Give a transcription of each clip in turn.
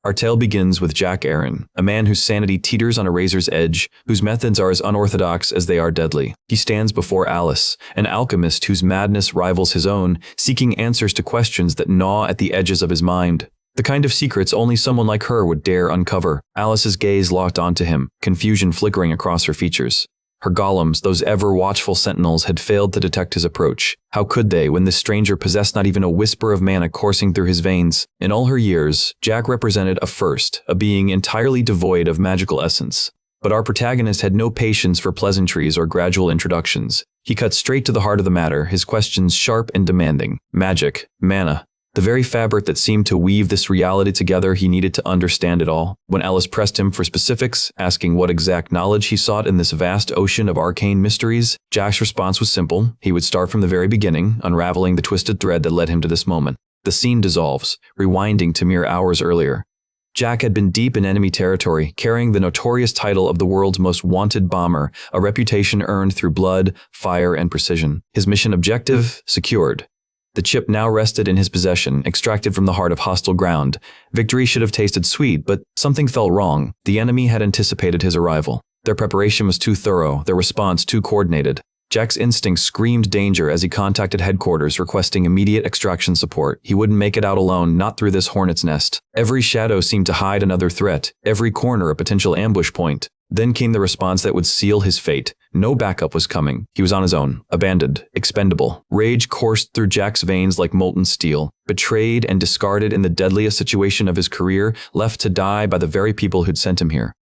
Our tale begins with Jack Aaron, a man whose sanity teeters on a razor's edge, whose methods are as unorthodox as they are deadly. He stands before Alice, an alchemist whose madness rivals his own, seeking answers to questions that gnaw at the edges of his mind. The kind of secrets only someone like her would dare uncover. Alice's gaze locked onto him, confusion flickering across her features. Her golems, those ever-watchful sentinels, had failed to detect his approach. How could they, when this stranger possessed not even a whisper of mana coursing through his veins? In all her years, Jack represented a first, a being entirely devoid of magical essence. But our protagonist had no patience for pleasantries or gradual introductions. He cut straight to the heart of the matter, his questions sharp and demanding. Magic, mana. The very fabric that seemed to weave this reality together, he needed to understand it all. When Alice pressed him for specifics, asking what exact knowledge he sought in this vast ocean of arcane mysteries, Jack's response was simple. He would start from the very beginning, unraveling the twisted thread that led him to this moment. The scene dissolves, rewinding to mere hours earlier. Jack had been deep in enemy territory, carrying the notorious title of the world's most wanted bomber, a reputation earned through blood, fire, and precision. His mission objective secured. The chip now rested in his possession, extracted from the heart of hostile ground. Victory should have tasted sweet, but something felt wrong. The enemy had anticipated his arrival. Their preparation was too thorough, their response too coordinated. Jack's instincts screamed danger as he contacted headquarters requesting immediate extraction support. He wouldn't make it out alone, not through this hornet's nest. Every shadow seemed to hide another threat, every corner a potential ambush point. Then came the response that would seal his fate. No backup was coming. He was on his own, abandoned, expendable. Rage coursed through Jack's veins like molten steel. Betrayed and discarded in the deadliest situation of his career, left to die by the very people who'd sent him here.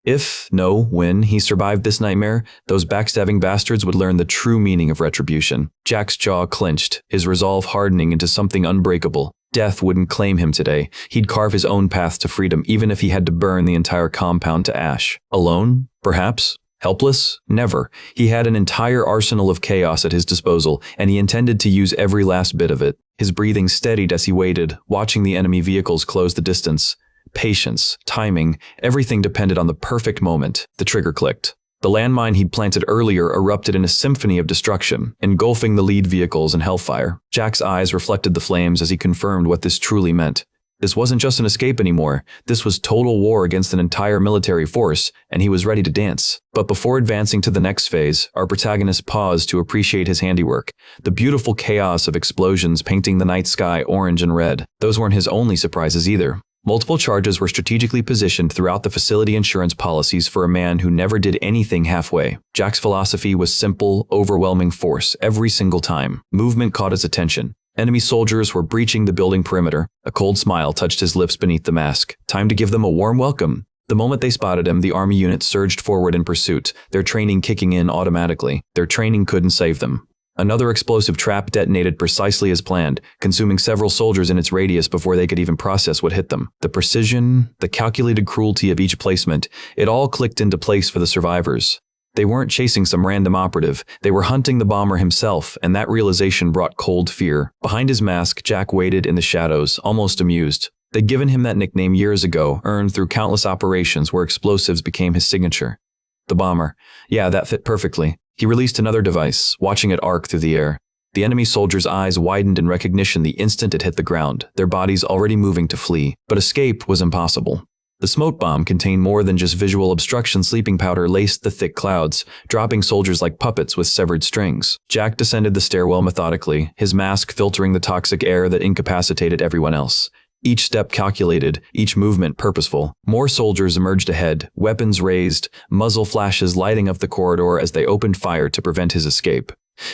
When he survived this nightmare, those backstabbing bastards would learn the true meaning of retribution. Jack's jaw clenched, his resolve hardening into something unbreakable. Death wouldn't claim him today. He'd carve his own path to freedom, even if he had to burn the entire compound to ash. Alone? Perhaps? Helpless? Never. He had an entire arsenal of chaos at his disposal, and he intended to use every last bit of it. His breathing steadied as he waited, watching the enemy vehicles close the distance. Patience, timing, everything depended on the perfect moment. The trigger clicked. The landmine he'd planted earlier erupted in a symphony of destruction, engulfing the lead vehicles in hellfire. Jack's eyes reflected the flames as he confirmed what this truly meant. This wasn't just an escape anymore. This was total war against an entire military force, and he was ready to dance. But before advancing to the next phase, our protagonist paused to appreciate his handiwork. The beautiful chaos of explosions painting the night sky orange and red. Those weren't his only surprises either. Multiple charges were strategically positioned throughout the facility insurance policies for a man who never did anything halfway. Jack's philosophy was simple, overwhelming force every single time. Movement caught his attention. Enemy soldiers were breaching the building perimeter. A cold smile touched his lips beneath the mask. Time to give them a warm welcome. The moment they spotted him, the army unit surged forward in pursuit, their training kicking in automatically. Their training couldn't save them. Another explosive trap detonated precisely as planned, consuming several soldiers in its radius before they could even process what hit them. The precision, the calculated cruelty of each placement, it all clicked into place for the survivors. They weren't chasing some random operative, they were hunting the bomber himself, and that realization brought cold fear. Behind his mask, Jack waited in the shadows, almost amused. They'd given him that nickname years ago, earned through countless operations where explosives became his signature. The bomber. Yeah, that fit perfectly. He released another device, watching it arc through the air. The enemy soldier's eyes widened in recognition the instant it hit the ground, their bodies already moving to flee. But escape was impossible. The smoke bomb contained more than just visual obstruction. Sleeping powder laced the thick clouds, dropping soldiers like puppets with severed strings. Jack descended the stairwell methodically, his mask filtering the toxic air that incapacitated everyone else. Each step calculated, each movement purposeful. More soldiers emerged ahead, weapons raised, muzzle flashes lighting up the corridor as they opened fire to prevent his escape.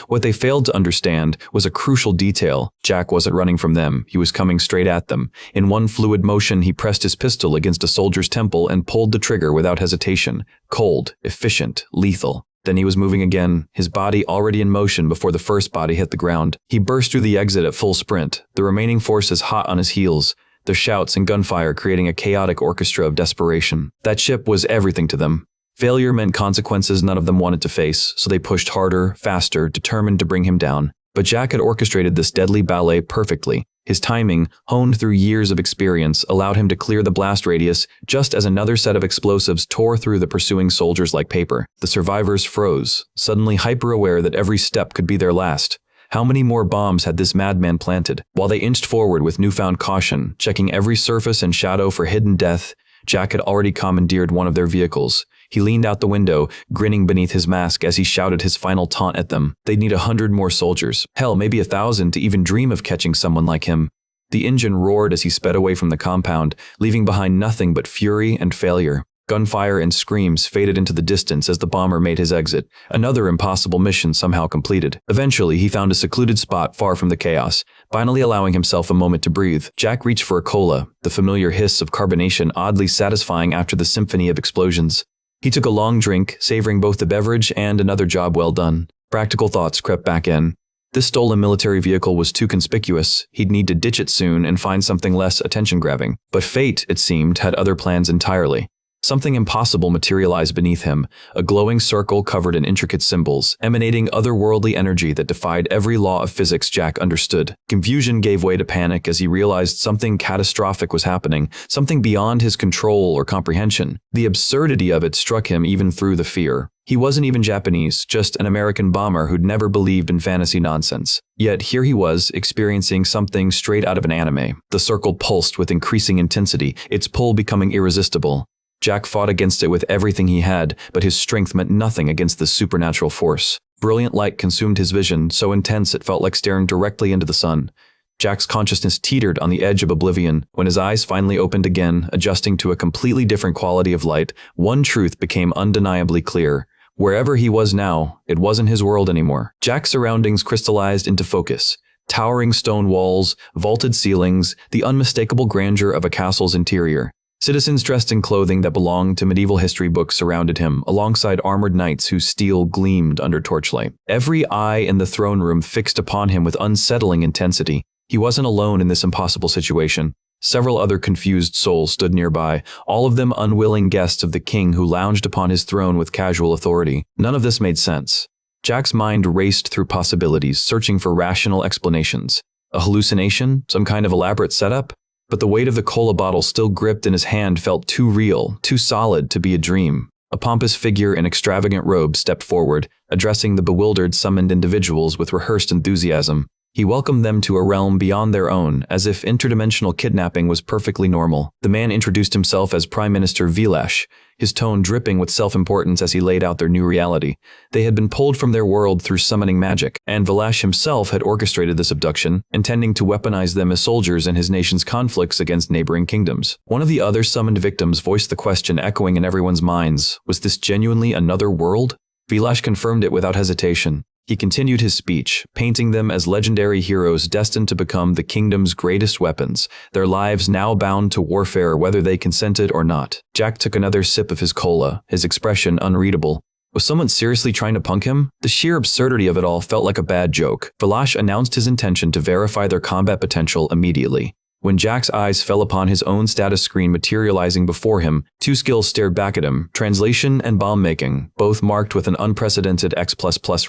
What they failed to understand was a crucial detail. Jack wasn't running from them, he was coming straight at them. In one fluid motion, he pressed his pistol against a soldier's temple and pulled the trigger without hesitation. Cold, efficient, lethal. Then he was moving again, his body already in motion before the first body hit the ground. He burst through the exit at full sprint, the remaining forces hot on his heels, their shouts and gunfire creating a chaotic orchestra of desperation. That ship was everything to them. Failure meant consequences none of them wanted to face, so they pushed harder, faster, determined to bring him down. But Jack had orchestrated this deadly ballet perfectly. His timing, honed through years of experience, allowed him to clear the blast radius just as another set of explosives tore through the pursuing soldiers like paper. The survivors froze, suddenly hyper-aware that every step could be their last. How many more bombs had this madman planted? While they inched forward with newfound caution, checking every surface and shadow for hidden death, Jack had already commandeered one of their vehicles. He leaned out the window, grinning beneath his mask as he shouted his final taunt at them. They'd need 100 more soldiers. Hell, maybe 1,000 to even dream of catching someone like him. The engine roared as he sped away from the compound, leaving behind nothing but fury and failure. Gunfire and screams faded into the distance as the bomber made his exit. Another impossible mission somehow completed. Eventually, he found a secluded spot far from the chaos, finally allowing himself a moment to breathe. Jack reached for a cola, the familiar hiss of carbonation oddly satisfying after the symphony of explosions. He took a long drink, savoring both the beverage and another job well done. Practical thoughts crept back in. This stolen military vehicle was too conspicuous. He'd need to ditch it soon and find something less attention-grabbing. But fate, it seemed, had other plans entirely. Something impossible materialized beneath him, a glowing circle covered in intricate symbols, emanating otherworldly energy that defied every law of physics Jack understood. Confusion gave way to panic as he realized something catastrophic was happening, something beyond his control or comprehension. The absurdity of it struck him even through the fear. He wasn't even Japanese, just an American bomber who'd never believed in fantasy nonsense. Yet here he was, experiencing something straight out of an anime. The circle pulsed with increasing intensity, its pull becoming irresistible. Jack fought against it with everything he had, but his strength meant nothing against this supernatural force. Brilliant light consumed his vision, so intense it felt like staring directly into the sun. Jack's consciousness teetered on the edge of oblivion. When his eyes finally opened again, adjusting to a completely different quality of light, one truth became undeniably clear. Wherever he was now, it wasn't his world anymore. Jack's surroundings crystallized into focus. Towering stone walls, vaulted ceilings, the unmistakable grandeur of a castle's interior. Citizens dressed in clothing that belonged to medieval history books surrounded him, alongside armored knights whose steel gleamed under torchlight. Every eye in the throne room fixed upon him with unsettling intensity. He wasn't alone in this impossible situation. Several other confused souls stood nearby, all of them unwilling guests of the king who lounged upon his throne with casual authority. None of this made sense. Jack's mind raced through possibilities, searching for rational explanations. A hallucination? Some kind of elaborate setup? But the weight of the cola bottle still gripped in his hand felt too real, too solid to be a dream. A pompous figure in extravagant robes stepped forward, addressing the bewildered summoned individuals with rehearsed enthusiasm. He welcomed them to a realm beyond their own, as if interdimensional kidnapping was perfectly normal. The man introduced himself as Prime Minister Vilash, his tone dripping with self-importance as he laid out their new reality. They had been pulled from their world through summoning magic, and Vilash himself had orchestrated this abduction, intending to weaponize them as soldiers in his nation's conflicts against neighboring kingdoms. One of the other summoned victims voiced the question echoing in everyone's minds, was this genuinely another world? Vilash confirmed it without hesitation. He continued his speech, painting them as legendary heroes destined to become the kingdom's greatest weapons, their lives now bound to warfare whether they consented or not. Jack took another sip of his cola, his expression unreadable. Was someone seriously trying to punk him? The sheer absurdity of it all felt like a bad joke. Vilash announced his intention to verify their combat potential immediately. When Jack's eyes fell upon his own status screen materializing before him, two skills stared back at him, translation and bomb-making, both marked with an unprecedented X++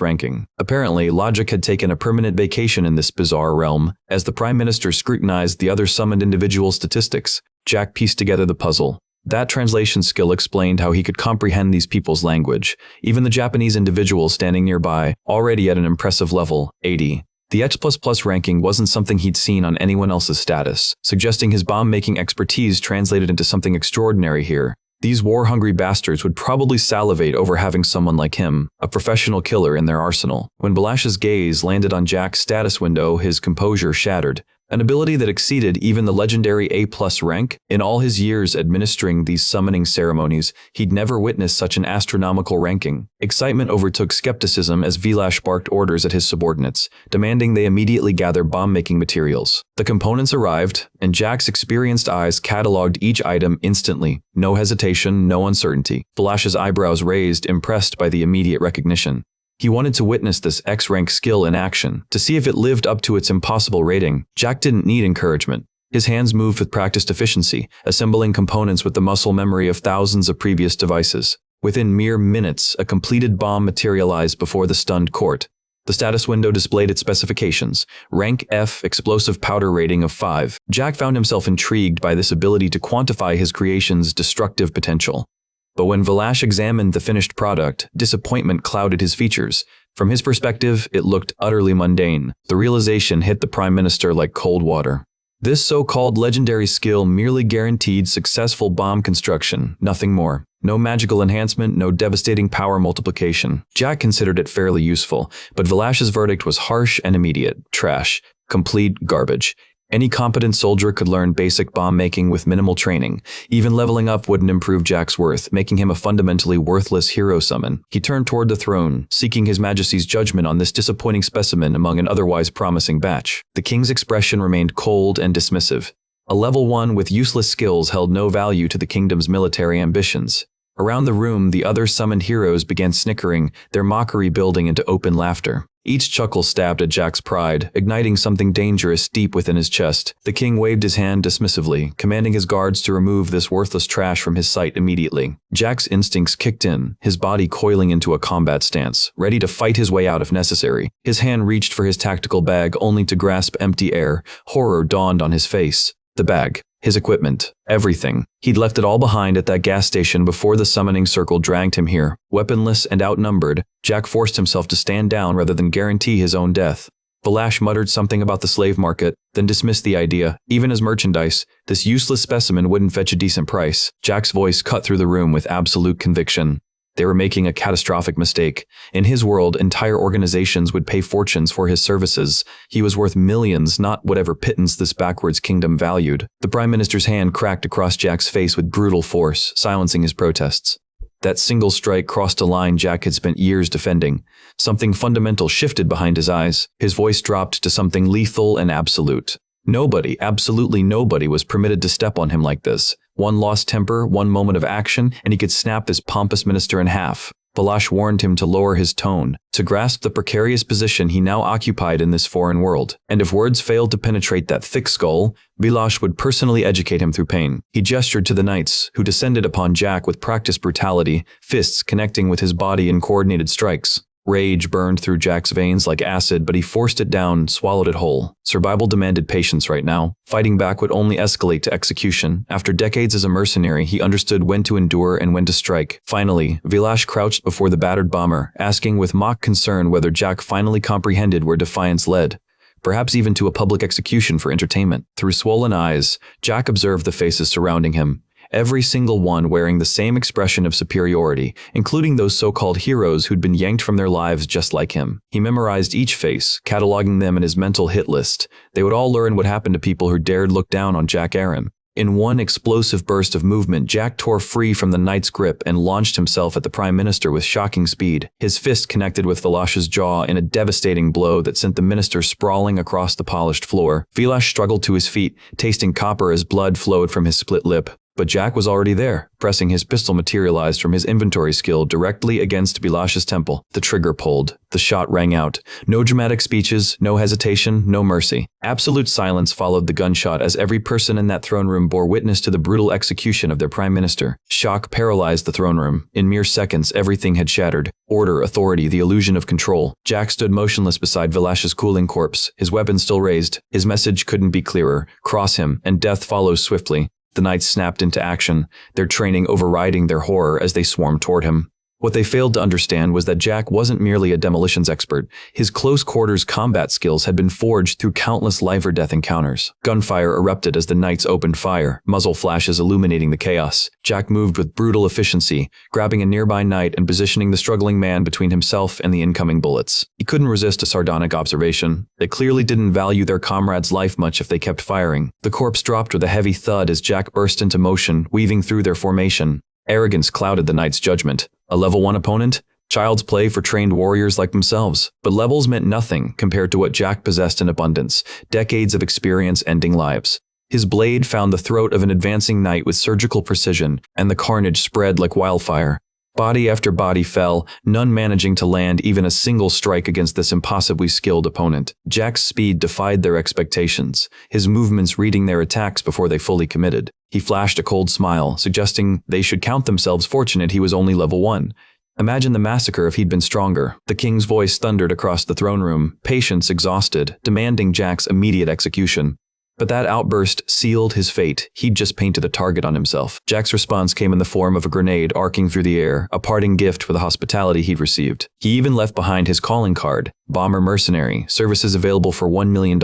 ranking. Apparently, logic had taken a permanent vacation in this bizarre realm. As the Prime Minister scrutinized the other summoned individual statistics, Jack pieced together the puzzle. That translation skill explained how he could comprehend these people's language, even the Japanese individuals standing nearby, already at an impressive level, 80. The X++ ranking wasn't something he'd seen on anyone else's status, suggesting his bomb-making expertise translated into something extraordinary here. These war-hungry bastards would probably salivate over having someone like him, a professional killer, in their arsenal. When Vilash's gaze landed on Jack's status window, his composure shattered. An ability that exceeded even the legendary A+ rank. In all his years administering these summoning ceremonies, he'd never witnessed such an astronomical ranking. Excitement overtook skepticism as Vilash barked orders at his subordinates, demanding they immediately gather bomb-making materials. The components arrived, and Jack's experienced eyes cataloged each item instantly. No hesitation, no uncertainty. Vilash's eyebrows raised, impressed by the immediate recognition. He wanted to witness this X-rank skill in action, to see if it lived up to its impossible rating. Jack didn't need encouragement. His hands moved with practiced efficiency, assembling components with the muscle memory of thousands of previous devices. Within mere minutes, a completed bomb materialized before the stunned court. The status window displayed its specifications. Rank F, explosive powder rating of 5. Jack found himself intrigued by this ability to quantify his creation's destructive potential. But when Vilash examined the finished product, disappointment clouded his features. From his perspective, it looked utterly mundane. The realization hit the Prime Minister like cold water. This so-called legendary skill merely guaranteed successful bomb construction, nothing more. No magical enhancement, no devastating power multiplication. Jack considered it fairly useful, but Velash's verdict was harsh and immediate. Trash. Complete garbage. Any competent soldier could learn basic bomb making with minimal training. Even leveling up wouldn't improve Jack's worth, making him a fundamentally worthless hero summon. He turned toward the throne, seeking His Majesty's judgment on this disappointing specimen among an otherwise promising batch. The king's expression remained cold and dismissive. A level 1 with useless skills held no value to the kingdom's military ambitions. Around the room, the other summoned heroes began snickering, their mockery building into open laughter. Each chuckle stabbed at Jack's pride, igniting something dangerous deep within his chest. The king waved his hand dismissively, commanding his guards to remove this worthless trash from his sight immediately. Jack's instincts kicked in, his body coiling into a combat stance, ready to fight his way out if necessary. His hand reached for his tactical bag only to grasp empty air. Horror dawned on his face. The bag. His equipment. Everything. He'd left it all behind at that gas station before the summoning circle dragged him here. Weaponless and outnumbered, Jack forced himself to stand down rather than guarantee his own death. Velash muttered something about the slave market, then dismissed the idea. Even as merchandise, this useless specimen wouldn't fetch a decent price. Jack's voice cut through the room with absolute conviction. They were making a catastrophic mistake. In his world, entire organizations would pay fortunes for his services. He was worth millions, not whatever pittance this backwards kingdom valued. The Prime Minister's hand cracked across Jack's face with brutal force, silencing his protests. That single strike crossed a line Jack had spent years defending. Something fundamental shifted behind his eyes. His voice dropped to something lethal and absolute. Nobody, absolutely nobody, was permitted to step on him like this. One lost temper, one moment of action, and he could snap this pompous minister in half. Velash warned him to lower his tone, to grasp the precarious position he now occupied in this foreign world. And if words failed to penetrate that thick skull, Velash would personally educate him through pain. He gestured to the knights, who descended upon Jack with practiced brutality, fists connecting with his body in coordinated strikes. Rage burned through Jack's veins like acid, but he forced it down, swallowed it whole. Survival demanded patience right now. Fighting back would only escalate to execution. After decades as a mercenary, he understood when to endure and when to strike. Finally, Velash crouched before the battered bomber, asking with mock concern whether Jack finally comprehended where defiance led. Perhaps even to a public execution for entertainment. Through swollen eyes, Jack observed the faces surrounding him. Every single one wearing the same expression of superiority, including those so-called heroes who'd been yanked from their lives just like him. He memorized each face, cataloging them in his mental hit list. They would all learn what happened to people who dared look down on Jack Aaron. In one explosive burst of movement, Jack tore free from the knight's grip and launched himself at the Prime Minister with shocking speed. His fist connected with Velash's jaw in a devastating blow that sent the minister sprawling across the polished floor. Velash struggled to his feet, tasting copper as blood flowed from his split lip. But Jack was already there. Pressing, his pistol materialized from his inventory skill directly against Velash's temple. The trigger pulled. The shot rang out. No dramatic speeches, no hesitation, no mercy. Absolute silence followed the gunshot as every person in that throne room bore witness to the brutal execution of their prime minister. Shock paralyzed the throne room. In mere seconds, everything had shattered. Order, authority, the illusion of control. Jack stood motionless beside Velash's cooling corpse, his weapon still raised. His message couldn't be clearer. Cross him, and death follows swiftly. The knights snapped into action, their training overriding their horror as they swarmed toward him. What they failed to understand was that Jack wasn't merely a demolitions expert. His close-quarters combat skills had been forged through countless life-or-death encounters. Gunfire erupted as the knights opened fire, muzzle flashes illuminating the chaos. Jack moved with brutal efficiency, grabbing a nearby knight and positioning the struggling man between himself and the incoming bullets. He couldn't resist a sardonic observation. They clearly didn't value their comrade's life much if they kept firing. The corpse dropped with a heavy thud as Jack burst into motion, weaving through their formation. Arrogance clouded the knight's judgment. A level 1 opponent? Child's play for trained warriors like themselves. But levels meant nothing compared to what Jack possessed in abundance, decades of experience ending lives. His blade found the throat of an advancing knight with surgical precision, and the carnage spread like wildfire. Body after body fell, none managing to land even a single strike against this impossibly skilled opponent. Jack's speed defied their expectations, his movements reading their attacks before they fully committed. He flashed a cold smile, suggesting they should count themselves fortunate he was only level 1. Imagine the massacre if he'd been stronger. The king's voice thundered across the throne room, patience exhausted, demanding Jack's immediate execution. But that outburst sealed his fate. He'd just painted a target on himself. Jack's response came in the form of a grenade arcing through the air, a parting gift for the hospitality he'd received. He even left behind his calling card, Bomber Mercenary, services available for $1 million,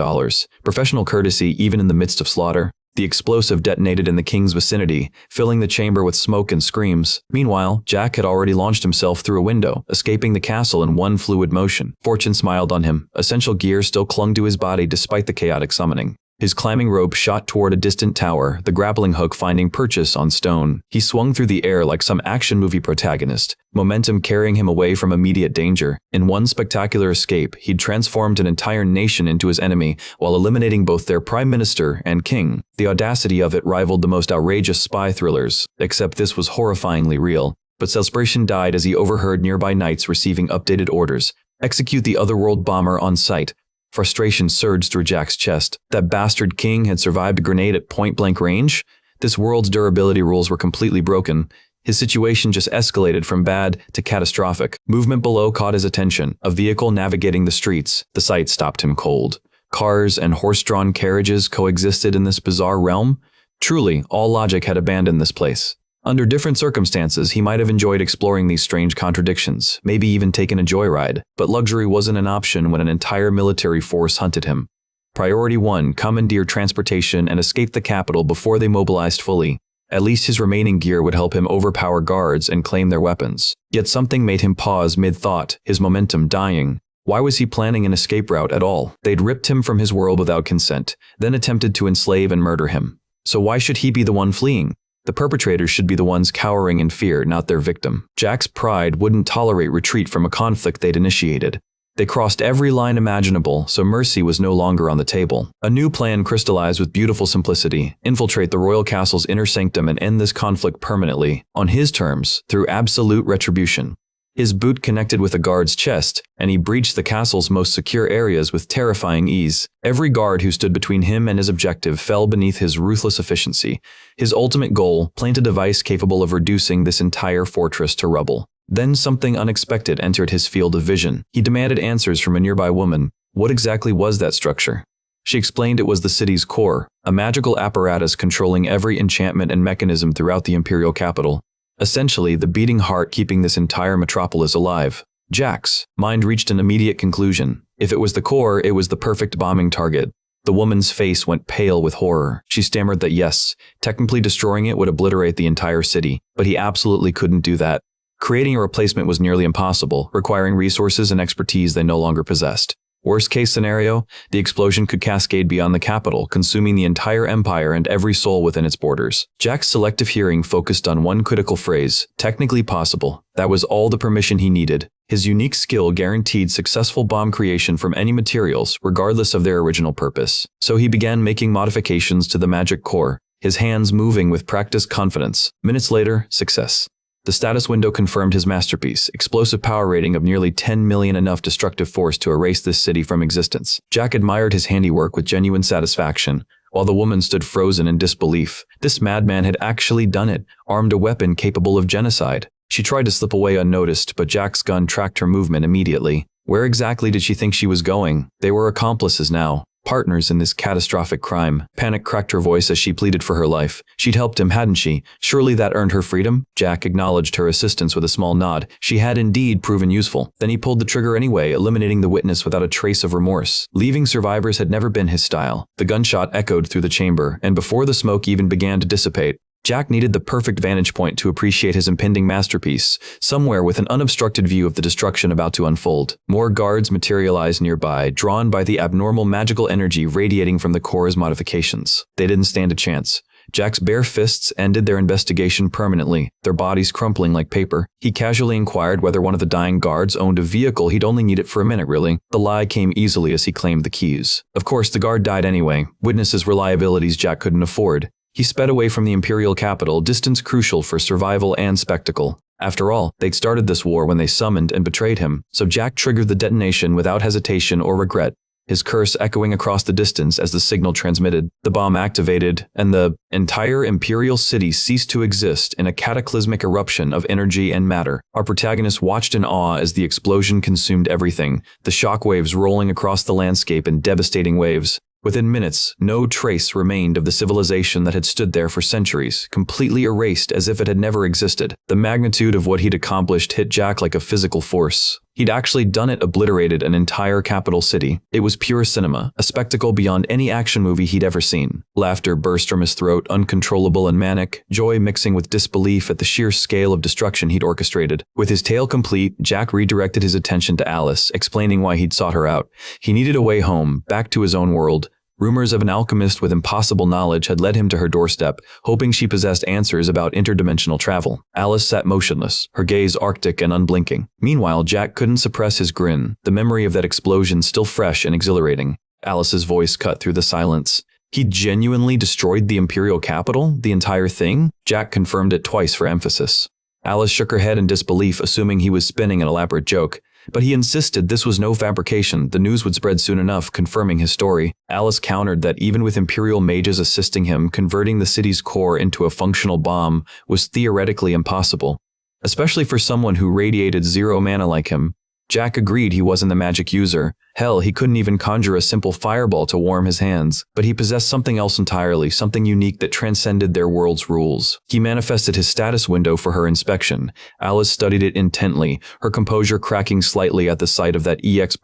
professional courtesy even in the midst of slaughter. The explosive detonated in the king's vicinity, filling the chamber with smoke and screams. Meanwhile, Jack had already launched himself through a window, escaping the castle in one fluid motion. Fortune smiled on him. Essential gear still clung to his body despite the chaotic summoning. His climbing rope shot toward a distant tower, the grappling hook finding purchase on stone. He swung through the air like some action movie protagonist, momentum carrying him away from immediate danger. In one spectacular escape, he'd transformed an entire nation into his enemy while eliminating both their prime minister and king. The audacity of it rivaled the most outrageous spy thrillers, except this was horrifyingly real. But celebration died as he overheard nearby knights receiving updated orders. Execute the otherworld bomber on sight. Frustration surged through Jack's chest. That bastard king had survived a grenade at point-blank range? This world's durability rules were completely broken. His situation just escalated from bad to catastrophic. Movement below caught his attention, a vehicle navigating the streets. The sight stopped him cold. Cars and horse-drawn carriages coexisted in this bizarre realm? Truly, all logic had abandoned this place. Under different circumstances, he might have enjoyed exploring these strange contradictions, maybe even taken a joyride, but luxury wasn't an option when an entire military force hunted him. Priority 1, commandeer transportation and escape the capital before they mobilized fully. At least his remaining gear would help him overpower guards and claim their weapons. Yet something made him pause mid-thought, his momentum dying. Why was he planning an escape route at all? They'd ripped him from his world without consent, then attempted to enslave and murder him. So why should he be the one fleeing? The perpetrators should be the ones cowering in fear, not their victim. Jack's pride wouldn't tolerate retreat from a conflict they'd initiated. They crossed every line imaginable, so mercy was no longer on the table. A new plan crystallized with beautiful simplicity: infiltrate the royal castle's inner sanctum and end this conflict permanently, on his terms, through absolute retribution. His boot connected with a guard's chest, and he breached the castle's most secure areas with terrifying ease. Every guard who stood between him and his objective fell beneath his ruthless efficiency. His ultimate goal: plant a device capable of reducing this entire fortress to rubble. Then something unexpected entered his field of vision. He demanded answers from a nearby woman. What exactly was that structure? She explained it was the city's core, a magical apparatus controlling every enchantment and mechanism throughout the imperial capital. Essentially, the beating heart keeping this entire metropolis alive. Jack's mind reached an immediate conclusion. If it was the core, it was the perfect bombing target. The woman's face went pale with horror. She stammered that yes, technically destroying it would obliterate the entire city, but he absolutely couldn't do that. Creating a replacement was nearly impossible, requiring resources and expertise they no longer possessed. Worst-case scenario, the explosion could cascade beyond the capital, consuming the entire empire and every soul within its borders. Jack's selective hearing focused on one critical phrase: technically possible. That was all the permission he needed. His unique skill guaranteed successful bomb creation from any materials, regardless of their original purpose. So he began making modifications to the magic core, his hands moving with practiced confidence. Minutes later, success. The status window confirmed his masterpiece: explosive power rating of nearly 10 million, enough destructive force to erase this city from existence. Jack admired his handiwork with genuine satisfaction, while the woman stood frozen in disbelief. This madman had actually done it, armed a weapon capable of genocide. She tried to slip away unnoticed, but Jack's gun tracked her movement immediately. Where exactly did she think she was going? They were accomplices now. Partners in this catastrophic crime. Panic cracked her voice as she pleaded for her life. She'd helped him, hadn't she? Surely that earned her freedom? Jack acknowledged her assistance with a small nod. She had indeed proven useful. Then he pulled the trigger anyway, eliminating the witness without a trace of remorse. Leaving survivors had never been his style. The gunshot echoed through the chamber, and before the smoke even began to dissipate, Jack needed the perfect vantage point to appreciate his impending masterpiece, somewhere with an unobstructed view of the destruction about to unfold. More guards materialized nearby, drawn by the abnormal magical energy radiating from the core's modifications. They didn't stand a chance. Jack's bare fists ended their investigation permanently, their bodies crumpling like paper. He casually inquired whether one of the dying guards owned a vehicle he'd only needed for a minute, really. The lie came easily as he claimed the keys. Of course, the guard died anyway, witnesses reliabilities Jack couldn't afford. He sped away from the imperial capital, distance crucial for survival and spectacle. After all, they'd started this war when they summoned and betrayed him, so Jack triggered the detonation without hesitation or regret, his curse echoing across the distance as the signal transmitted. The bomb activated, and the entire imperial city ceased to exist in a cataclysmic eruption of energy and matter. Our protagonist watched in awe as the explosion consumed everything, the shockwaves rolling across the landscape in devastating waves. Within minutes, no trace remained of the civilization that had stood there for centuries, completely erased as if it had never existed. The magnitude of what he'd accomplished hit Jack like a physical force. He'd actually done it, obliterated an entire capital city. It was pure cinema, a spectacle beyond any action movie he'd ever seen. Laughter burst from his throat, uncontrollable and manic, joy mixing with disbelief at the sheer scale of destruction he'd orchestrated. With his tale complete, Jack redirected his attention to Alice, explaining why he'd sought her out. He needed a way home, back to his own world. Rumors of an alchemist with impossible knowledge had led him to her doorstep, hoping she possessed answers about interdimensional travel. Alice sat motionless, her gaze arctic and unblinking. Meanwhile, Jack couldn't suppress his grin, the memory of that explosion still fresh and exhilarating. Alice's voice cut through the silence. He'd genuinely destroyed the Imperial capital? The entire thing? Jack confirmed it twice for emphasis. Alice shook her head in disbelief, assuming he was spinning an elaborate joke. But he insisted this was no fabrication. The news would spread soon enough, confirming his story. Alice countered that even with Imperial mages assisting him, converting the city's core into a functional bomb was theoretically impossible, especially for someone who radiated zero mana like him. Jack agreed he wasn't the magic user. Hell, he couldn't even conjure a simple fireball to warm his hands. But he possessed something else entirely, something unique that transcended their world's rules. He manifested his status window for her inspection. Alice studied it intently, her composure cracking slightly at the sight of that EX++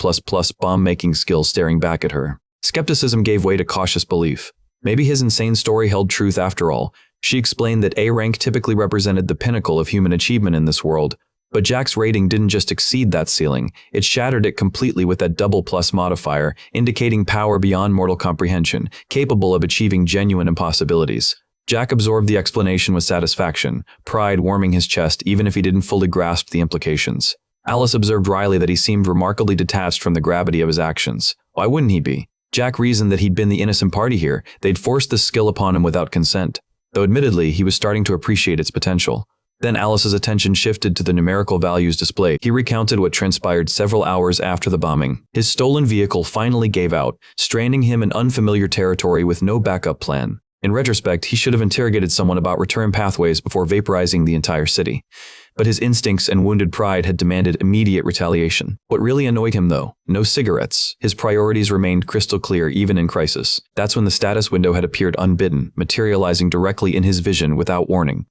bomb-making skill staring back at her. Skepticism gave way to cautious belief. Maybe his insane story held truth after all. She explained that A rank typically represented the pinnacle of human achievement in this world. But Jack's rating didn't just exceed that ceiling, it shattered it completely with that double plus modifier, indicating power beyond mortal comprehension, capable of achieving genuine impossibilities. Jack absorbed the explanation with satisfaction, pride warming his chest even if he didn't fully grasp the implications. Alice observed wryly that he seemed remarkably detached from the gravity of his actions. Why wouldn't he be? Jack reasoned that he'd been the innocent party here. They'd forced this skill upon him without consent, though admittedly he was starting to appreciate its potential. Then Alice's attention shifted to the numerical values displayed. He recounted what transpired several hours after the bombing. His stolen vehicle finally gave out, stranding him in unfamiliar territory with no backup plan. In retrospect, he should have interrogated someone about return pathways before vaporizing the entire city. But his instincts and wounded pride had demanded immediate retaliation. What really annoyed him, though? No cigarettes. His priorities remained crystal clear even in crisis. That's when the status window had appeared unbidden, materializing directly in his vision without warning.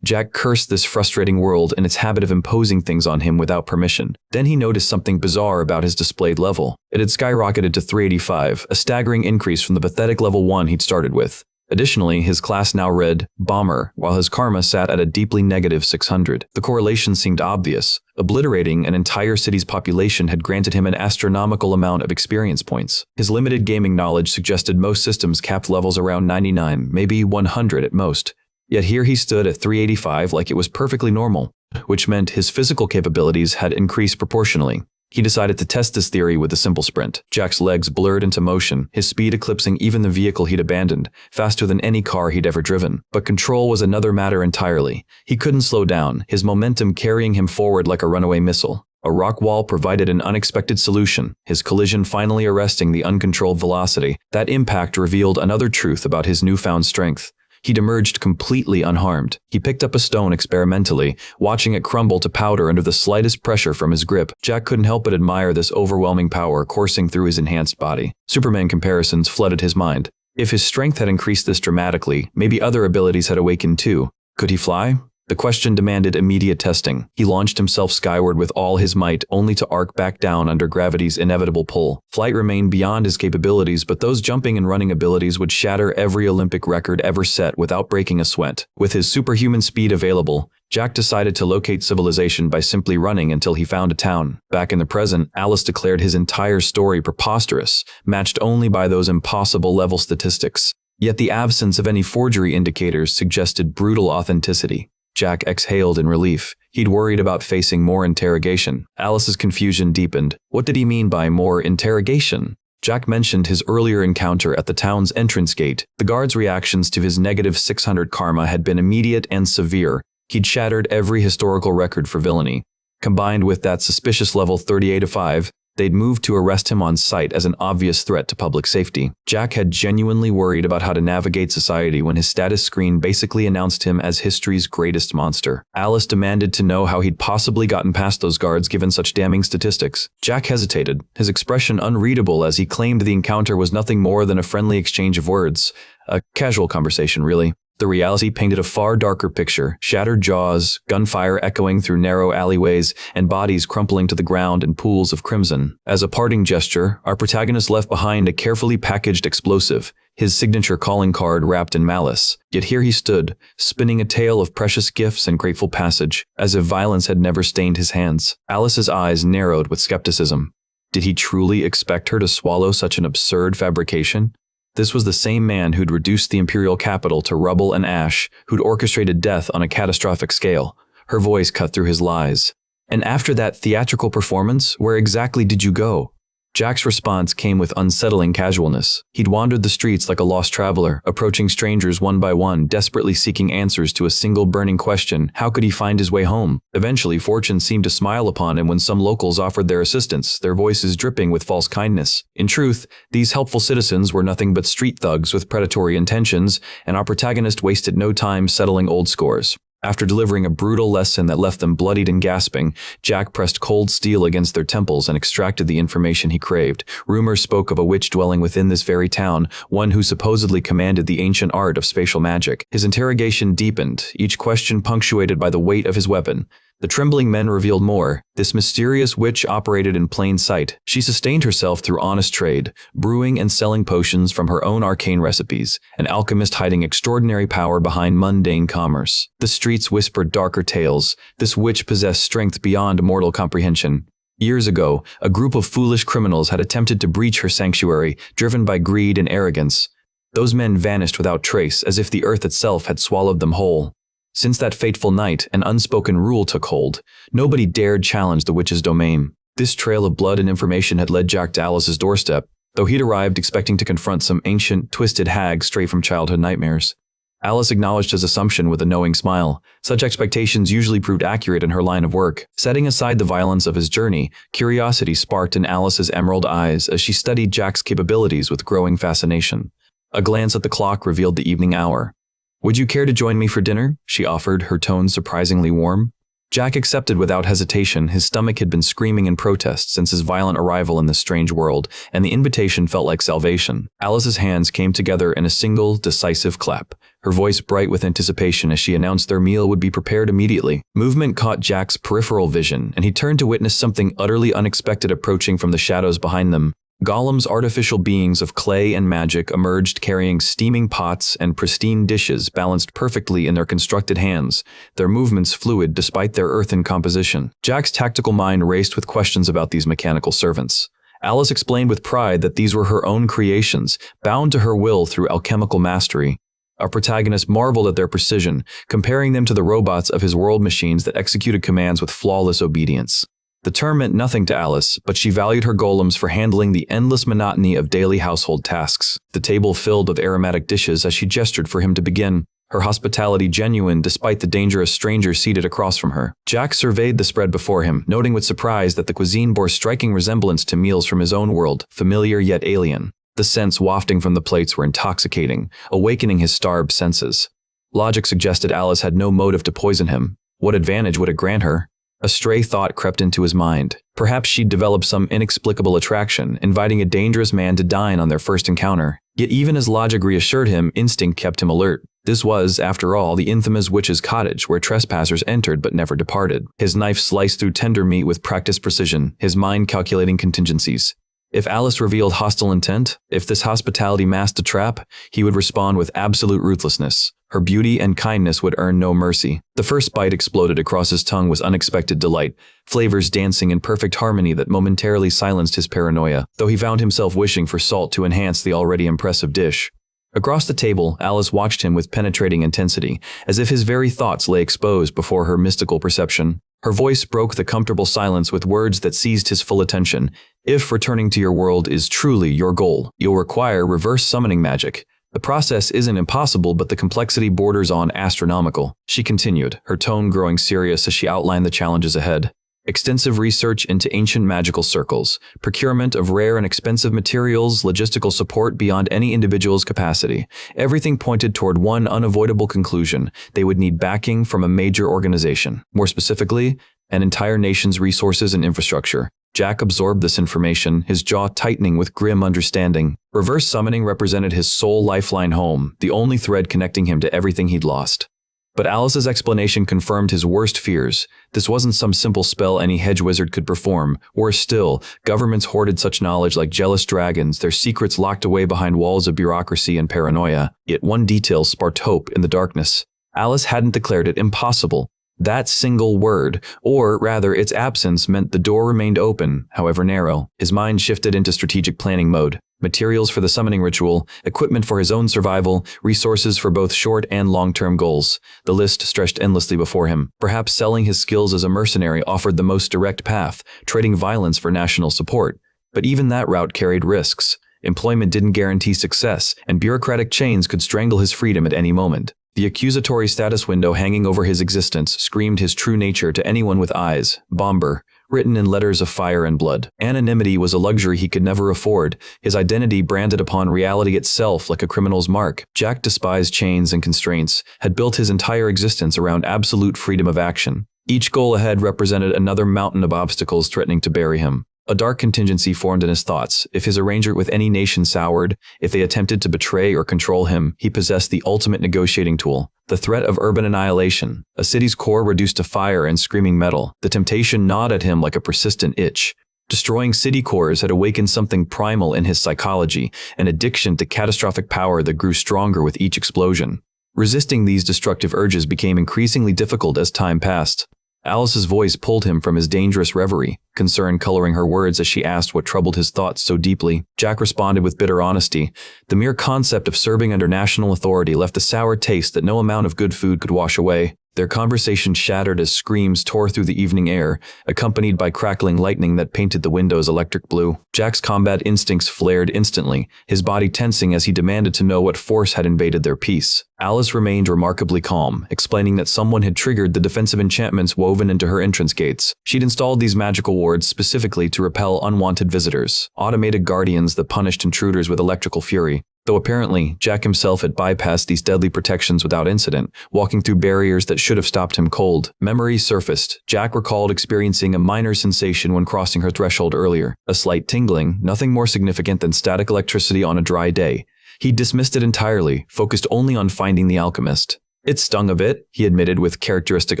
Jack cursed this frustrating world and its habit of imposing things on him without permission. Then he noticed something bizarre about his displayed level. It had skyrocketed to 385, a staggering increase from the pathetic level 1 he'd started with. Additionally, his class now read Bomber, while his karma sat at a deeply negative 600. The correlation seemed obvious. Obliterating an entire city's population had granted him an astronomical amount of experience points. His limited gaming knowledge suggested most systems capped levels around 99, maybe 100 at most. Yet here he stood at 385 like it was perfectly normal, which meant his physical capabilities had increased proportionally. He decided to test this theory with a simple sprint. Jack's legs blurred into motion, his speed eclipsing even the vehicle he'd abandoned, faster than any car he'd ever driven. But control was another matter entirely. He couldn't slow down, his momentum carrying him forward like a runaway missile. A rock wall provided an unexpected solution, his collision finally arresting the uncontrolled velocity. That impact revealed another truth about his newfound strength. He'd emerged completely unharmed. He picked up a stone experimentally, watching it crumble to powder under the slightest pressure from his grip. Jack couldn't help but admire this overwhelming power coursing through his enhanced body. Superman comparisons flooded his mind. If his strength had increased this dramatically, maybe other abilities had awakened too. Could he fly? The question demanded immediate testing. He launched himself skyward with all his might, only to arc back down under gravity's inevitable pull. Flight remained beyond his capabilities, but those jumping and running abilities would shatter every Olympic record ever set without breaking a sweat. With his superhuman speed available, Jack decided to locate civilization by simply running until he found a town. Back in the present, Alice declared his entire story preposterous, matched only by those impossible level statistics. Yet the absence of any forgery indicators suggested brutal authenticity. Jack exhaled in relief. He'd worried about facing more interrogation. Alice's confusion deepened. What did he mean by more interrogation? Jack mentioned his earlier encounter at the town's entrance gate. The guard's reactions to his negative 600 karma had been immediate and severe. He'd shattered every historical record for villainy. Combined with that suspicious level 38 of 5, They'd moved to arrest him on sight as an obvious threat to public safety. Jack had genuinely worried about how to navigate society when his status screen basically announced him as history's greatest monster. Alice demanded to know how he'd possibly gotten past those guards given such damning statistics. Jack hesitated, his expression unreadable as he claimed the encounter was nothing more than a friendly exchange of words. A casual conversation, really. The reality painted a far darker picture, shattered jaws, gunfire echoing through narrow alleyways, and bodies crumpling to the ground in pools of crimson. As a parting gesture, our protagonist left behind a carefully packaged explosive, his signature calling card wrapped in malice. Yet here he stood, spinning a tale of precious gifts and grateful passage, as if violence had never stained his hands. Alice's eyes narrowed with skepticism. Did he truly expect her to swallow such an absurd fabrication? This was the same man who'd reduced the imperial capital to rubble and ash, who'd orchestrated death on a catastrophic scale. Her voice cut through his lies. And after that theatrical performance, where exactly did you go? Jack's response came with unsettling casualness. He'd wandered the streets like a lost traveler, approaching strangers one by one, desperately seeking answers to a single burning question: how could he find his way home? Eventually, fortune seemed to smile upon him when some locals offered their assistance, their voices dripping with false kindness. In truth, these helpful citizens were nothing but street thugs with predatory intentions, and our protagonist wasted no time settling old scores. After delivering a brutal lesson that left them bloodied and gasping, Jack pressed cold steel against their temples and extracted the information he craved. Rumors spoke of a witch dwelling within this very town, one who supposedly commanded the ancient art of spatial magic. His interrogation deepened, each question punctuated by the weight of his weapon. The trembling men revealed more. This mysterious witch operated in plain sight. She sustained herself through honest trade, brewing and selling potions from her own arcane recipes, an alchemist hiding extraordinary power behind mundane commerce. The streets whispered darker tales. This witch possessed strength beyond mortal comprehension. Years ago, a group of foolish criminals had attempted to breach her sanctuary, driven by greed and arrogance. Those men vanished without trace, as if the earth itself had swallowed them whole. Since that fateful night, an unspoken rule took hold. Nobody dared challenge the witch's domain. This trail of blood and information had led Jack to Alice's doorstep, though he'd arrived expecting to confront some ancient, twisted hag straight from childhood nightmares. Alice acknowledged his assumption with a knowing smile. Such expectations usually proved accurate in her line of work. Setting aside the violence of his journey, curiosity sparked in Alice's emerald eyes as she studied Jack's capabilities with growing fascination. A glance at the clock revealed the evening hour. "Would you care to join me for dinner?" she offered, her tone surprisingly warm. Jack accepted without hesitation. His stomach had been screaming in protest since his violent arrival in this strange world, and the invitation felt like salvation. Alice's hands came together in a single, decisive clap, her voice bright with anticipation as she announced their meal would be prepared immediately. Movement caught Jack's peripheral vision, and he turned to witness something utterly unexpected approaching from the shadows behind them. Golems, artificial beings of clay and magic, emerged carrying steaming pots and pristine dishes balanced perfectly in their constructed hands, their movements fluid despite their earthen composition. Jack's tactical mind raced with questions about these mechanical servants. Alice explained with pride that these were her own creations, bound to her will through alchemical mastery. Our protagonist marveled at their precision, comparing them to the robots of his world machines that executed commands with flawless obedience. The term meant nothing to Alice, but she valued her golems for handling the endless monotony of daily household tasks. The table filled with aromatic dishes as she gestured for him to begin, her hospitality genuine despite the dangerous stranger seated across from her. Jack surveyed the spread before him, noting with surprise that the cuisine bore striking resemblance to meals from his own world, familiar yet alien. The scents wafting from the plates were intoxicating, awakening his starved senses. Logic suggested Alice had no motive to poison him. What advantage would it grant her? A stray thought crept into his mind. Perhaps she'd developed some inexplicable attraction, inviting a dangerous man to dine on their first encounter. Yet even as logic reassured him, instinct kept him alert. This was, after all, the infamous witch's cottage where trespassers entered but never departed. His knife sliced through tender meat with practiced precision, his mind calculating contingencies. If Alice revealed hostile intent, if this hospitality masked a trap, he would respond with absolute ruthlessness. Her beauty and kindness would earn no mercy. The first bite exploded across his tongue was unexpected delight, flavors dancing in perfect harmony that momentarily silenced his paranoia, though he found himself wishing for salt to enhance the already impressive dish. Across the table, Alice watched him with penetrating intensity, as if his very thoughts lay exposed before her mystical perception. Her voice broke the comfortable silence with words that seized his full attention. "If returning to your world is truly your goal, you'll require reverse summoning magic. The process isn't impossible, but the complexity borders on astronomical," she continued, her tone growing serious as she outlined the challenges ahead. extensive research into ancient magical circles, procurement of rare and expensive materials, logistical support beyond any individual's capacity. Everything pointed toward one unavoidable conclusion: they would need backing from a major organization. More specifically, an entire nation's resources and infrastructure. Jack absorbed this information, his jaw tightening with grim understanding. Reverse summoning represented his sole lifeline home, the only thread connecting him to everything he'd lost. But Alice's explanation confirmed his worst fears. This wasn't some simple spell any hedge wizard could perform. Worse still, governments hoarded such knowledge like jealous dragons, their secrets locked away behind walls of bureaucracy and paranoia. Yet one detail sparked hope in the darkness. Alice hadn't declared it impossible. That single word, or rather its absence, meant the door remained open, however narrow. His mind shifted into strategic planning mode. Materials for the summoning ritual, equipment for his own survival, resources for both short and long-term goals. The list stretched endlessly before him. Perhaps selling his skills as a mercenary offered the most direct path, trading violence for national support. But even that route carried risks. Employment didn't guarantee success, and bureaucratic chains could strangle his freedom at any moment. The accusatory status window hanging over his existence screamed his true nature to anyone with eyes. Bomber, written in letters of fire and blood. Anonymity was a luxury he could never afford, his identity branded upon reality itself like a criminal's mark. Jack despised chains and constraints, had built his entire existence around absolute freedom of action. Each goal ahead represented another mountain of obstacles threatening to bury him. A dark contingency formed in his thoughts. If his arrangement with any nation soured, if they attempted to betray or control him, he possessed the ultimate negotiating tool. The threat of urban annihilation, a city's core reduced to fire and screaming metal. The temptation gnawed at him like a persistent itch. Destroying city cores had awakened something primal in his psychology, an addiction to catastrophic power that grew stronger with each explosion. Resisting these destructive urges became increasingly difficult as time passed. Alice's voice pulled him from his dangerous reverie, concern coloring her words as she asked what troubled his thoughts so deeply. Jack responded with bitter honesty. The mere concept of serving under national authority left a sour taste that no amount of good food could wash away. Their conversation shattered as screams tore through the evening air, accompanied by crackling lightning that painted the windows electric blue. Jack's combat instincts flared instantly, his body tensing as he demanded to know what force had invaded their peace. Alice remained remarkably calm, explaining that someone had triggered the defensive enchantments woven into her entrance gates. She'd installed these magical wards specifically to repel unwanted visitors, automated guardians that punished intruders with electrical fury. Though apparently, Jack himself had bypassed these deadly protections without incident, walking through barriers that should have stopped him cold. Memories surfaced. Jack recalled experiencing a minor sensation when crossing her threshold earlier. A slight tingling, nothing more significant than static electricity on a dry day. He dismissed it entirely, focused only on finding the alchemist. It stung a bit, he admitted with characteristic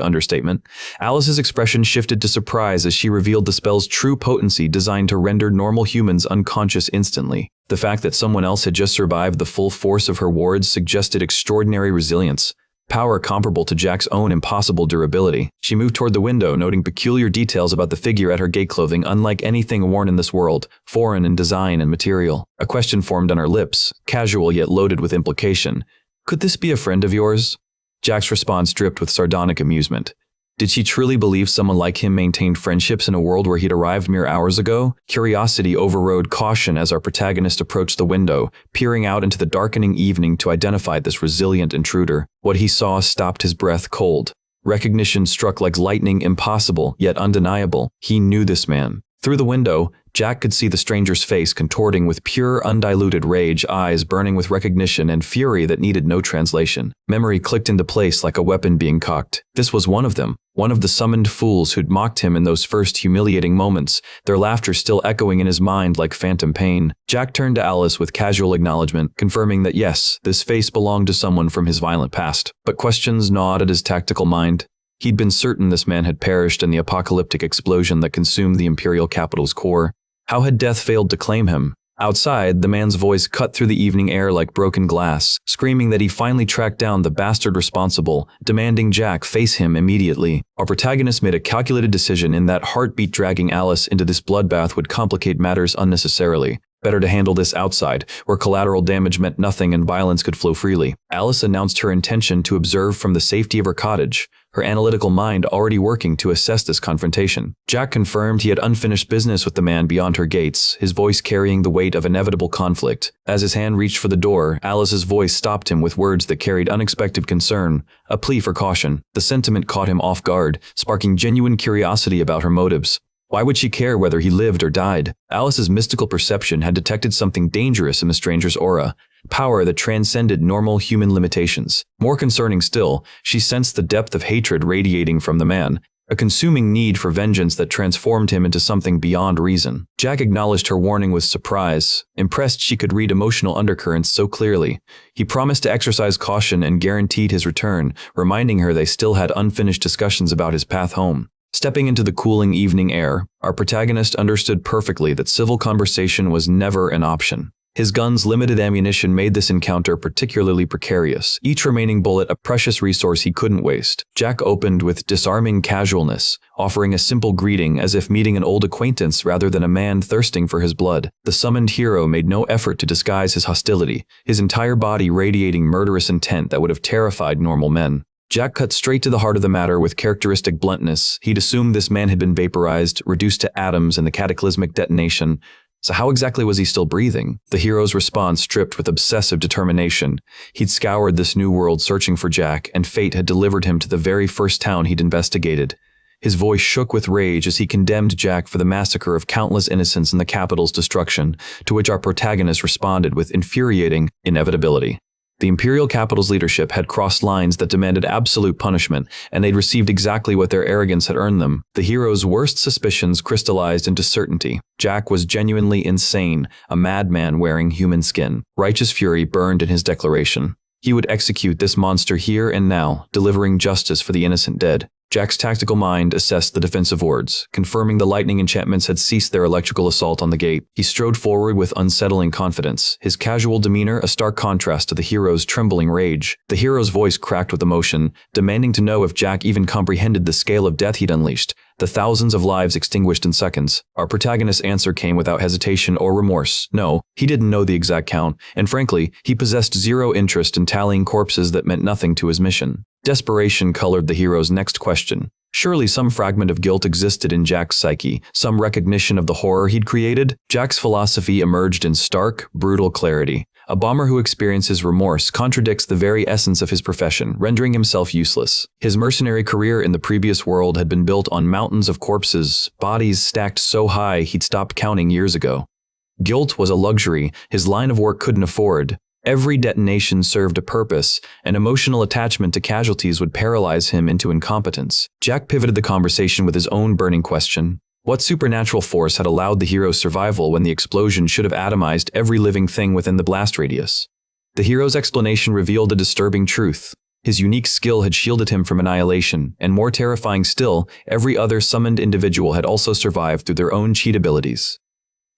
understatement. Alice's expression shifted to surprise as she revealed the spell's true potency, designed to render normal humans unconscious instantly. The fact that someone else had just survived the full force of her wards suggested extraordinary resilience, power comparable to Jack's own impossible durability. She moved toward the window, noting peculiar details about the figure at her gay clothing unlike anything worn in this world, foreign in design and material. A question formed on her lips, casual yet loaded with implication. Could this be a friend of yours? Jack's response dripped with sardonic amusement. Did she truly believe someone like him maintained friendships in a world where he'd arrived mere hours ago? Curiosity overrode caution as our protagonist approached the window, peering out into the darkening evening to identify this resilient intruder. What he saw stopped his breath cold. Recognition struck like lightning, impossible, yet undeniable. He knew this man. Through the window, Jack could see the stranger's face contorting with pure, undiluted rage, eyes burning with recognition and fury that needed no translation. Memory clicked into place like a weapon being cocked. This was one of them, one of the summoned fools who'd mocked him in those first humiliating moments, their laughter still echoing in his mind like phantom pain. Jack turned to Alice with casual acknowledgement, confirming that yes, this face belonged to someone from his violent past. But questions gnawed at his tactical mind. He'd been certain this man had perished in the apocalyptic explosion that consumed the imperial capital's core. How had death failed to claim him? Outside, the man's voice cut through the evening air like broken glass, screaming that he finally tracked down the bastard responsible, demanding Jack face him immediately. Our protagonist made a calculated decision in that heartbeat dragging Alice into this bloodbath would complicate matters unnecessarily. Better to handle this outside, where collateral damage meant nothing and violence could flow freely. Alice announced her intention to observe from the safety of her cottage, her analytical mind already working to assess this confrontation. Jack confirmed he had unfinished business with the man beyond her gates, his voice carrying the weight of inevitable conflict. As his hand reached for the door, Alice's voice stopped him with words that carried unexpected concern, a plea for caution. The sentiment caught him off guard, sparking genuine curiosity about her motives. Why would she care whether he lived or died? Alice's mystical perception had detected something dangerous in the stranger's aura, power that transcended normal human limitations. More concerning still, she sensed the depth of hatred radiating from the man, a consuming need for vengeance that transformed him into something beyond reason. Jack acknowledged her warning with surprise, impressed she could read emotional undercurrents so clearly. He promised to exercise caution and guaranteed his return, reminding her they still had unfinished discussions about his path home. Stepping into the cooling evening air, our protagonist understood perfectly that civil conversation was never an option. His gun's limited ammunition made this encounter particularly precarious, each remaining bullet a precious resource he couldn't waste. Jack opened with disarming casualness, offering a simple greeting as if meeting an old acquaintance rather than a man thirsting for his blood. The summoned hero made no effort to disguise his hostility, his entire body radiating murderous intent that would have terrified normal men. Jack cut straight to the heart of the matter with characteristic bluntness. He'd assumed this man had been vaporized, reduced to atoms in the cataclysmic detonation. So how exactly was he still breathing? The hero's response dripped with obsessive determination. He'd scoured this new world searching for Jack, and fate had delivered him to the very first town he'd investigated. His voice shook with rage as he condemned Jack for the massacre of countless innocents and the capital's destruction, to which our protagonist responded with infuriating inevitability. The imperial capital's leadership had crossed lines that demanded absolute punishment, and they'd received exactly what their arrogance had earned them. The hero's worst suspicions crystallized into certainty. Jack was genuinely insane, a madman wearing human skin. Righteous fury burned in his declaration. He would execute this monster here and now, delivering justice for the innocent dead. Jack's tactical mind assessed the defensive wards, confirming the lightning enchantments had ceased their electrical assault on the gate. He strode forward with unsettling confidence, his casual demeanor a stark contrast to the hero's trembling rage. The hero's voice cracked with emotion, demanding to know if Jack even comprehended the scale of death he'd unleashed, the thousands of lives extinguished in seconds. Our protagonist's answer came without hesitation or remorse. No, he didn't know the exact count, and frankly, he possessed zero interest in tallying corpses that meant nothing to his mission. Desperation colored the hero's next question. Surely some fragment of guilt existed in Jack's psyche, some recognition of the horror he'd created. Jack's philosophy emerged in stark, brutal clarity. A bomber who experiences remorse contradicts the very essence of his profession, rendering himself useless. His mercenary career in the previous world had been built on mountains of corpses, bodies stacked so high he'd stopped counting years ago. Guilt was a luxury his line of work couldn't afford. Every detonation served a purpose, and emotional attachment to casualties would paralyze him into incompetence. Jack pivoted the conversation with his own burning question. What supernatural force had allowed the hero's survival when the explosion should have atomized every living thing within the blast radius? The hero's explanation revealed a disturbing truth. His unique skill had shielded him from annihilation, and more terrifying still, every other summoned individual had also survived through their own cheat abilities.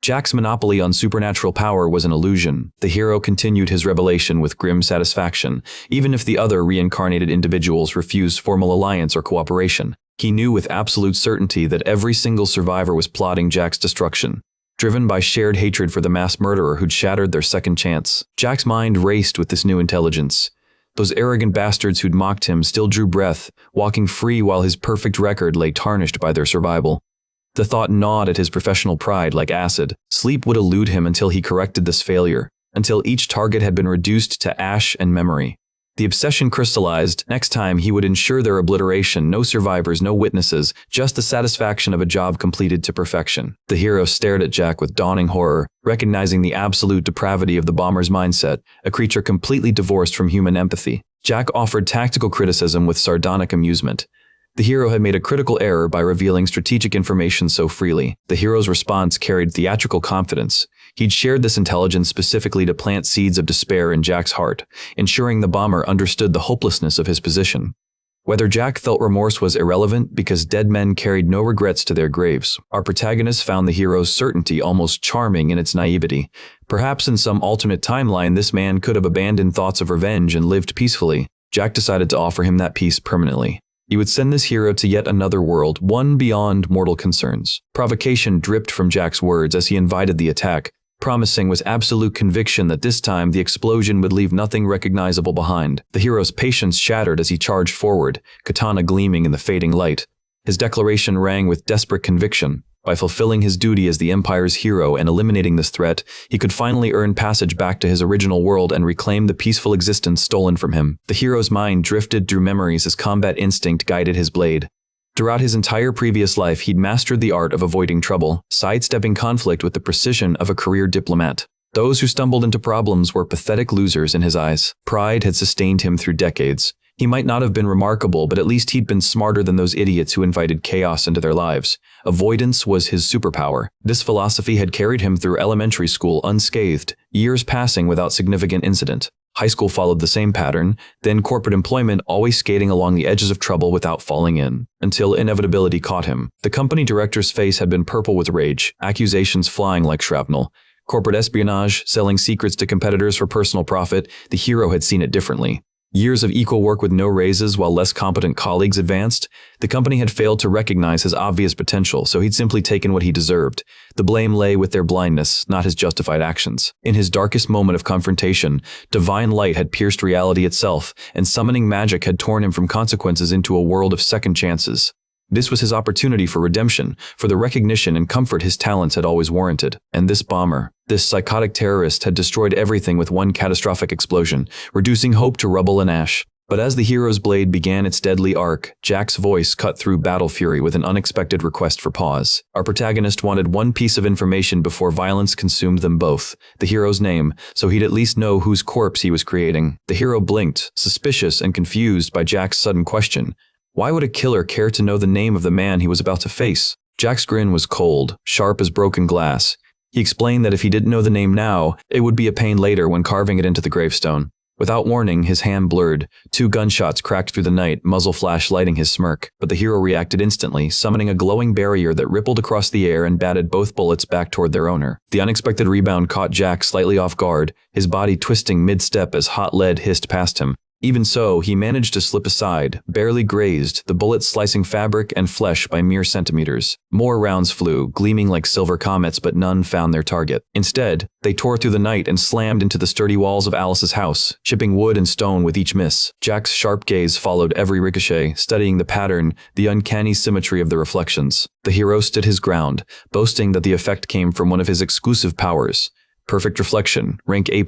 Jack's monopoly on supernatural power was an illusion. The hero continued his revelation with grim satisfaction, even if the other reincarnated individuals refused formal alliance or cooperation. He knew with absolute certainty that every single survivor was plotting Jack's destruction, driven by shared hatred for the mass murderer who'd shattered their second chance. Jack's mind raced with this new intelligence. Those arrogant bastards who'd mocked him still drew breath, walking free while his perfect record lay tarnished by their survival. The thought gnawed at his professional pride like acid. Sleep would elude him until he corrected this failure, until each target had been reduced to ash and memory. The obsession crystallized. Next time he would ensure their obliteration, no survivors, no witnesses, just the satisfaction of a job completed to perfection. The hero stared at Jack with dawning horror, recognizing the absolute depravity of the bomber's mindset, a creature completely divorced from human empathy. Jack offered tactical criticism with sardonic amusement. The hero had made a critical error by revealing strategic information so freely. The hero's response carried theatrical confidence. He'd shared this intelligence specifically to plant seeds of despair in Jack's heart, ensuring the bomber understood the hopelessness of his position. Whether Jack felt remorse was irrelevant because dead men carried no regrets to their graves. Our protagonist found the hero's certainty almost charming in its naivety. Perhaps in some alternate timeline this man could have abandoned thoughts of revenge and lived peacefully. Jack decided to offer him that peace permanently. He would send this hero to yet another world, one beyond mortal concerns. Provocation dripped from Jack's words as he invited the attack. promising was absolute conviction that this time the explosion would leave nothing recognizable behind. The hero's patience shattered as he charged forward, katana gleaming in the fading light. His declaration rang with desperate conviction. By fulfilling his duty as the Empire's hero and eliminating this threat, he could finally earn passage back to his original world and reclaim the peaceful existence stolen from him. The hero's mind drifted through memories as combat instinct guided his blade. Throughout his entire previous life, he'd mastered the art of avoiding trouble, sidestepping conflict with the precision of a career diplomat. Those who stumbled into problems were pathetic losers in his eyes. Pride had sustained him through decades. He might not have been remarkable, but at least he'd been smarter than those idiots who invited chaos into their lives. Avoidance was his superpower. This philosophy had carried him through elementary school unscathed, years passing without significant incident. High school followed the same pattern, then corporate employment, always skating along the edges of trouble without falling in, until inevitability caught him. The company director's face had been purple with rage, accusations flying like shrapnel. Corporate espionage, selling secrets to competitors for personal profit, the hero had seen it differently. Years of equal work with no raises while less competent colleagues advanced, the company had failed to recognize his obvious potential, so he'd simply taken what he deserved. The blame lay with their blindness, not his justified actions. In his darkest moment of confrontation, divine light had pierced reality itself, and summoning magic had torn him from consequences into a world of second chances. This was his opportunity for redemption, for the recognition and comfort his talents had always warranted. And this bomber, this psychotic terrorist, had destroyed everything with one catastrophic explosion, reducing hope to rubble and ash. But as the hero's blade began its deadly arc, Jack's voice cut through battle fury with an unexpected request for pause. Our protagonist wanted one piece of information before violence consumed them both, the hero's name, so he'd at least know whose corpse he was creating. The hero blinked, suspicious and confused by Jack's sudden question. Why would a killer care to know the name of the man he was about to face? Jack's grin was cold, sharp as broken glass. He explained that if he didn't know the name now, it would be a pain later when carving it into the gravestone. Without warning, his hand blurred. 2 gunshots cracked through the night, muzzle flash lighting his smirk. But the hero reacted instantly, summoning a glowing barrier that rippled across the air and batted both bullets back toward their owner. The unexpected rebound caught Jack slightly off guard, his body twisting mid-step as hot lead hissed past him. Even so, he managed to slip aside, barely grazed, the bullet slicing fabric and flesh by mere centimeters. More rounds flew, gleaming like silver comets, but none found their target. Instead, they tore through the night and slammed into the sturdy walls of Alice's house, chipping wood and stone with each miss. Jack's sharp gaze followed every ricochet, studying the pattern, the uncanny symmetry of the reflections. The hero stood his ground, boasting that the effect came from one of his exclusive powers. Perfect reflection, rank A+,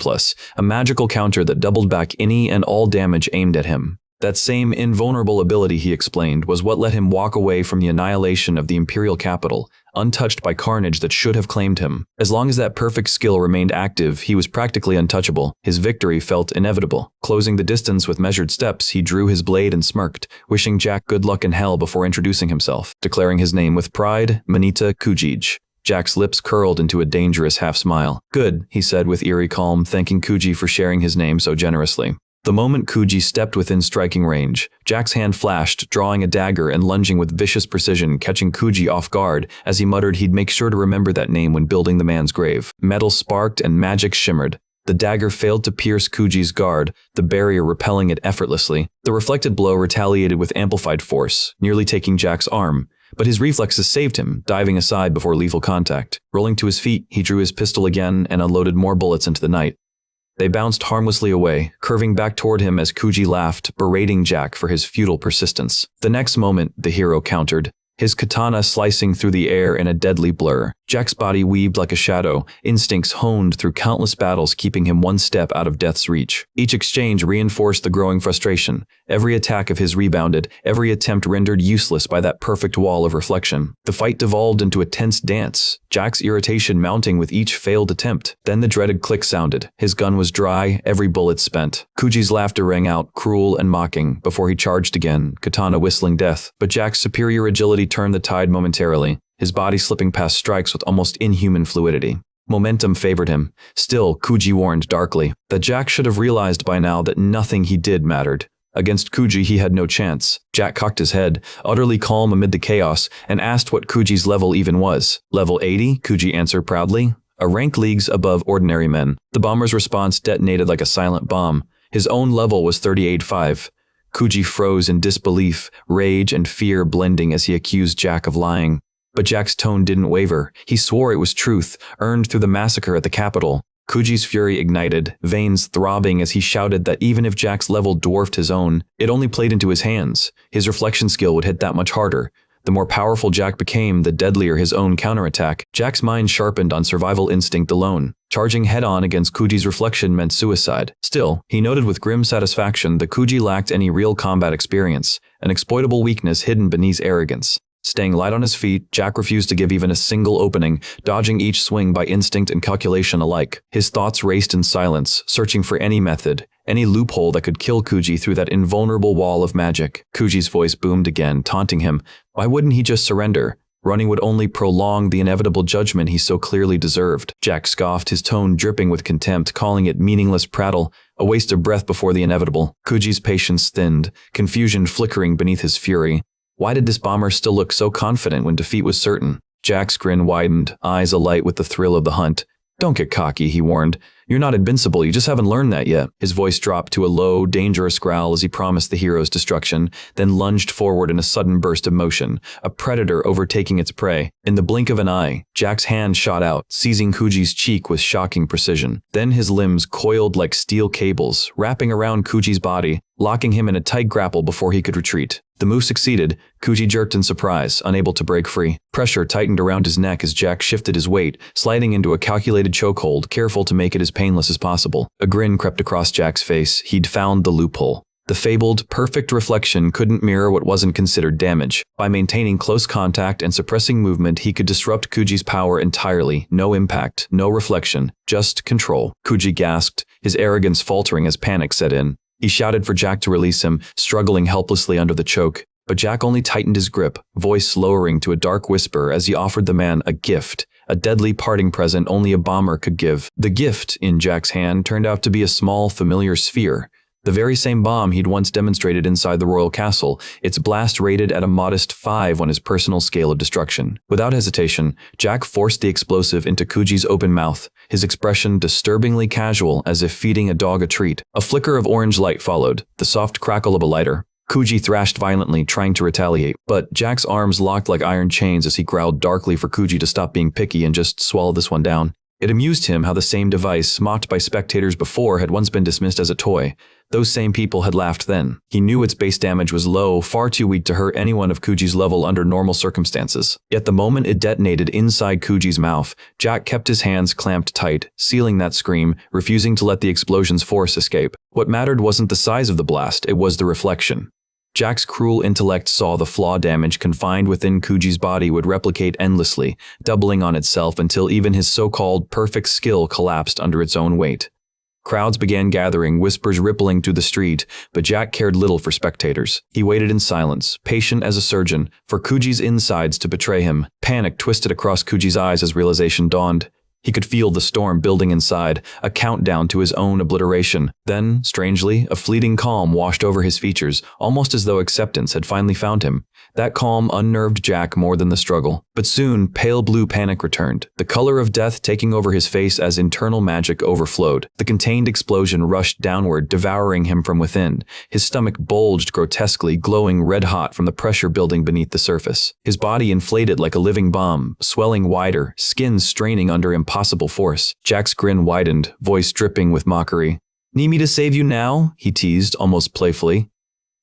a magical counter that doubled back any and all damage aimed at him. That same invulnerable ability, he explained, was what let him walk away from the annihilation of the Imperial capital, untouched by carnage that should have claimed him. As long as that perfect skill remained active, he was practically untouchable. His victory felt inevitable. Closing the distance with measured steps, he drew his blade and smirked, wishing Jack good luck in hell before introducing himself, declaring his name with pride, Manita Kujij. Jack's lips curled into a dangerous half-smile. Good, he said with eerie calm, thanking Kuji for sharing his name so generously. The moment Kuji stepped within striking range, Jack's hand flashed, drawing a dagger and lunging with vicious precision, catching Kuji off guard as he muttered he'd make sure to remember that name when building the man's grave. Metal sparked and magic shimmered. The dagger failed to pierce Kuji's guard, the barrier repelling it effortlessly. The reflected blow retaliated with amplified force, nearly taking Jack's arm. But his reflexes saved him, diving aside before lethal contact. Rolling to his feet, he drew his pistol again and unloaded more bullets into the night. They bounced harmlessly away, curving back toward him as Kuji laughed, berating Jack for his futile persistence. The next moment, the hero countered, his katana slicing through the air in a deadly blur. Jack's body weaved like a shadow, instincts honed through countless battles keeping him one step out of death's reach. Each exchange reinforced the growing frustration. Every attack of his rebounded, every attempt rendered useless by that perfect wall of reflection. The fight devolved into a tense dance, Jack's irritation mounting with each failed attempt. Then the dreaded click sounded. His gun was dry, every bullet spent. Kuji's laughter rang out, cruel and mocking, before he charged again, katana whistling death. But Jack's superior agility turned the tide momentarily, his body slipping past strikes with almost inhuman fluidity. Momentum favored him. Still, Kuji warned darkly that Jack should have realized by now that nothing he did mattered. Against Kuji, he had no chance. Jack cocked his head, utterly calm amid the chaos, and asked what Kuji's level even was. Level 80, Kuji answered proudly. A rank leagues above ordinary men. The bomber's response detonated like a silent bomb. His own level was 38.5. Kuji froze in disbelief, rage and fear blending as he accused Jack of lying. But Jack's tone didn't waver. He swore it was truth, earned through the massacre at the Capitol. Kuji's fury ignited, veins throbbing as he shouted that even if Jack's level dwarfed his own, it only played into his hands. His reflection skill would hit that much harder. The more powerful Jack became, the deadlier his own counterattack. Jack's mind sharpened on survival instinct alone. Charging head-on against Kuji's reflection meant suicide. Still, he noted with grim satisfaction that Kuji lacked any real combat experience, an exploitable weakness hidden beneath arrogance. Staying light on his feet, Jack refused to give even a single opening, dodging each swing by instinct and calculation alike. His thoughts raced in silence, searching for any method, any loophole that could kill Kuji through that invulnerable wall of magic. Kuji's voice boomed again, taunting him. Why wouldn't he just surrender? Running would only prolong the inevitable judgment he so clearly deserved. Jack scoffed, his tone dripping with contempt, calling it meaningless prattle, a waste of breath before the inevitable. Kuji's patience thinned, confusion flickering beneath his fury. Why did this bomber still look so confident when defeat was certain? Jack's grin widened, eyes alight with the thrill of the hunt. Don't get cocky, he warned. You're not invincible, you just haven't learned that yet. His voice dropped to a low, dangerous growl as he promised the hero's destruction, then lunged forward in a sudden burst of motion, a predator overtaking its prey. In the blink of an eye, Jack's hand shot out, seizing Kuji's cheek with shocking precision. Then his limbs coiled like steel cables, wrapping around Kuji's body, locking him in a tight grapple before he could retreat. The move succeeded. Kuji jerked in surprise, unable to break free. Pressure tightened around his neck as Jack shifted his weight, sliding into a calculated chokehold, careful to make it as painless as possible. A grin crept across Jack's face. He'd found the loophole. The fabled, perfect reflection couldn't mirror what wasn't considered damage. By maintaining close contact and suppressing movement, he could disrupt Kuji's power entirely. No impact, no reflection, just control. Kuji gasped, his arrogance faltering as panic set in. He shouted for Jack to release him, struggling helplessly under the choke. But Jack only tightened his grip, voice lowering to a dark whisper as he offered the man a gift, a deadly parting present only a bomber could give. The gift, in Jack's hand, turned out to be a small, familiar sphere. The very same bomb he'd once demonstrated inside the royal castle, its blast rated at a modest 5 on his personal scale of destruction. Without hesitation, Jack forced the explosive into Kuji's open mouth, his expression disturbingly casual as if feeding a dog a treat. A flicker of orange light followed, the soft crackle of a lighter. Kuji thrashed violently, trying to retaliate, but Jack's arms locked like iron chains as he growled darkly for Kuji to stop being picky and just swallow this one down. It amused him how the same device, mocked by spectators before, had once been dismissed as a toy. Those same people had laughed then. He knew its base damage was low, far too weak to hurt anyone of Kuji's level under normal circumstances. Yet the moment it detonated inside Kuji's mouth, Jack kept his hands clamped tight, sealing that scream, refusing to let the explosion's force escape. What mattered wasn't the size of the blast, it was the reflection. Jack's cruel intellect saw the flaw damage confined within Kuji's body would replicate endlessly, doubling on itself until even his so-called perfect skill collapsed under its own weight. Crowds began gathering, whispers rippling through the street, but Jack cared little for spectators. He waited in silence, patient as a surgeon, for Kuji's insides to betray him. Panic twisted across Kuji's eyes as realization dawned. He could feel the storm building inside, a countdown to his own obliteration. Then, strangely, a fleeting calm washed over his features, almost as though acceptance had finally found him. That calm unnerved Jack more than the struggle. But soon, pale blue panic returned, the color of death taking over his face as internal magic overflowed. The contained explosion rushed downward, devouring him from within. His stomach bulged grotesquely, glowing red-hot from the pressure building beneath the surface. His body inflated like a living bomb, swelling wider, skin straining under impossible force. Jack's grin widened, voice dripping with mockery. "Need me to save you now?" he teased, almost playfully.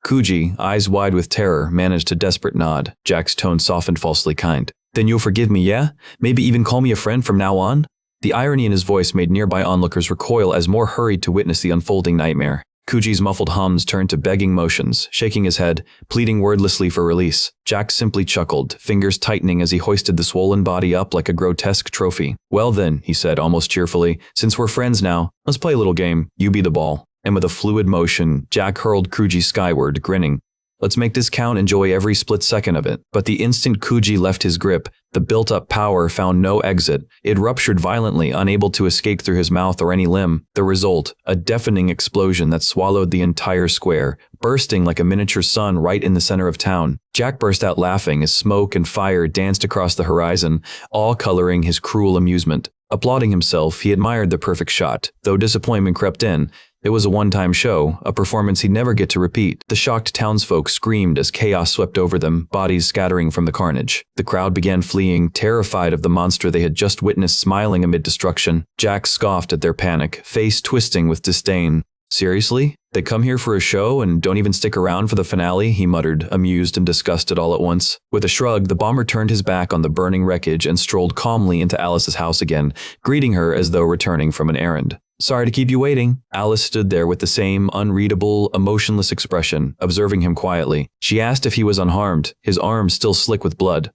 Kuji, eyes wide with terror, managed a desperate nod. Jack's tone softened, falsely kind. "Then you'll forgive me, yeah? Maybe even call me a friend from now on?" The irony in his voice made nearby onlookers recoil as more hurried to witness the unfolding nightmare. Kuji's muffled hums turned to begging motions, shaking his head, pleading wordlessly for release. Jack simply chuckled, fingers tightening as he hoisted the swollen body up like a grotesque trophy. "Well then," he said almost cheerfully, "since we're friends now, let's play a little game. You be the ball." And with a fluid motion, Jack hurled Kuji skyward, grinning. "Let's make this count, enjoy every split second of it." But the instant Kuji left his grip, the built-up power found no exit. It ruptured violently, unable to escape through his mouth or any limb. The result, a deafening explosion that swallowed the entire square, bursting like a miniature sun right in the center of town. Jack burst out laughing as smoke and fire danced across the horizon, all coloring his cruel amusement. Applauding himself, he admired the perfect shot, though disappointment crept in. It was a one-time show, a performance he'd never get to repeat. The shocked townsfolk screamed as chaos swept over them, bodies scattering from the carnage. The crowd began fleeing, terrified of the monster they had just witnessed smiling amid destruction. Jack scoffed at their panic, face twisting with disdain. "Seriously? They come here for a show and don't even stick around for the finale?" he muttered, amused and disgusted all at once. With a shrug, the bomber turned his back on the burning wreckage and strolled calmly into Alice's house again, greeting her as though returning from an errand. "Sorry to keep you waiting." Alice stood there with the same unreadable, emotionless expression, observing him quietly. She asked if he was unharmed, his arm still slick with blood.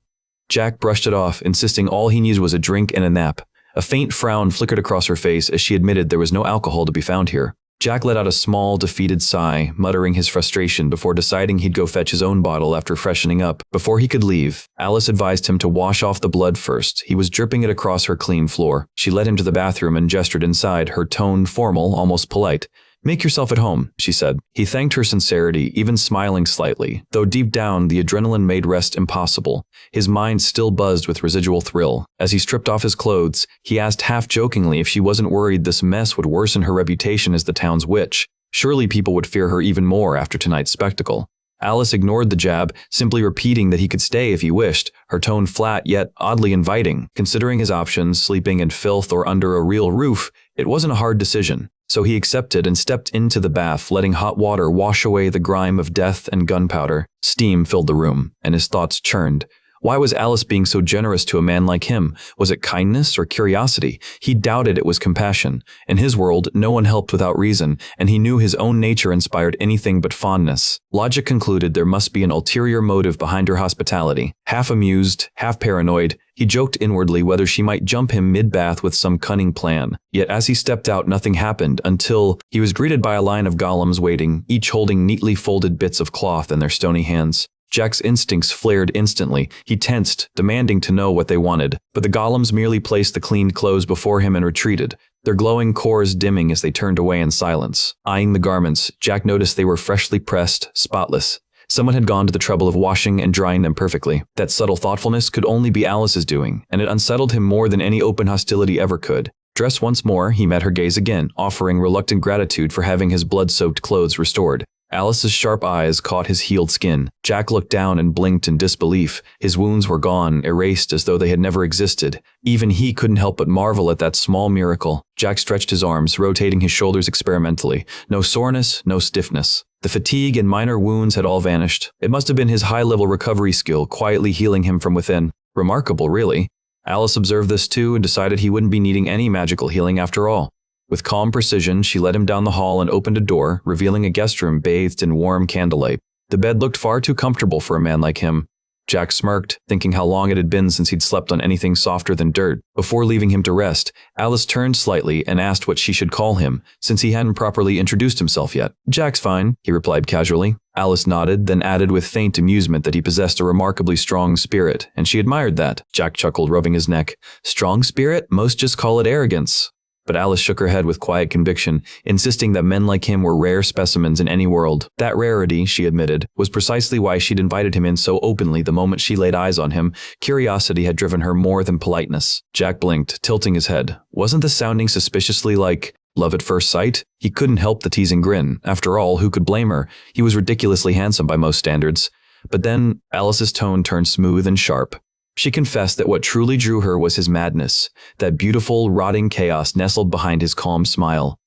Jack brushed it off, insisting all he needed was a drink and a nap. A faint frown flickered across her face as she admitted there was no alcohol to be found here. Jack let out a small, defeated sigh, muttering his frustration before deciding he'd go fetch his own bottle after freshening up. Before he could leave, Alice advised him to wash off the blood first. He was dripping it across her clean floor. She led him to the bathroom and gestured inside, her tone formal, almost polite. "Make yourself at home," she said. He thanked her sincerity, even smiling slightly, though deep down the adrenaline made rest impossible. His mind still buzzed with residual thrill. As he stripped off his clothes, he asked half-jokingly if she wasn't worried this mess would worsen her reputation as the town's witch. Surely people would fear her even more after tonight's spectacle. Alice ignored the jab, simply repeating that he could stay if he wished, her tone flat yet oddly inviting. Considering his options, sleeping in filth or under a real roof, it wasn't a hard decision. So he accepted and stepped into the bath, letting hot water wash away the grime of death and gunpowder. Steam filled the room, and his thoughts churned. Why was Alice being so generous to a man like him? Was it kindness or curiosity? He doubted it was compassion. In his world, no one helped without reason, and he knew his own nature inspired anything but fondness. Logic concluded there must be an ulterior motive behind her hospitality. Half amused, half paranoid, he joked inwardly whether she might jump him mid-bath with some cunning plan. Yet as he stepped out, nothing happened until he was greeted by a line of golems waiting, each holding neatly folded bits of cloth in their stony hands. Jack's instincts flared instantly. He tensed, demanding to know what they wanted, but the golems merely placed the cleaned clothes before him and retreated, their glowing cores dimming as they turned away in silence. Eyeing the garments, Jack noticed they were freshly pressed, spotless. Someone had gone to the trouble of washing and drying them perfectly. That subtle thoughtfulness could only be Alice's doing, and it unsettled him more than any open hostility ever could. Dressed once more, he met her gaze again, offering reluctant gratitude for having his blood-soaked clothes restored. Alice's sharp eyes caught his healed skin. Jack looked down and blinked in disbelief. His wounds were gone, erased as though they had never existed. Even he couldn't help but marvel at that small miracle. Jack stretched his arms, rotating his shoulders experimentally. No soreness, no stiffness. The fatigue and minor wounds had all vanished. It must have been his high-level recovery skill quietly healing him from within. Remarkable, really. Alice observed this too and decided he wouldn't be needing any magical healing after all. With calm precision, she led him down the hall and opened a door, revealing a guest room bathed in warm candlelight. The bed looked far too comfortable for a man like him. Jack smirked, thinking how long it had been since he'd slept on anything softer than dirt. Before leaving him to rest, Alice turned slightly and asked what she should call him, since he hadn't properly introduced himself yet. "Jack's fine," he replied casually. Alice nodded, then added with faint amusement that he possessed a remarkably strong spirit, and she admired that. Jack chuckled, rubbing his neck. "Strong spirit? Most just call it arrogance." But Alice shook her head with quiet conviction, insisting that men like him were rare specimens in any world. That rarity, she admitted, was precisely why she'd invited him in so openly the moment she laid eyes on him. Curiosity had driven her more than politeness. Jack blinked, tilting his head. Wasn't this sounding suspiciously like love at first sight? He couldn't help the teasing grin. After all, who could blame her? He was ridiculously handsome by most standards. But then, Alice's tone turned smooth and sharp. She confessed that what truly drew her was his madness, that beautiful, rotting chaos nestled behind his calm smile.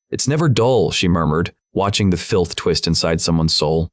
"It's never dull," she murmured, watching the filth twist inside someone's soul.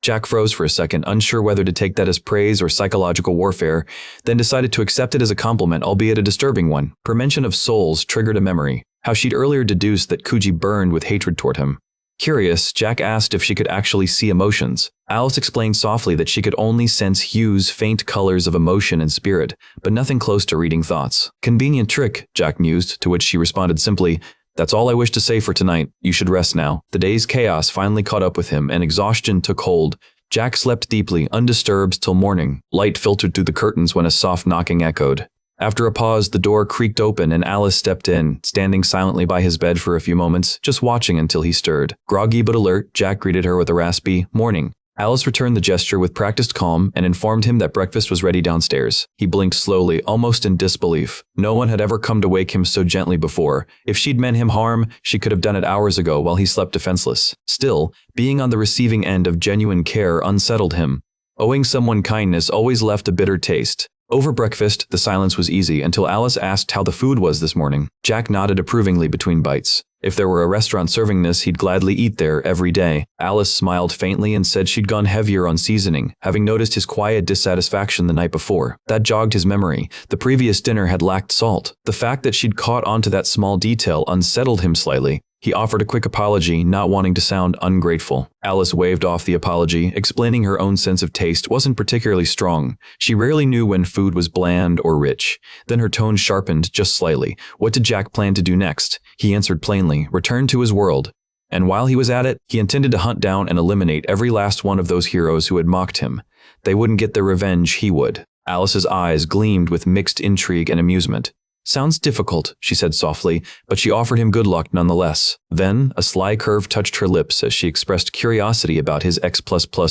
Jack froze for a second, unsure whether to take that as praise or psychological warfare, then decided to accept it as a compliment, albeit a disturbing one. Her mention of souls triggered a memory, how she'd earlier deduced that Kuji burned with hatred toward him. Curious, Jack asked if she could actually see emotions. Alice explained softly that she could only sense hues, faint colors of emotion and spirit, but nothing close to reading thoughts. "Convenient trick," Jack mused, to which she responded simply, "That's all I wish to say for tonight. You should rest now." The day's chaos finally caught up with him, and exhaustion took hold. Jack slept deeply, undisturbed till morning. Light filtered through the curtains when a soft knocking echoed. After a pause, the door creaked open and Alice stepped in, standing silently by his bed for a few moments, just watching until he stirred. Groggy but alert, Jack greeted her with a raspy, "Morning." Alice returned the gesture with practiced calm and informed him that breakfast was ready downstairs. He blinked slowly, almost in disbelief. No one had ever come to wake him so gently before. If she'd meant him harm, she could have done it hours ago while he slept defenseless. Still, being on the receiving end of genuine care unsettled him. Owing someone kindness always left a bitter taste. Over breakfast, the silence was easy until Alice asked how the food was this morning. Jack nodded approvingly between bites. If there were a restaurant serving this, he'd gladly eat there every day. Alice smiled faintly and said she'd gone heavier on seasoning, having noticed his quiet dissatisfaction the night before. That jogged his memory. The previous dinner had lacked salt. The fact that she'd caught onto that small detail unsettled him slightly. He offered a quick apology, not wanting to sound ungrateful. Alice waved off the apology, explaining her own sense of taste wasn't particularly strong. She rarely knew when food was bland or rich. Then her tone sharpened just slightly. What did Jack plan to do next? He answered plainly, return to his world. And while he was at it, he intended to hunt down and eliminate every last one of those heroes who had mocked him. They wouldn't get their revenge, he would. Alice's eyes gleamed with mixed intrigue and amusement. Sounds difficult, she said softly, but she offered him good luck nonetheless. Then, a sly curve touched her lips as she expressed curiosity about his X++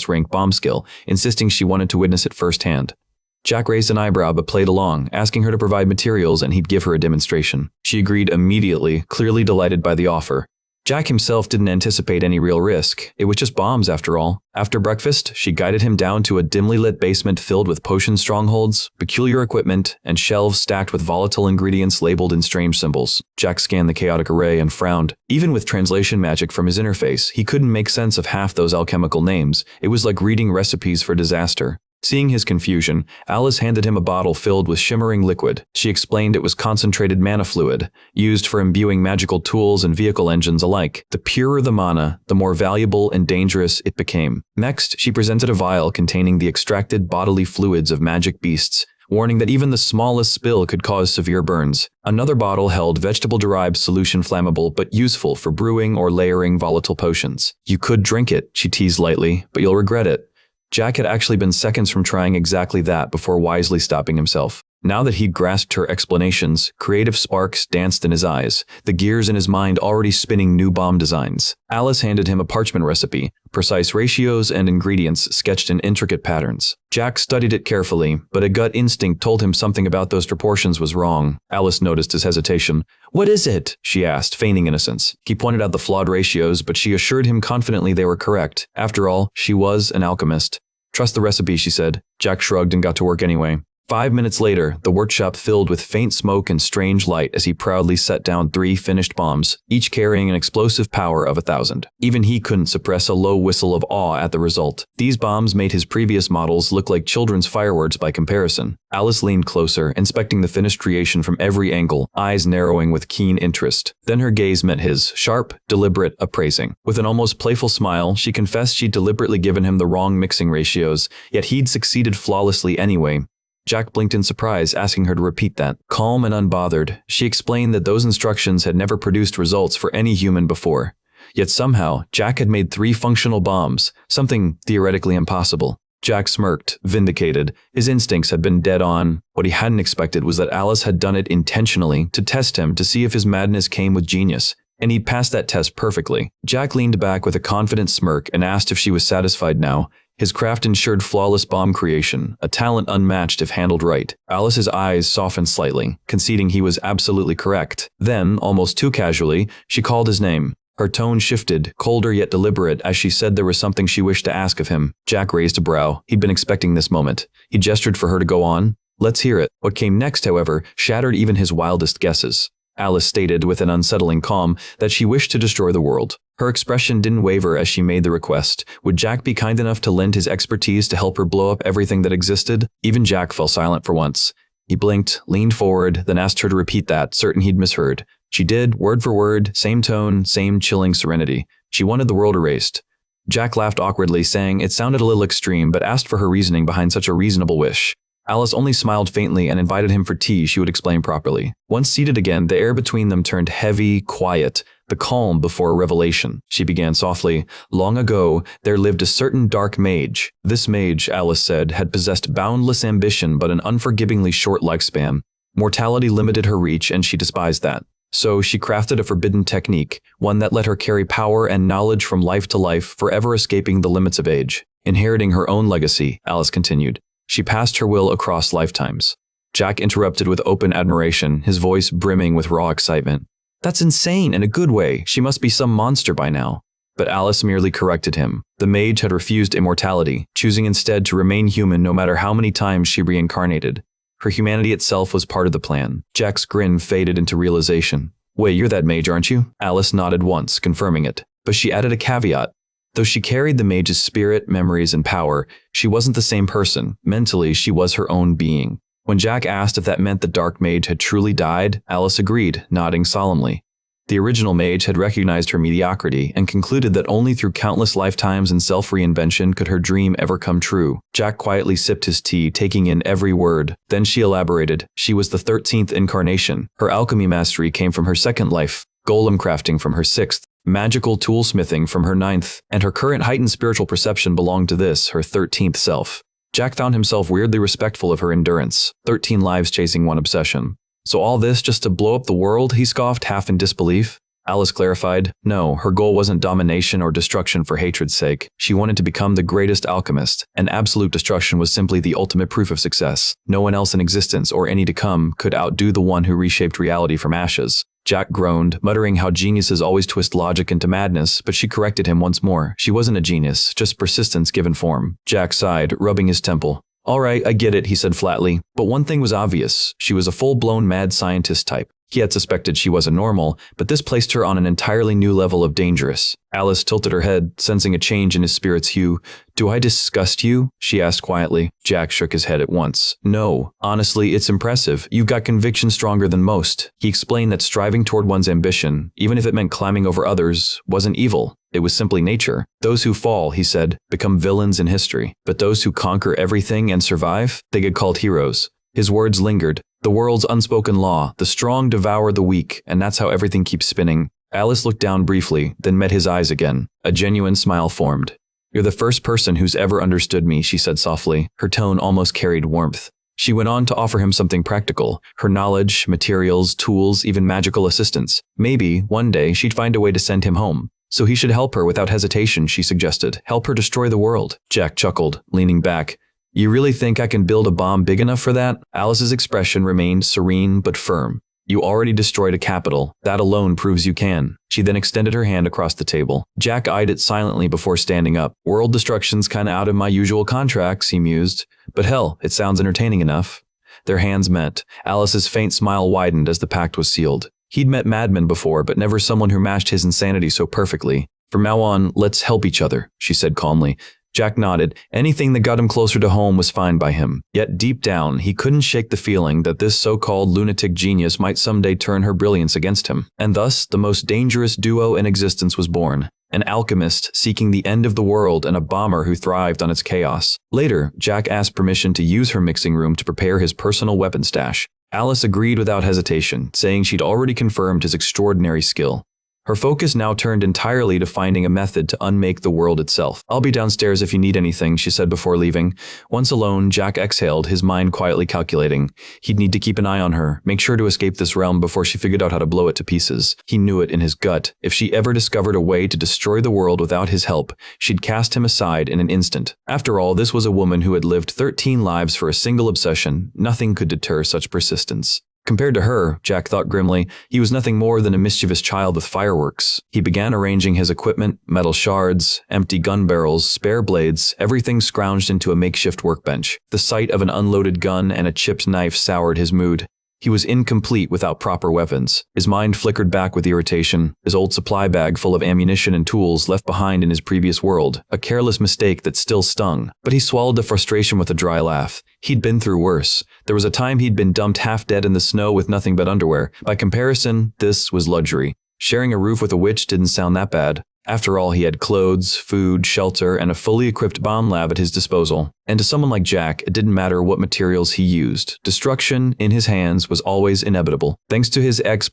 rank bomb skill, insisting she wanted to witness it firsthand. Jack raised an eyebrow but played along, asking her to provide materials and he'd give her a demonstration. She agreed immediately, clearly delighted by the offer. Jack himself didn't anticipate any real risk. It was just bombs after all. After breakfast, she guided him down to a dimly lit basement filled with potion strongholds, peculiar equipment, and shelves stacked with volatile ingredients labeled in strange symbols. Jack scanned the chaotic array and frowned. Even with translation magic from his interface, he couldn't make sense of half those alchemical names. It was like reading recipes for disaster. Seeing his confusion, Alice handed him a bottle filled with shimmering liquid. She explained it was concentrated mana fluid, used for imbuing magical tools and vehicle engines alike. The purer the mana, the more valuable and dangerous it became. Next, she presented a vial containing the extracted bodily fluids of magic beasts, warning that even the smallest spill could cause severe burns. Another bottle held vegetable-derived solution flammable but useful for brewing or layering volatile potions. You could drink it, she teased lightly, but you'll regret it. Jack had actually been seconds from trying exactly that before wisely stopping himself. Now that he'd grasped her explanations, creative sparks danced in his eyes, the gears in his mind already spinning new bomb designs. Alice handed him a parchment recipe, precise ratios and ingredients sketched in intricate patterns. Jack studied it carefully, but a gut instinct told him something about those proportions was wrong. Alice noticed his hesitation. "What is it?" she asked, feigning innocence. He pointed out the flawed ratios, but she assured him confidently they were correct. After all, she was an alchemist. "Trust the recipe," she said. Jack shrugged and got to work anyway. 5 minutes later, the workshop filled with faint smoke and strange light as he proudly set down 3 finished bombs, each carrying an explosive power of 1,000. Even he couldn't suppress a low whistle of awe at the result. These bombs made his previous models look like children's fireworks by comparison. Alice leaned closer, inspecting the finished creation from every angle, eyes narrowing with keen interest. Then her gaze met his, sharp, deliberate, appraising. With an almost playful smile, she confessed she'd deliberately given him the wrong mixing ratios, yet he'd succeeded flawlessly anyway. Jack blinked in surprise, asking her to repeat that. Calm and unbothered, she explained that those instructions had never produced results for any human before. Yet somehow, Jack had made 3 functional bombs, something theoretically impossible. Jack smirked, vindicated. His instincts had been dead on. What he hadn't expected was that Alice had done it intentionally to test him to see if his madness came with genius. And he'd passed that test perfectly. Jack leaned back with a confident smirk and asked if she was satisfied now. His craft ensured flawless bomb creation, a talent unmatched if handled right. Alice's eyes softened slightly, conceding he was absolutely correct. Then, almost too casually, she called his name. Her tone shifted, colder yet deliberate, as she said there was something she wished to ask of him. Jack raised a brow. He'd been expecting this moment. He gestured for her to go on. "Let's hear it." What came next, however, shattered even his wildest guesses. Alice stated with an unsettling calm that she wished to destroy the world. Her expression didn't waver as she made the request. Would Jack be kind enough to lend his expertise to help her blow up everything that existed? Even Jack fell silent for once. He blinked, leaned forward, then asked her to repeat that, certain he'd misheard. She did, word for word, same tone, same chilling serenity. She wanted the world erased. Jack laughed awkwardly, saying it sounded a little extreme, but asked for her reasoning behind such a reasonable wish. Alice only smiled faintly and invited him for tea she would explain properly. Once seated again, the air between them turned heavy, quiet, the calm before a revelation. She began softly. "Long ago, there lived a certain dark mage. This mage," Alice said, "had possessed boundless ambition but an unforgivingly short lifespan. Mortality limited her reach and she despised that. So she crafted a forbidden technique, one that let her carry power and knowledge from life to life, forever escaping the limits of age. Inheriting her own legacy, Alice continued. She passed her will across lifetimes. Jack interrupted with open admiration, his voice brimming with raw excitement. That's insane in a good way. She must be some monster by now. But Alice merely corrected him. The mage had refused immortality, choosing instead to remain human no matter how many times she reincarnated. Her humanity itself was part of the plan. Jack's grin faded into realization. Wait, you're that mage, aren't you? Alice nodded once, confirming it. But she added a caveat. Though she carried the mage's spirit, memories, and power, she wasn't the same person. Mentally, she was her own being. When Jack asked if that meant the dark mage had truly died, Alice agreed, nodding solemnly. The original mage had recognized her mediocrity and concluded that only through countless lifetimes and self-reinvention could her dream ever come true. Jack quietly sipped his tea, taking in every word. Then she elaborated. She was the 13th incarnation. Her alchemy mastery came from her second life, golem crafting from her 6th, magical toolsmithing from her 9th, and her current heightened spiritual perception belonged to this, her 13th self. Jack found himself weirdly respectful of her endurance, 13 lives chasing one obsession. So all this just to blow up the world, he scoffed, half in disbelief. Alice clarified, no, her goal wasn't domination or destruction for hatred's sake. She wanted to become the greatest alchemist, and absolute destruction was simply the ultimate proof of success. No one else in existence, or any to come, could outdo the one who reshaped reality from ashes. Jack groaned, muttering how geniuses always twist logic into madness, but she corrected him once more. She wasn't a genius, just persistence given form. Jack sighed, rubbing his temple. All right, I get it, he said flatly. But one thing was obvious. She was a full-blown mad scientist type. He had suspected she wasn't normal, but this placed her on an entirely new level of dangerous. Alice tilted her head, sensing a change in his spirit's hue. Do I disgust you? She asked quietly. Jack shook his head at once. No. Honestly, it's impressive. You've got conviction stronger than most. He explained that striving toward one's ambition, even if it meant climbing over others, wasn't evil. It was simply nature. Those who fall, he said, become villains in history. But those who conquer everything and survive, they get called heroes. His words lingered. The world's unspoken law, the strong devour the weak, and that's how everything keeps spinning. Alice looked down briefly, then met his eyes again. A genuine smile formed. You're the first person who's ever understood me, she said softly. Her tone almost carried warmth. She went on to offer him something practical. Her knowledge, materials, tools, even magical assistance. Maybe, one day, she'd find a way to send him home. So he should help her without hesitation, she suggested. Help her destroy the world. Jack chuckled, leaning back. You really think I can build a bomb big enough for that? Alice's expression remained serene but firm. You already destroyed a capital. That alone proves you can. She then extended her hand across the table. Jack eyed it silently before standing up. World destruction's kinda out of my usual contracts, he mused. But hell, it sounds entertaining enough. Their hands met. Alice's faint smile widened as the pact was sealed. He'd met madmen before, but never someone who matched his insanity so perfectly. From now on, let's help each other, she said calmly. Jack nodded. Anything that got him closer to home was fine by him. Yet deep down, he couldn't shake the feeling that this so-called lunatic genius might someday turn her brilliance against him. And thus, the most dangerous duo in existence was born. An alchemist seeking the end of the world and a bomber who thrived on its chaos. Later, Jack asked permission to use her mixing room to prepare his personal weapon stash. Alice agreed without hesitation, saying she'd already confirmed his extraordinary skill. Her focus now turned entirely to finding a method to unmake the world itself. I'll be downstairs if you need anything, she said before leaving. Once alone, Jack exhaled, his mind quietly calculating. He'd need to keep an eye on her, make sure to escape this realm before she figured out how to blow it to pieces. He knew it in his gut. If she ever discovered a way to destroy the world without his help, she'd cast him aside in an instant. After all, this was a woman who had lived 13 lives for a single obsession. Nothing could deter such persistence. Compared to her, Jack thought grimly, he was nothing more than a mischievous child with fireworks. He began arranging his equipment, metal shards, empty gun barrels, spare blades, everything scrounged into a makeshift workbench. The sight of an unloaded gun and a chipped knife soured his mood. He was incomplete without proper weapons. His mind flickered back with irritation, his old supply bag full of ammunition and tools left behind in his previous world, a careless mistake that still stung. But he swallowed the frustration with a dry laugh. He'd been through worse. There was a time he'd been dumped half dead in the snow with nothing but underwear. By comparison, this was luxury. Sharing a roof with a witch didn't sound that bad. After all, he had clothes, food, shelter, and a fully equipped bomb lab at his disposal. And to someone like Jack, it didn't matter what materials he used. Destruction, in his hands, was always inevitable. Thanks to his X++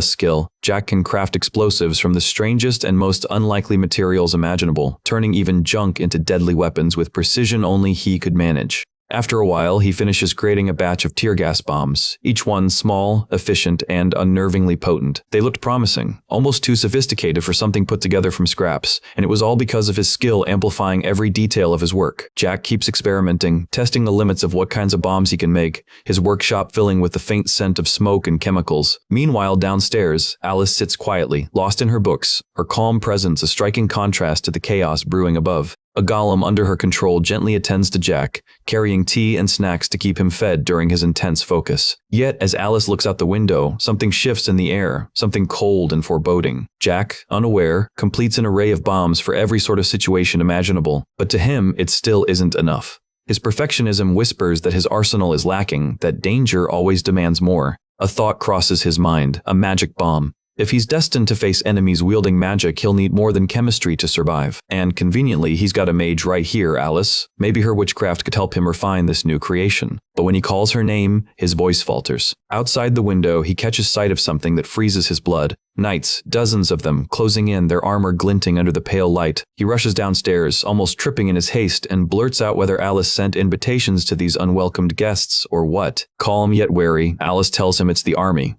skill, Jack can craft explosives from the strangest and most unlikely materials imaginable, turning even junk into deadly weapons with precision only he could manage. After a while, he finishes creating a batch of tear gas bombs, each one small, efficient, and unnervingly potent. They looked promising, almost too sophisticated for something put together from scraps, and it was all because of his skill amplifying every detail of his work. Jack keeps experimenting, testing the limits of what kinds of bombs he can make, his workshop filling with the faint scent of smoke and chemicals. Meanwhile, downstairs, Alice sits quietly, lost in her books, her calm presence a striking contrast to the chaos brewing above. A golem under her control gently attends to Jack, carrying tea and snacks to keep him fed during his intense focus. Yet, as Alice looks out the window, something shifts in the air, something cold and foreboding. Jack, unaware, completes an array of bombs for every sort of situation imaginable, but to him, it still isn't enough. His perfectionism whispers that his arsenal is lacking, that danger always demands more. A thought crosses his mind, a magic bomb. If he's destined to face enemies wielding magic, he'll need more than chemistry to survive. And conveniently, he's got a mage right here, Alice. Maybe her witchcraft could help him refine this new creation. But when he calls her name, his voice falters. Outside the window, he catches sight of something that freezes his blood. Knights, dozens of them, closing in, their armor glinting under the pale light. He rushes downstairs, almost tripping in his haste, and blurts out whether Alice sent invitations to these unwelcomed guests or what. Calm yet wary, Alice tells him it's the army.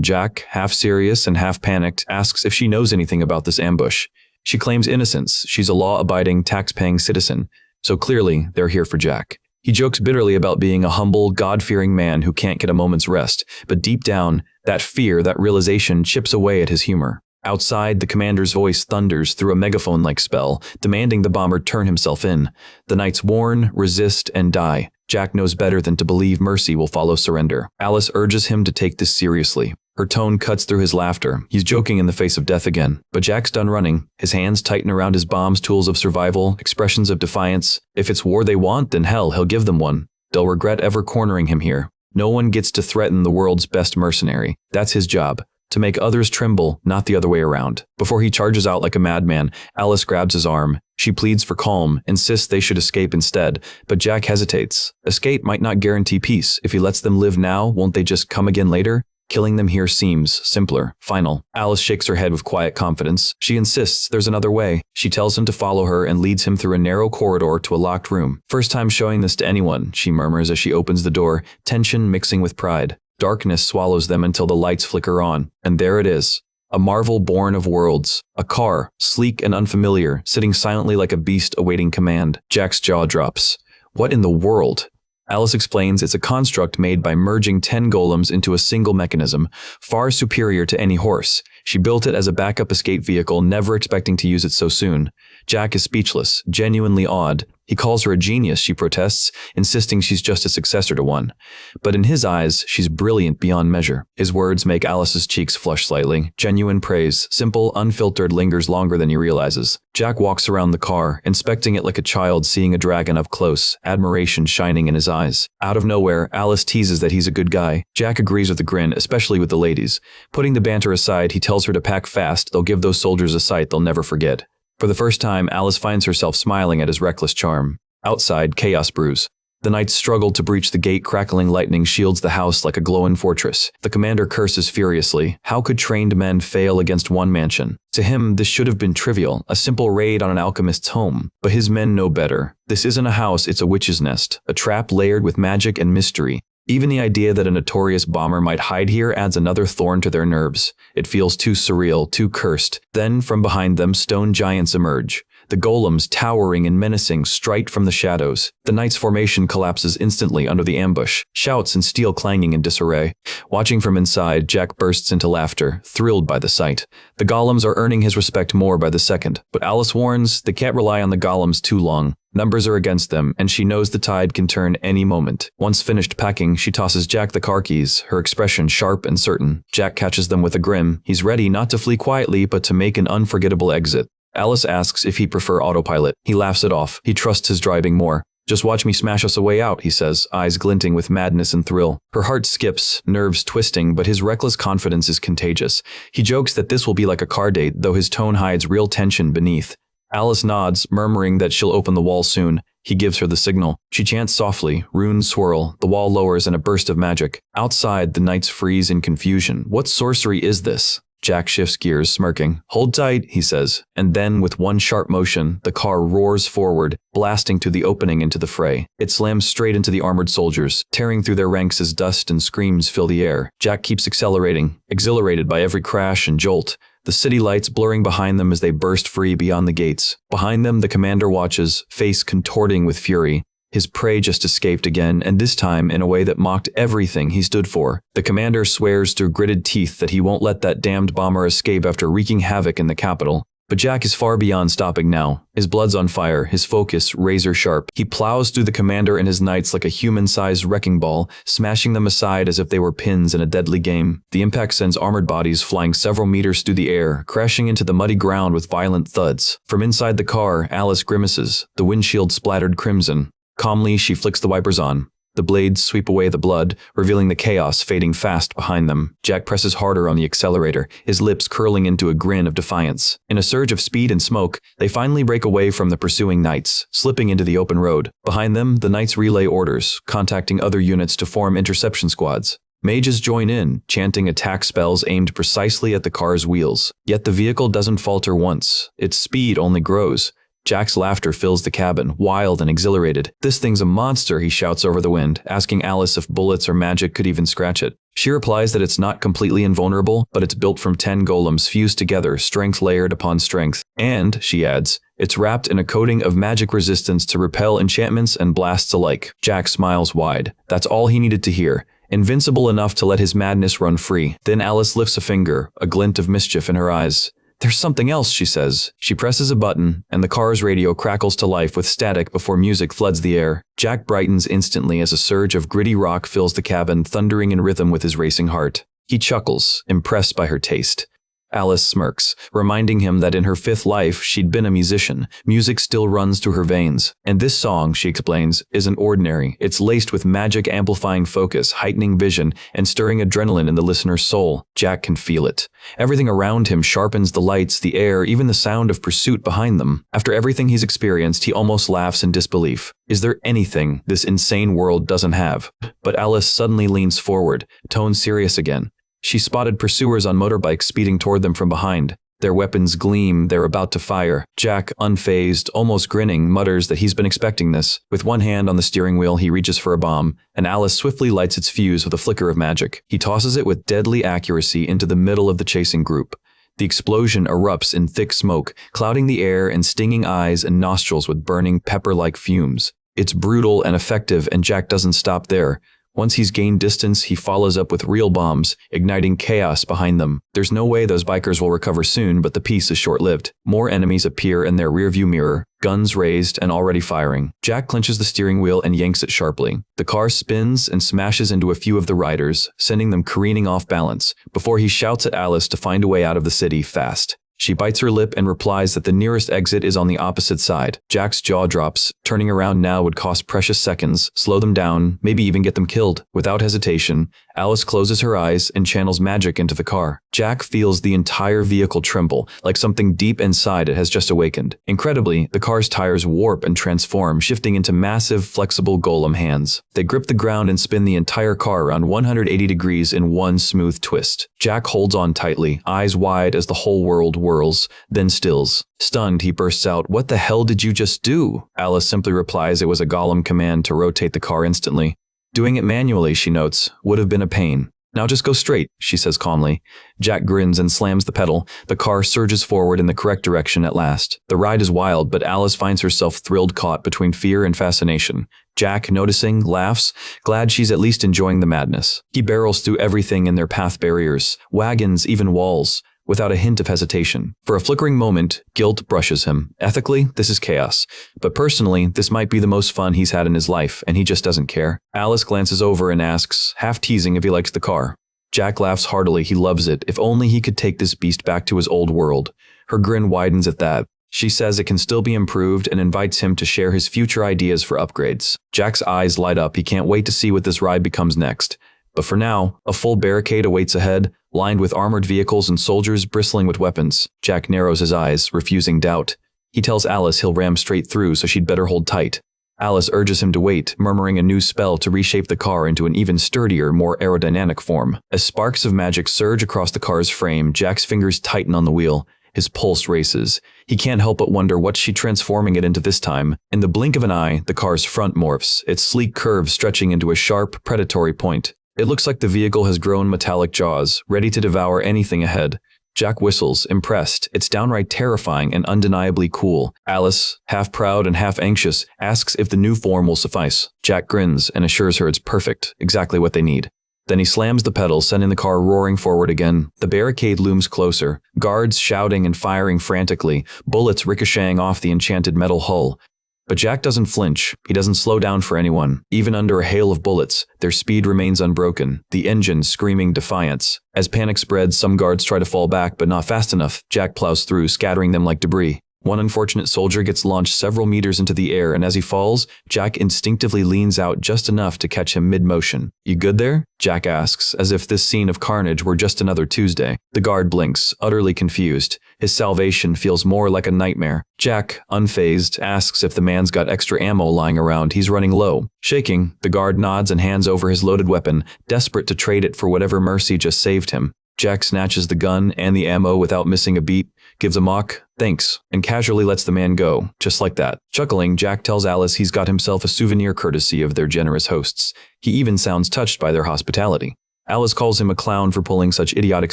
Jack, half serious and half panicked, asks if she knows anything about this ambush. She claims innocence. She's a law-abiding, tax-paying citizen. So clearly, they're here for Jack. He jokes bitterly about being a humble, God-fearing man who can't get a moment's rest, but deep down, that fear, that realization chips away at his humor. Outside, the commander's voice thunders through a megaphone-like spell, demanding the bomber turn himself in. The knights warn, resist, and die. Jack knows better than to believe mercy will follow surrender. Alice urges him to take this seriously. Her tone cuts through his laughter. He's joking in the face of death again. But Jack's done running. His hands tighten around his bomb's tools of survival, expressions of defiance. If it's war they want, then hell, he'll give them one. They'll regret ever cornering him here. No one gets to threaten the world's best mercenary. That's his job. To make others tremble, not the other way around. Before he charges out like a madman, Alice grabs his arm. She pleads for calm, insists they should escape instead, but Jack hesitates. Escape might not guarantee peace. If he lets them live now, won't they just come again later? Killing them here seems simpler, final. Alice shakes her head with quiet confidence. She insists there's another way. She tells him to follow her and leads him through a narrow corridor to a locked room. First time showing this to anyone, she murmurs as she opens the door, tension mixing with pride. Darkness swallows them until the lights flicker on, and there it is. A marvel born of worlds. A car, sleek and unfamiliar, sitting silently like a beast awaiting command. Jack's jaw drops. What in the world? Alice explains it's a construct made by merging 10 golems into a single mechanism, far superior to any horse. She built it as a backup escape vehicle, never expecting to use it so soon. Jack is speechless, genuinely awed. He calls her a genius, she protests, insisting she's just a successor to one. But in his eyes, she's brilliant beyond measure. His words make Alice's cheeks flush slightly. Genuine praise, simple, unfiltered, lingers longer than he realizes. Jack walks around the car, inspecting it like a child seeing a dragon up close, admiration shining in his eyes. Out of nowhere, Alice teases that he's a good guy. Jack agrees with a grin, especially with the ladies. Putting the banter aside, he tells her to pack fast. They'll give those soldiers a sight they'll never forget. For the first time, Alice finds herself smiling at his reckless charm. Outside, chaos brews. The knights struggle to breach the gate, crackling lightning shields the house like a glowing fortress. The commander curses furiously. How could trained men fail against one mansion? To him, this should have been trivial, a simple raid on an alchemist's home. But his men know better. This isn't a house, it's a witch's nest, a trap layered with magic and mystery. Even the idea that a notorious bomber might hide here adds another thorn to their nerves. It feels too surreal, too cursed. Then, from behind them, stone giants emerge. The golems, towering and menacing, strike from the shadows. The knight's formation collapses instantly under the ambush, shouts and steel clanging in disarray. Watching from inside, Jack bursts into laughter, thrilled by the sight. The golems are earning his respect more by the second, but Alice warns they can't rely on the golems too long. Numbers are against them, and she knows the tide can turn any moment. Once finished packing, she tosses Jack the car keys, her expression sharp and certain. Jack catches them with a grin. He's ready not to flee quietly, but to make an unforgettable exit. Alice asks if he'd prefer autopilot. He laughs it off. He trusts his driving more. Just watch me smash us a way out, he says, eyes glinting with madness and thrill. Her heart skips, nerves twisting, but his reckless confidence is contagious. He jokes that this will be like a car date, though his tone hides real tension beneath. Alice nods, murmuring that she'll open the wall soon. He gives her the signal. She chants softly, runes swirl, the wall lowers in a burst of magic. Outside, the knights freeze in confusion. What sorcery is this? Jack shifts gears, smirking. "Hold tight," he says, and then, with one sharp motion, the car roars forward, blasting to the opening into the fray. It slams straight into the armored soldiers, tearing through their ranks as dust and screams fill the air. Jack keeps accelerating, exhilarated by every crash and jolt, the city lights blurring behind them as they burst free beyond the gates. Behind them, the commander watches, face contorting with fury. His prey just escaped again, and this time in a way that mocked everything he stood for. The commander swears through gritted teeth that he won't let that damned bomber escape after wreaking havoc in the capital. But Jack is far beyond stopping now. His blood's on fire, his focus razor sharp. He plows through the commander and his knights like a human-sized wrecking ball, smashing them aside as if they were pins in a deadly game. The impact sends armored bodies flying several meters through the air, crashing into the muddy ground with violent thuds. From inside the car, Alice grimaces, the windshield splattered crimson. Calmly, she flicks the wipers on. The blades sweep away the blood, revealing the chaos fading fast behind them. Jack presses harder on the accelerator, his lips curling into a grin of defiance. In a surge of speed and smoke, they finally break away from the pursuing knights, slipping into the open road. Behind them, the knights relay orders, contacting other units to form interception squads. Mages join in, chanting attack spells aimed precisely at the car's wheels. Yet the vehicle doesn't falter once. Its speed only grows. Jack's laughter fills the cabin, wild and exhilarated. "This thing's a monster," he shouts over the wind, asking Alice if bullets or magic could even scratch it. She replies that it's not completely invulnerable, but it's built from 10 golems fused together, strength layered upon strength. And, she adds, it's wrapped in a coating of magic resistance to repel enchantments and blasts alike. Jack smiles wide. That's all he needed to hear. Invincible enough to let his madness run free. Then Alice lifts a finger, a glint of mischief in her eyes. "There's something else," she says. She presses a button, and the car's radio crackles to life with static before music floods the air. Jack brightens instantly as a surge of gritty rock fills the cabin, thundering in rhythm with his racing heart. He chuckles, impressed by her taste. Alice smirks, reminding him that in her 5th life she'd been a musician. Music still runs through her veins. And this song, she explains, isn't ordinary. It's laced with magic amplifying focus, heightening vision, and stirring adrenaline in the listener's soul. Jack can feel it. Everything around him sharpens, the lights, the air, even the sound of pursuit behind them. After everything he's experienced, he almost laughs in disbelief. Is there anything this insane world doesn't have? But Alice suddenly leans forward, tone serious again. She spotted pursuers on motorbikes speeding toward them from behind. Their weapons gleam, they're about to fire. Jack, unfazed, almost grinning, mutters that he's been expecting this. With one hand on the steering wheel, he reaches for a bomb, and Alice swiftly lights its fuse with a flicker of magic. He tosses it with deadly accuracy into the middle of the chasing group. The explosion erupts in thick smoke, clouding the air and stinging eyes and nostrils with burning pepper-like fumes. It's brutal and effective, and Jack doesn't stop there. Once he's gained distance, he follows up with real bombs, igniting chaos behind them. There's no way those bikers will recover soon, but the peace is short-lived. More enemies appear in their rearview mirror, guns raised and already firing. Jack clenches the steering wheel and yanks it sharply. The car spins and smashes into a few of the riders, sending them careening off balance, before he shouts at Alice to find a way out of the city fast. She bites her lip and replies that the nearest exit is on the opposite side. Jack's jaw drops. Turning around now would cost precious seconds, slow them down, maybe even get them killed. Without hesitation, Alice closes her eyes and channels magic into the car. Jack feels the entire vehicle tremble, like something deep inside it has just awakened. Incredibly, the car's tires warp and transform, shifting into massive, flexible golem hands. They grip the ground and spin the entire car around 180 degrees in one smooth twist. Jack holds on tightly, eyes wide as the whole world whirls, then stills. Stunned, he bursts out, "What the hell did you just do?" Alice simply replies it was a golem command to rotate the car instantly. Doing it manually, she notes, would have been a pain. "Now just go straight," she says calmly. Jack grins and slams the pedal. The car surges forward in the correct direction at last. The ride is wild, but Alice finds herself thrilled, caught between fear and fascination. Jack, noticing, laughs, glad she's at least enjoying the madness. He barrels through everything in their path barriers, wagons, even walls, without a hint of hesitation. For a flickering moment, guilt brushes him. Ethically, this is chaos. But personally, this might be the most fun he's had in his life, and he just doesn't care. Alice glances over and asks, half teasing if he likes the car. Jack laughs heartily. He loves it. If only he could take this beast back to his old world. Her grin widens at that. She says it can still be improved and invites him to share his future ideas for upgrades. Jack's eyes light up. He can't wait to see what this ride becomes next. But for now, a full barricade awaits ahead, lined with armored vehicles and soldiers bristling with weapons. Jack narrows his eyes, refusing doubt. He tells Alice he'll ram straight through, so she'd better hold tight. Alice urges him to wait, murmuring a new spell to reshape the car into an even sturdier, more aerodynamic form. As sparks of magic surge across the car's frame, Jack's fingers tighten on the wheel. His pulse races. He can't help but wonder what's she transforming it into this time. In the blink of an eye, the car's front morphs, its sleek curve stretching into a sharp, predatory point. It looks like the vehicle has grown metallic jaws, ready to devour anything ahead. Jack whistles, impressed. It's downright terrifying and undeniably cool. Alice, half proud and half anxious, asks if the new form will suffice. Jack grins and assures her it's perfect, exactly what they need. Then he slams the pedal, sending the car roaring forward again. The barricade looms closer, guards shouting and firing frantically, bullets ricocheting off the enchanted metal hull. But Jack doesn't flinch. He doesn't slow down for anyone. Even under a hail of bullets, their speed remains unbroken, the engine screaming defiance. As panic spreads, some guards try to fall back, but not fast enough. Jack plows through, scattering them like debris. One unfortunate soldier gets launched several meters into the air, and as he falls, Jack instinctively leans out just enough to catch him mid-motion. "You good there?" Jack asks, as if this scene of carnage were just another Tuesday. The guard blinks, utterly confused. His salvation feels more like a nightmare. Jack, unfazed, asks if the man's got extra ammo lying around. He's running low. Shaking, the guard nods and hands over his loaded weapon, desperate to trade it for whatever mercy just saved him. Jack snatches the gun and the ammo without missing a beat, gives a mock, "Thanks," and casually lets the man go, just like that. Chuckling, Jack tells Alice he's got himself a souvenir courtesy of their generous hosts. He even sounds touched by their hospitality. Alice calls him a clown for pulling such idiotic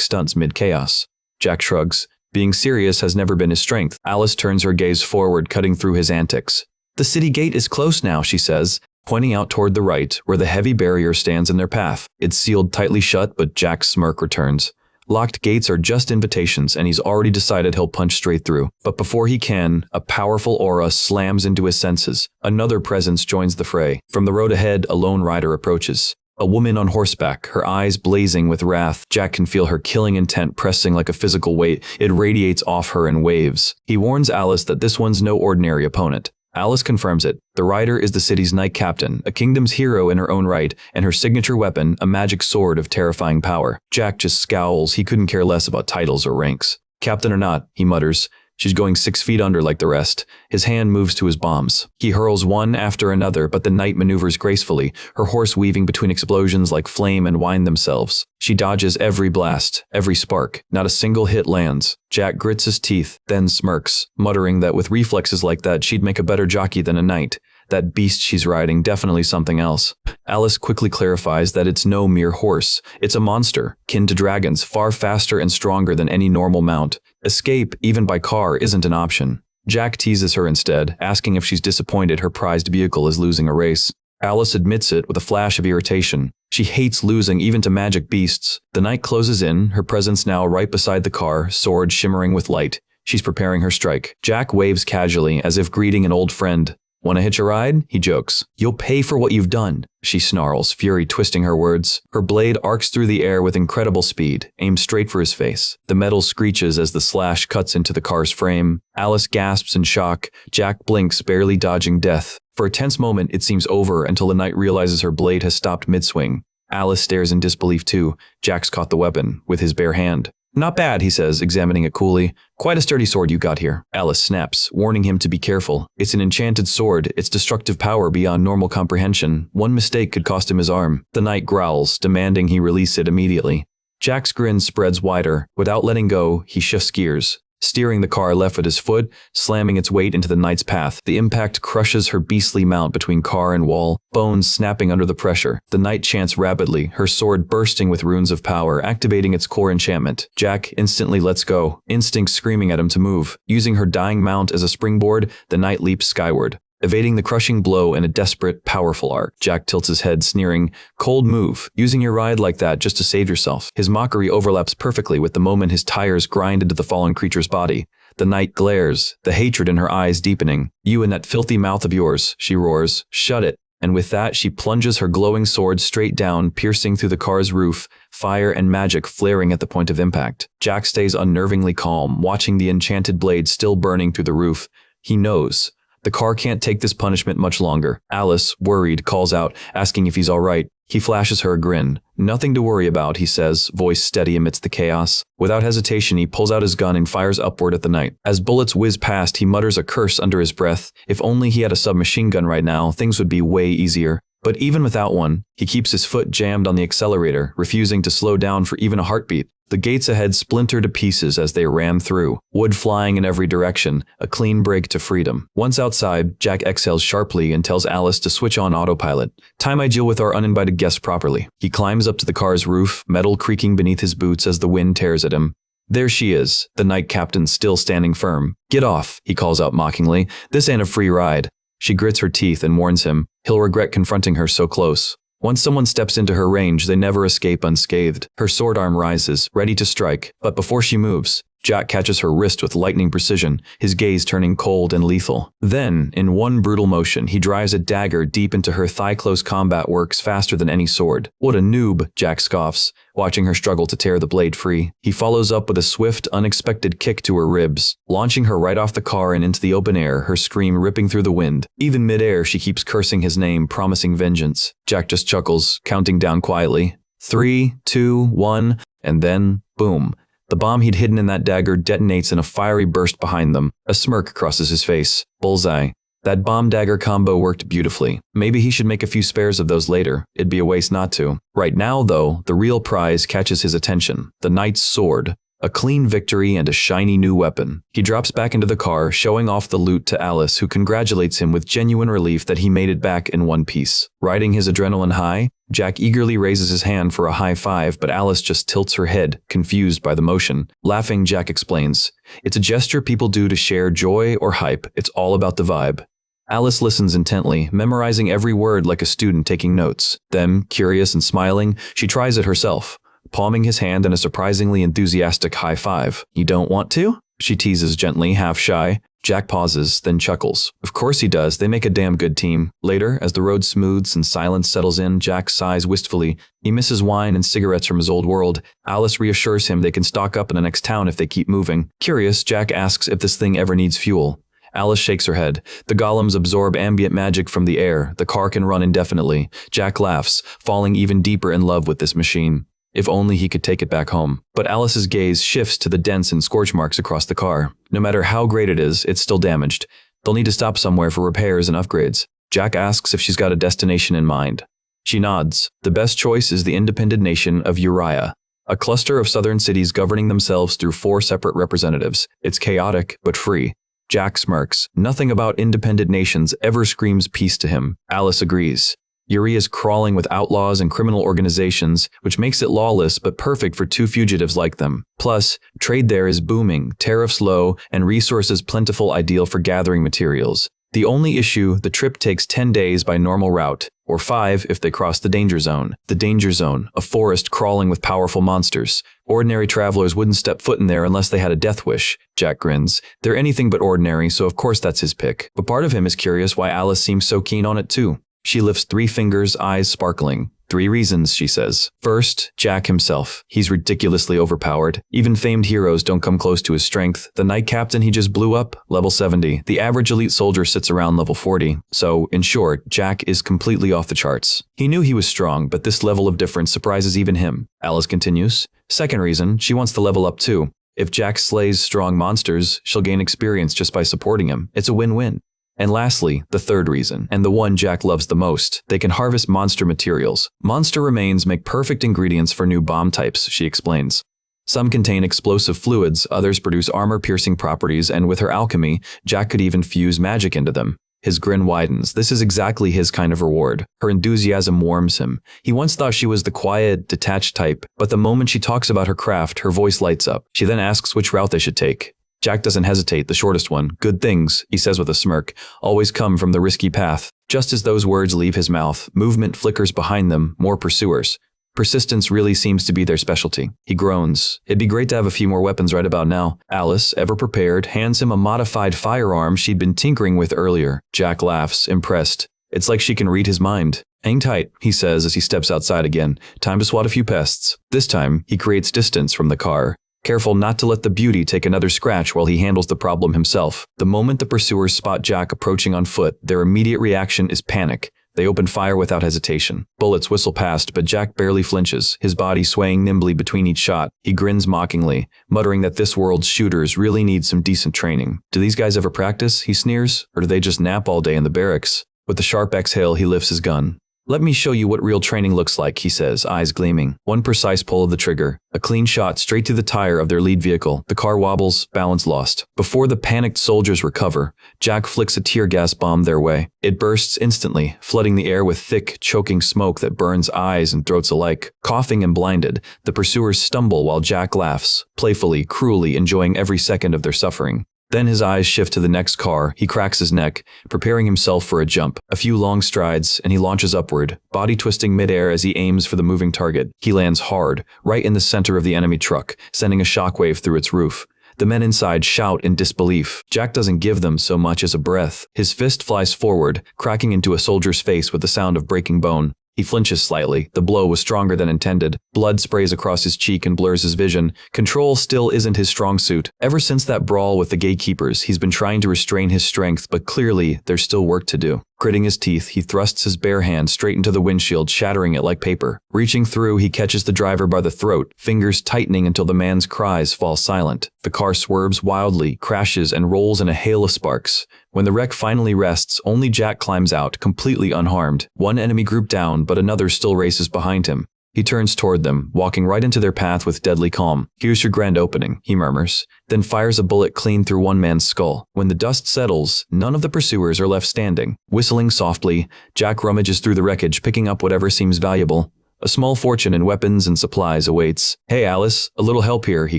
stunts mid-chaos. Jack shrugs. Being serious has never been his strength. Alice turns her gaze forward, cutting through his antics. "The city gate is close now," she says, pointing out toward the right, where the heavy barrier stands in their path. It's sealed tightly shut, but Jack's smirk returns. Locked gates are just invitations, and he's already decided he'll punch straight through. But before he can, a powerful aura slams into his senses. Another presence joins the fray. From the road ahead, a lone rider approaches. A woman on horseback, her eyes blazing with wrath. Jack can feel her killing intent pressing like a physical weight. It radiates off her in waves. He warns Alice that this one's no ordinary opponent. Alice confirms it. The rider is the city's knight captain, a kingdom's hero in her own right, and her signature weapon, a magic sword of terrifying power. Jack just scowls. He couldn't care less about titles or ranks. "Captain or not," he mutters. "She's going 6 feet under like the rest." His hand moves to his bombs. He hurls one after another, but the knight maneuvers gracefully, her horse weaving between explosions like flame and wind themselves. She dodges every blast, every spark. Not a single hit lands. Jack grits his teeth, then smirks, muttering that with reflexes like that, she'd make a better jockey than a knight. That beast she's riding, definitely something else. Alice quickly clarifies that it's no mere horse. It's a monster, kin to dragons, far faster and stronger than any normal mount. Escape, even by car, isn't an option. Jack teases her instead, asking if she's disappointed her prized vehicle is losing a race. Alice admits it with a flash of irritation. She hates losing even to magic beasts. The knight closes in, her presence now right beside the car, sword shimmering with light. She's preparing her strike. Jack waves casually, as if greeting an old friend. "Wanna hitch a ride?" he jokes. "You'll pay for what you've done," she snarls, fury twisting her words. Her blade arcs through the air with incredible speed, aimed straight for his face. The metal screeches as the slash cuts into the car's frame. Alice gasps in shock. Jack blinks, barely dodging death. For a tense moment, it seems over until the knight realizes her blade has stopped mid-swing. Alice stares in disbelief too. Jack's caught the weapon, with his bare hand. "Not bad," he says, examining it coolly. "Quite a sturdy sword you got here." Alice snaps, warning him to be careful. It's an enchanted sword, its destructive power beyond normal comprehension. One mistake could cost him his arm. The knight growls, demanding he release it immediately. Jack's grin spreads wider. Without letting go, he shifts gears, steering the car left with his foot, slamming its weight into the knight's path. The impact crushes her beastly mount between car and wall, bones snapping under the pressure. The knight chants rapidly, her sword bursting with runes of power, activating its core enchantment. Jack instantly lets go, instinct screaming at him to move. Using her dying mount as a springboard, the knight leaps skyward, evading the crushing blow in a desperate, powerful arc. Jack tilts his head, sneering, "Cold move, using your ride like that just to save yourself." His mockery overlaps perfectly with the moment his tires grind into the fallen creature's body. The knight glares, the hatred in her eyes deepening. "You and that filthy mouth of yours," she roars. "Shut it." And with that, she plunges her glowing sword straight down, piercing through the car's roof, fire and magic flaring at the point of impact. Jack stays unnervingly calm, watching the enchanted blade still burning through the roof. He knows the car can't take this punishment much longer. Alice, worried, calls out, asking if he's all right. He flashes her a grin. "Nothing to worry about," he says, voice steady amidst the chaos. Without hesitation, he pulls out his gun and fires upward at the knight. As bullets whiz past, he mutters a curse under his breath. If only he had a submachine gun right now, things would be way easier. But even without one, he keeps his foot jammed on the accelerator, refusing to slow down for even a heartbeat. The gates ahead splinter to pieces as they ram through, wood flying in every direction, a clean break to freedom. Once outside, Jack exhales sharply and tells Alice to switch on autopilot. "Time I deal with our uninvited guest properly." He climbs up to the car's roof, metal creaking beneath his boots as the wind tears at him. There she is, the night captain still standing firm. "Get off," he calls out mockingly. "This ain't a free ride." She grits her teeth and warns him. He'll regret confronting her so close. Once someone steps into her range, they never escape unscathed. Her sword arm rises, ready to strike, but before she moves, Jack catches her wrist with lightning precision, his gaze turning cold and lethal. Then, in one brutal motion, he drives a dagger deep into her thigh. Close combat works faster than any sword. "What a noob," Jack scoffs, watching her struggle to tear the blade free. He follows up with a swift, unexpected kick to her ribs, launching her right off the car and into the open air, her scream ripping through the wind. Even midair, she keeps cursing his name, promising vengeance. Jack just chuckles, counting down quietly. 3, 2, 1, and then, boom. The bomb he'd hidden in that dagger detonates in a fiery burst behind them. A smirk crosses his face. Bullseye. That bomb-dagger combo worked beautifully. Maybe he should make a few spares of those later. It'd be a waste not to. Right now, though, the real prize catches his attention. The knight's sword. A clean victory and a shiny new weapon. He drops back into the car, showing off the loot to Alice, who congratulates him with genuine relief that he made it back in one piece. Riding his adrenaline high, Jack eagerly raises his hand for a high five, but Alice just tilts her head, confused by the motion. Laughing, Jack explains, "It's a gesture people do to share joy or hype. It's all about the vibe." Alice listens intently, memorizing every word like a student taking notes. Then, curious and smiling, she tries it herself, palming his hand in a surprisingly enthusiastic high five. "You don't want to?" she teases gently, half shy. Jack pauses, then chuckles. Of course he does, they make a damn good team. Later, as the road smooths and silence settles in, Jack sighs wistfully. He misses wine and cigarettes from his old world. Alice reassures him they can stock up in the next town if they keep moving. Curious, Jack asks if this thing ever needs fuel. Alice shakes her head. The golems absorb ambient magic from the air. The car can run indefinitely. Jack laughs, falling even deeper in love with this machine. If only he could take it back home. But Alice's gaze shifts to the dents and scorch marks across the car. No matter how great it is, it's still damaged. They'll need to stop somewhere for repairs and upgrades. Jack asks if she's got a destination in mind. She nods. The best choice is the independent nation of Uriah, a cluster of southern cities governing themselves through 4 separate representatives. It's chaotic, but free. Jack smirks. Nothing about independent nations ever screams peace to him. Alice agrees. Uri is crawling with outlaws and criminal organizations, which makes it lawless but perfect for 2 fugitives like them. Plus, trade there is booming, tariffs low, and resources plentiful, ideal for gathering materials. The only issue, the trip takes 10 days by normal route, or 5 if they cross the danger zone. The danger zone, a forest crawling with powerful monsters. Ordinary travelers wouldn't step foot in there unless they had a death wish. Jack grins. They're anything but ordinary, so of course that's his pick. But part of him is curious why Alice seems so keen on it too. She lifts 3 fingers, eyes sparkling. 3 reasons, she says. First, Jack himself. He's ridiculously overpowered. Even famed heroes don't come close to his strength. The Knight Captain he just blew up, level 70. The average elite soldier sits around level 40. So, in short, Jack is completely off the charts. He knew he was strong, but this level of difference surprises even him. Alice continues. Second reason, she wants to level up too. If Jack slays strong monsters, she'll gain experience just by supporting him. It's a win-win. And lastly, the third reason, and the one Jack loves the most, they can harvest monster materials. Monster remains make perfect ingredients for new bomb types, she explains. Some contain explosive fluids, others produce armor-piercing properties, and with her alchemy, Jack could even fuse magic into them. His grin widens. This is exactly his kind of reward. Her enthusiasm warms him. He once thought she was the quiet, detached type, but the moment she talks about her craft, her voice lights up. She then asks which route they should take. Jack doesn't hesitate, the shortest one. Good things, he says with a smirk, always come from the risky path. Just as those words leave his mouth, movement flickers behind them, more pursuers. Persistence really seems to be their specialty. He groans. It'd be great to have a few more weapons right about now. Alice, ever prepared, hands him a modified firearm she'd been tinkering with earlier. Jack laughs, impressed. It's like she can read his mind. Hang tight, he says as he steps outside again. Time to swat a few pests. This time, he creates distance from the car, careful not to let the beauty take another scratch while he handles the problem himself. The moment the pursuers spot Jack approaching on foot, their immediate reaction is panic. They open fire without hesitation. Bullets whistle past, but Jack barely flinches, his body swaying nimbly between each shot. He grins mockingly, muttering that this world's shooters really need some decent training. Do these guys ever practice? He sneers. Or do they just nap all day in the barracks? With a sharp exhale, he lifts his gun. Let me show you what real training looks like, he says, eyes gleaming. One precise pull of the trigger. A clean shot straight through the tire of their lead vehicle. The car wobbles, balance lost. Before the panicked soldiers recover, Jack flicks a tear gas bomb their way. It bursts instantly, flooding the air with thick, choking smoke that burns eyes and throats alike. Coughing and blinded, the pursuers stumble while Jack laughs, playfully, cruelly enjoying every second of their suffering. Then his eyes shift to the next car. He cracks his neck, preparing himself for a jump. A few long strides, and he launches upward, body twisting midair as he aims for the moving target. He lands hard, right in the center of the enemy truck, sending a shockwave through its roof. The men inside shout in disbelief. Jack doesn't give them so much as a breath. His fist flies forward, cracking into a soldier's face with the sound of breaking bone. He flinches slightly. The blow was stronger than intended. Blood sprays across his cheek and blurs his vision. Control still isn't his strong suit. Ever since that brawl with the gatekeepers, he's been trying to restrain his strength, but clearly there's still work to do. Gritting his teeth, he thrusts his bare hand straight into the windshield, shattering it like paper. Reaching through, he catches the driver by the throat, fingers tightening until the man's cries fall silent. The car swerves wildly, crashes, and rolls in a hail of sparks. When the wreck finally rests, only Jack climbs out, completely unharmed. One enemy group down, but another still races behind him. He turns toward them, walking right into their path with deadly calm. Here's your grand opening, he murmurs, then fires a bullet clean through one man's skull. When the dust settles, none of the pursuers are left standing. Whistling softly, Jack rummages through the wreckage, picking up whatever seems valuable. A small fortune in weapons and supplies awaits. Hey Alice, a little help here, he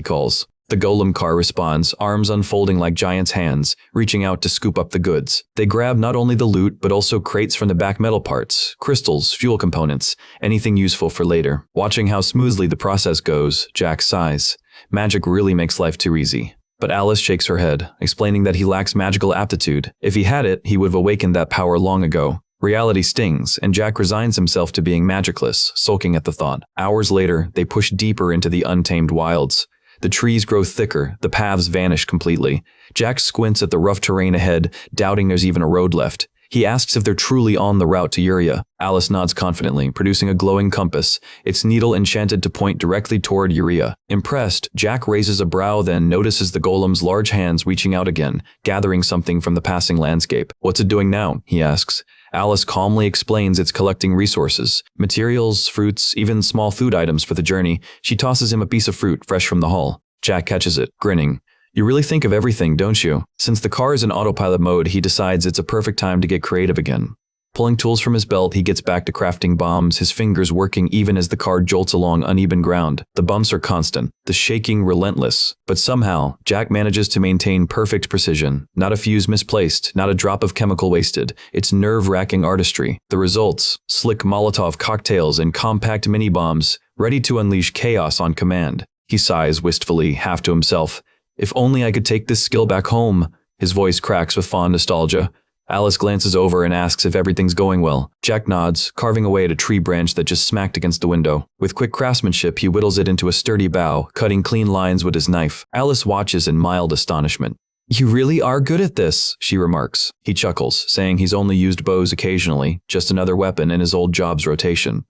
calls. The golem car responds, arms unfolding like giants' hands, reaching out to scoop up the goods. They grab not only the loot, but also crates from the back metal parts, crystals, fuel components, anything useful for later. Watching how smoothly the process goes, Jack sighs. Magic really makes life too easy. But Alice shakes her head, explaining that he lacks magical aptitude. If he had it, he would have awakened that power long ago. Reality stings, and Jack resigns himself to being magicless, sulking at the thought. Hours later, they push deeper into the untamed wilds. The trees grow thicker, the paths vanish completely. Jack squints at the rough terrain ahead, doubting there's even a road left. He asks if they're truly on the route to Uria. Alice nods confidently, producing a glowing compass, its needle enchanted to point directly toward Uria. Impressed, Jack raises a brow, then notices the golem's large hands reaching out again, gathering something from the passing landscape. What's it doing now? He asks. Alice calmly explains it's collecting resources, materials, fruits, even small food items for the journey. She tosses him a piece of fruit fresh from the hull. Jack catches it, grinning. You really think of everything, don't you? Since the car is in autopilot mode, he decides it's a perfect time to get creative again. Pulling tools from his belt, he gets back to crafting bombs, his fingers working even as the car jolts along uneven ground. The bumps are constant, the shaking relentless. But somehow, Jack manages to maintain perfect precision. Not a fuse misplaced, not a drop of chemical wasted. It's nerve-wracking artistry. The results: slick Molotov cocktails and compact mini-bombs, ready to unleash chaos on command. He sighs wistfully, half to himself. If only I could take this skill back home. His voice cracks with fond nostalgia. Alice glances over and asks if everything's going well. Jack nods, carving away at a tree branch that just smacked against the window. With quick craftsmanship, he whittles it into a sturdy bough, cutting clean lines with his knife. Alice watches in mild astonishment. You really are good at this, she remarks. He chuckles, saying he's only used bows occasionally, just another weapon in his old job's rotation.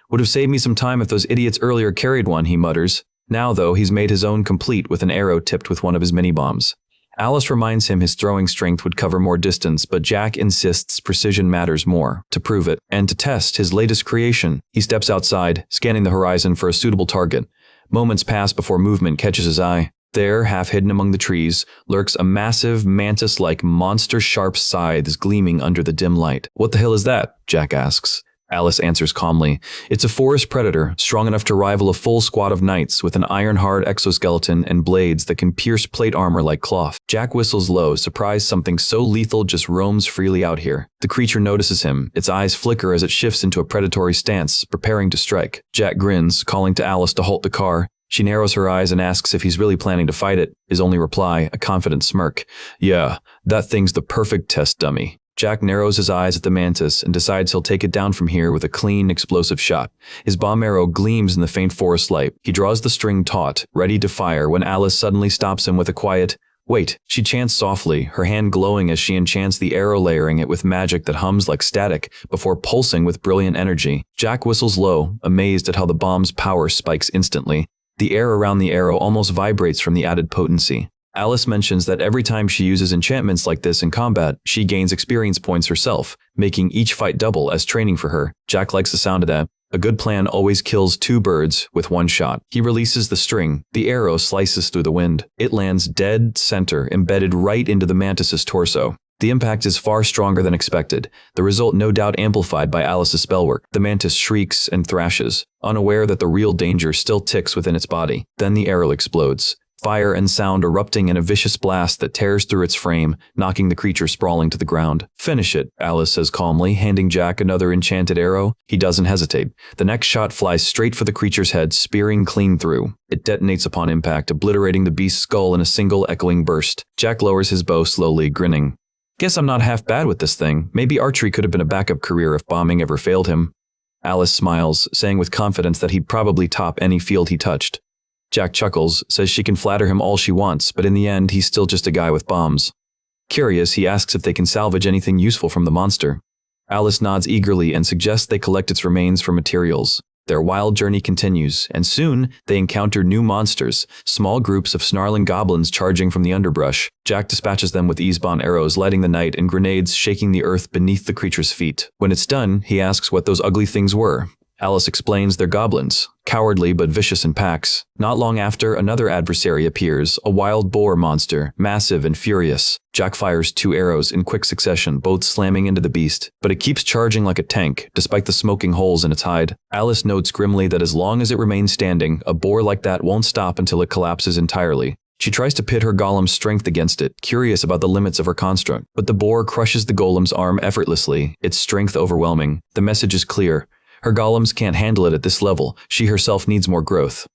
Would have saved me some time if those idiots earlier carried one, he mutters. Now, though, he's made his own complete with an arrow tipped with one of his mini-bombs. Alice reminds him his throwing strength would cover more distance, but Jack insists precision matters more. To prove it, and to test his latest creation, he steps outside, scanning the horizon for a suitable target. Moments pass before movement catches his eye. There, half hidden among the trees, lurks a massive, mantis-like monster-sharp scythe gleaming under the dim light. What the hell is that? Jack asks. Alice answers calmly. It's a forest predator, strong enough to rival a full squad of knights with an iron-hard exoskeleton and blades that can pierce plate armor like cloth. Jack whistles low, surprised something so lethal just roams freely out here. The creature notices him, its eyes flicker as it shifts into a predatory stance, preparing to strike. Jack grins, calling to Alice to halt the car. She narrows her eyes and asks if he's really planning to fight it, his only reply, a confident smirk. Yeah, that thing's the perfect test dummy. Jack narrows his eyes at the mantis and decides he'll take it down from here with a clean, explosive shot. His bomb arrow gleams in the faint forest light. He draws the string taut, ready to fire when Alice suddenly stops him with a quiet, Wait, she chants softly, her hand glowing as she enchants the arrow, layering it with magic that hums like static before pulsing with brilliant energy. Jack whistles low, amazed at how the bomb's power spikes instantly. The air around the arrow almost vibrates from the added potency. Alice mentions that every time she uses enchantments like this in combat, she gains experience points herself, making each fight double as training for her. Jack likes the sound of that. A good plan always kills two birds with one shot. He releases the string. The arrow slices through the wind. It lands dead center, embedded right into the mantis's torso. The impact is far stronger than expected, the result no doubt amplified by Alice's spellwork. The mantis shrieks and thrashes, unaware that the real danger still ticks within its body. Then the arrow explodes. Fire and sound erupting in a vicious blast that tears through its frame, knocking the creature sprawling to the ground. "Finish it," Alice says calmly, handing Jack another enchanted arrow. He doesn't hesitate. The next shot flies straight for the creature's head, spearing clean through. It detonates upon impact, obliterating the beast's skull in a single echoing burst. Jack lowers his bow slowly, grinning. "Guess I'm not half bad with this thing. Maybe archery could have been a backup career if bombing ever failed him." Alice smiles, saying with confidence that he'd probably top any field he touched. Jack chuckles, says she can flatter him all she wants, but in the end, he's still just a guy with bombs. Curious, he asks if they can salvage anything useful from the monster. Alice nods eagerly and suggests they collect its remains for materials. Their wild journey continues, and soon they encounter new monsters, small groups of snarling goblins charging from the underbrush. Jack dispatches them with ease-bound arrows, lighting the night, and grenades shaking the earth beneath the creature's feet. When it's done, he asks what those ugly things were. Alice explains they're goblins, cowardly but vicious in packs. Not long after, another adversary appears, a wild boar monster, massive and furious. Jack fires 2 arrows in quick succession, both slamming into the beast, but it keeps charging like a tank, despite the smoking holes in its hide. Alice notes grimly that as long as it remains standing, a boar like that won't stop until it collapses entirely. She tries to pit her golem's strength against it, curious about the limits of her construct, but the boar crushes the golem's arm effortlessly, its strength overwhelming. The message is clear. Her golems can't handle it at this level. She herself needs more growth.